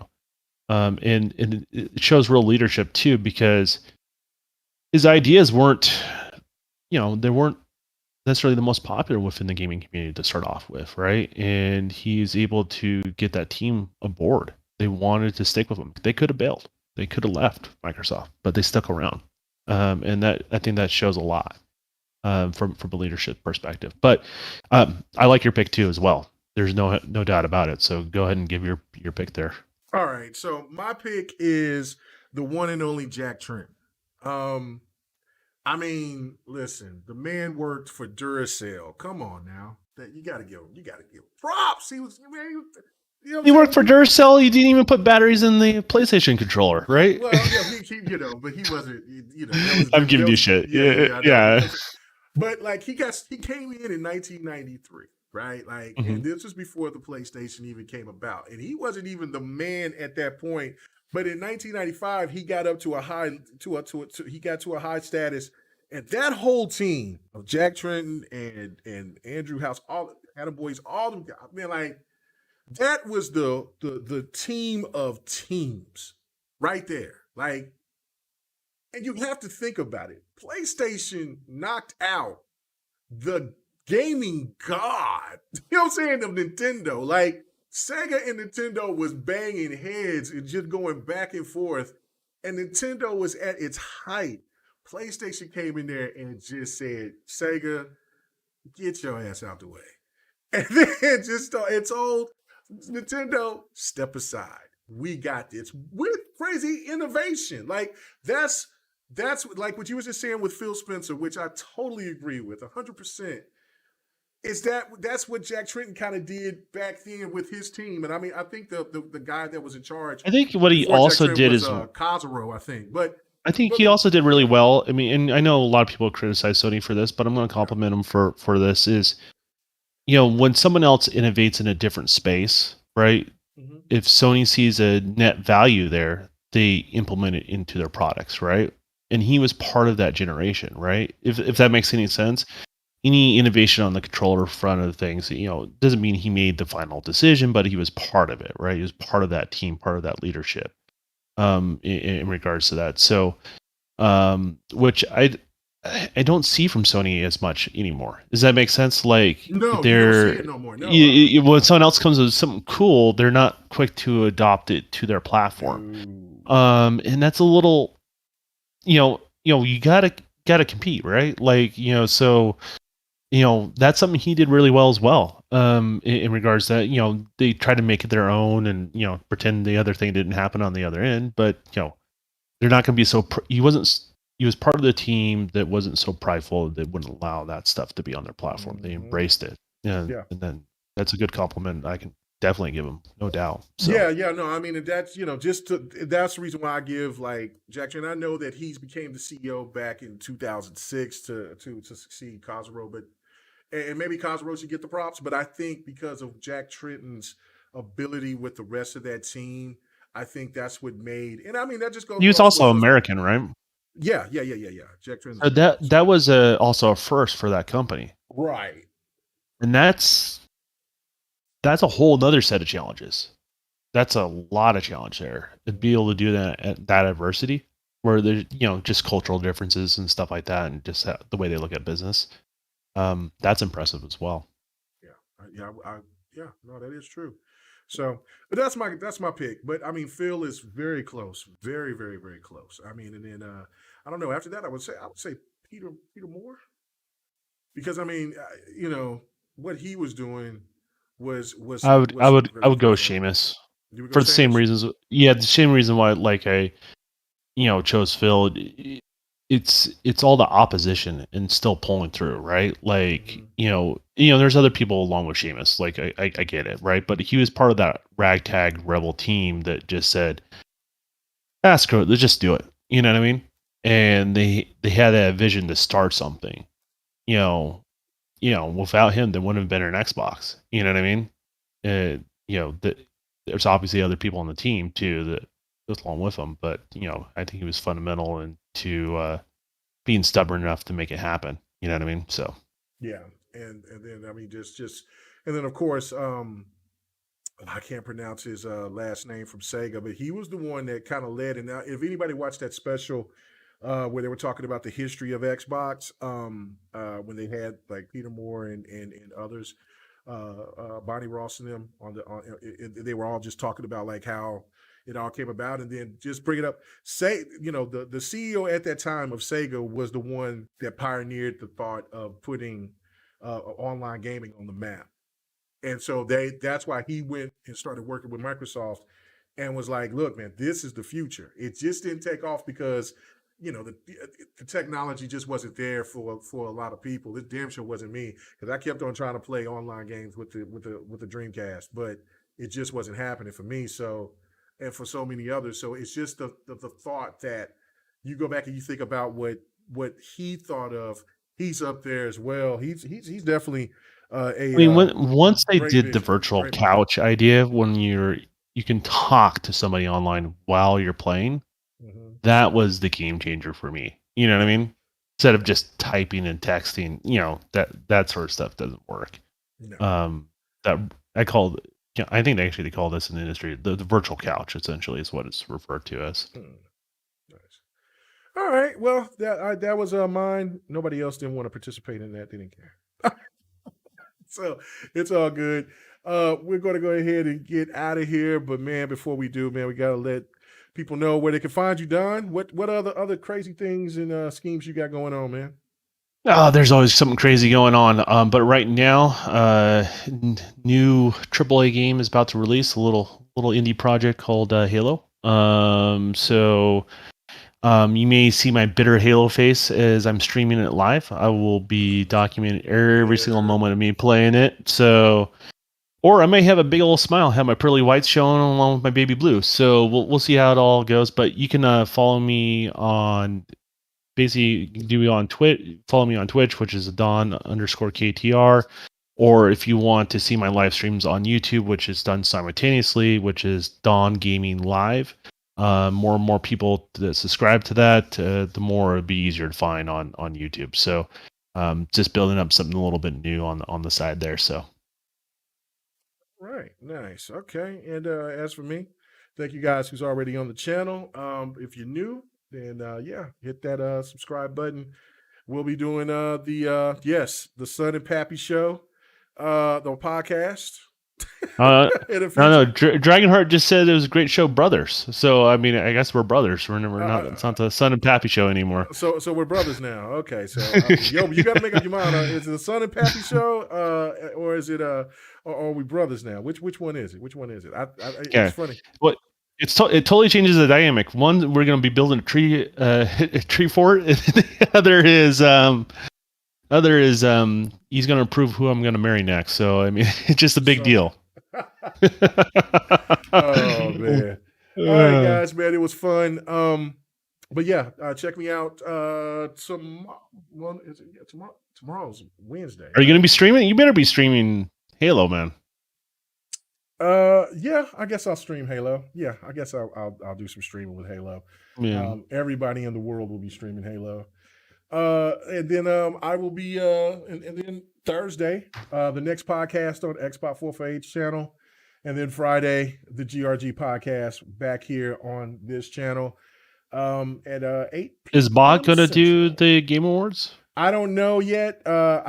And it shows real leadership too, because his ideas weren't, they weren't necessarily the most popular within the gaming community to start off with, right? And he's able to get that team aboard. They wanted to stick with him. They could have bailed. They could have left Microsoft, but they stuck around. And that, I think that shows a lot from a leadership perspective. But I like your pick too as well. There's no doubt about it. So go ahead and give your pick there. All right. So my pick is the one and only Jack Trent. I mean, listen, the man worked for Duracell. Come on now. You gotta give him props. He was, man, he worked for Duracell. He didn't even put batteries in the PlayStation controller, right? Well, yeah, but he wasn't. I'm giving you shit. Yeah. But like he came in 1993, right? Like, and this was before the PlayStation even came about, and he wasn't even the man at that point. But in 1995, he got up to a high status, and that whole team of Jack Trenton and Andrew House, all Adam Boys, all them guys, man, like that was the team of teams right there. Like, and you have to think about it. PlayStation knocked out the gaming god. You know what I'm saying? Of Nintendo. Like, Sega and Nintendo was banging heads and just going back and forth. And Nintendo was at its height. PlayStation came in there and just said, Sega, get your ass out the way. And then just it told Nintendo, step aside. We got this with crazy innovation. Like that's like what you was just saying with Phil Spencer, which I totally agree with 100%. Is that's what Jack Tretton kind of did back then with his team. And I mean, I think the guy that was in charge I think what he before Jack also Tretton did was is Kazuro, I think. But I think but he also did really well. I mean, and I know a lot of people criticize Sony for this, but I'm going to yeah. compliment him for this. Is when someone else innovates in a different space, right? Mm-hmm. If Sony sees a net value there, they implement it into their products, right? And he was part of that generation, right? If that makes any sense. Any innovation on the controller front of things, doesn't mean he made the final decision, but he was part of it, right? He was part of that team, part of that leadership, in regards to that. So, which I don't see from Sony as much anymore. Does that make sense? Like No, you don't see they're it no more. No. when someone else comes with something cool, they're not quick to adopt it to their platform. No. And that's a little, you gotta compete, right? Like, so that's something he did really well as well. In regards to that, they tried to make it their own and pretend the other thing didn't happen on the other end, but they're not going to be so. He was part of the team that wasn't so prideful that wouldn't allow that stuff to be on their platform. They embraced it, and then that's a good compliment. I can definitely give him, no doubt. So. Yeah, no, I mean, and that's that's the reason why I give like Jack. And I know that he's became the CEO back in 2006 to succeed Kazuro, but and maybe Kazuro should get the props, but I think because of Jack Tretton's ability with the rest of that team, I think that's what made. And I mean, that just goes. He was also American, right? Yeah. Jack Tretton. So that was also a first for that company, right? And that's a whole nother set of challenges. That's a lot of challenge there to be able to do that at that adversity, where there's just cultural differences and stuff like that, and just the way they look at business. That's impressive as well. Yeah. No, that is true. So, but that's my pick. But I mean, Phil is very close, very, very, very close. I mean, and then I don't know. After that, I would say Peter Moore, because I mean, what he was doing was I would go different. Sheamus You would go for the same Sheamus? reasons. Yeah, the same reason why like I chose Phil. It's all the opposition and still pulling through, right? Like, there's other people along with Sheamus. Like, I get it, right? But he was part of that ragtag rebel team that just said, screw it, let's just do it. You know what I mean? And they had that vision to start something. Without him, there wouldn't have been an Xbox. You know what I mean? There's obviously other people on the team too that along with him, but I think he was fundamental into being stubborn enough to make it happen. You know what I mean? So yeah, and then I mean just and then of course I can't pronounce his last name from Sega, but he was the one that kind of led. And now, if anybody watched that special where they were talking about the history of Xbox, when they had like Peter Moore and others, Bonnie Ross and them they were all just talking about like how it all came about, and then just bring it up. Say, the CEO at that time of Sega was the one that pioneered the thought of putting online gaming on the map. And so that's why he went and started working with Microsoft and was like, look, man, this is the future. It just didn't take off because, the technology just wasn't there for a lot of people. It damn sure wasn't me, because I kept on trying to play online games with the Dreamcast, but it just wasn't happening for me. So, and for so many others. So it's just the thought that you go back and you think about what he thought of. He's up there as well. He's definitely I mean, once they great did the vision, virtual great couch idea, when you can talk to somebody online while you're playing, that was the game changer for me. You know what I mean? Instead of just typing and texting, that sort of stuff doesn't work. No. That I call, I think they call this in the industry the virtual couch. Essentially, is what it's referred to as. Nice. All right. Well, that was mine. Nobody else didn't want to participate in that. They didn't care. So it's all good. We're going to go ahead and get out of here. But man, before we do, man, we got to let people know where they can find you, Don. What other crazy things and schemes you got going on, man? Oh, there's always something crazy going on. But right now, new AAA game is about to release, a little indie project called Halo. You may see my bitter Halo face as I'm streaming it live. I will be documenting every single moment of me playing it. Or I may have a big old smile, have my pearly whites showing along with my baby blue. So we'll see how it all goes. But you can follow me on basically do me on Twitch. Follow me on Twitch, which is Don_KTR. Or if you want to see my live streams on YouTube, which is done simultaneously, which is Don Gaming Live. More and more people that subscribe to that, the more it'd be easier to find on YouTube. So just building up something a little bit new on the side there. So. Right. Nice. Okay. And as for me, thank you guys who's already on the channel. If you're new, then yeah, hit that subscribe button. We'll be doing the Son and Pappy show, the podcast in the No. future. Dragonheart just said it was a great show, brothers. So I mean, I guess we're brothers. We're not. It's not the Son and Pappy show anymore. So we're brothers now. Okay. So yo, you got to make up your mind. Is it the Son and Pappy show, or is it or are we brothers now? Which one is it? Which one is it? Yeah. It's funny. What? It totally changes the dynamic. One, we're going to be building a tree fort. And the other is he's going to prove who I'm going to marry next. So I mean, it's just a big deal. Oh man! All right, guys, man, it was fun. But yeah, check me out tomorrow. Well, is it, yeah, tomorrow's Wednesday. Are you going to be streaming? You better be streaming Halo, man. Yeah, I guess I'll stream Halo. Yeah, I guess I'll do some streaming with Halo. Yeah. Everybody in the world will be streaming Halo. And then I will be and then Thursday, the next podcast on Xbox 448 channel, and then Friday, the GRG podcast back here on this channel. At 8 p.m. Is Bot gonna do Central. the Game Awards? I don't know yet.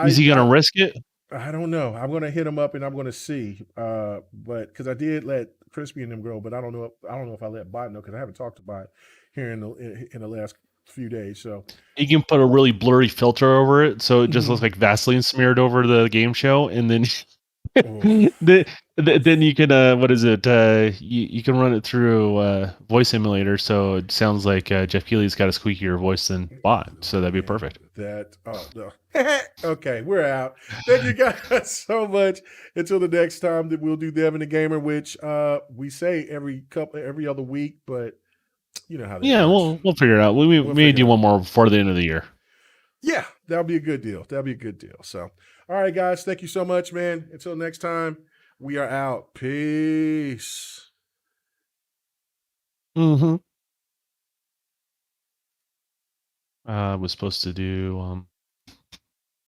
Is he gonna risk it? I don't know. I'm gonna hit him up and I'm gonna see. But because I did let Crispy and them grow, but I don't know. I don't know if I let Bot know because I haven't talked to Bot here in the last few days. So you can put a really blurry filter over it, so it just looks like Vaseline smeared over the game show, and then then you can what is it? You can run it through voice emulator, so it sounds like Jeff Keighley's got a squeakier voice than Bot. So that'd be perfect. No. Okay, we're out. Thank you guys so much. Until the next time that we'll do Devin the Gamer, which we say every other week, but you know how that works. We'll figure it out. We may do one more before the end of the year. Yeah, that'll be a good deal. So, all right, guys, thank you so much, man. Until next time, we are out. Peace. I was supposed to do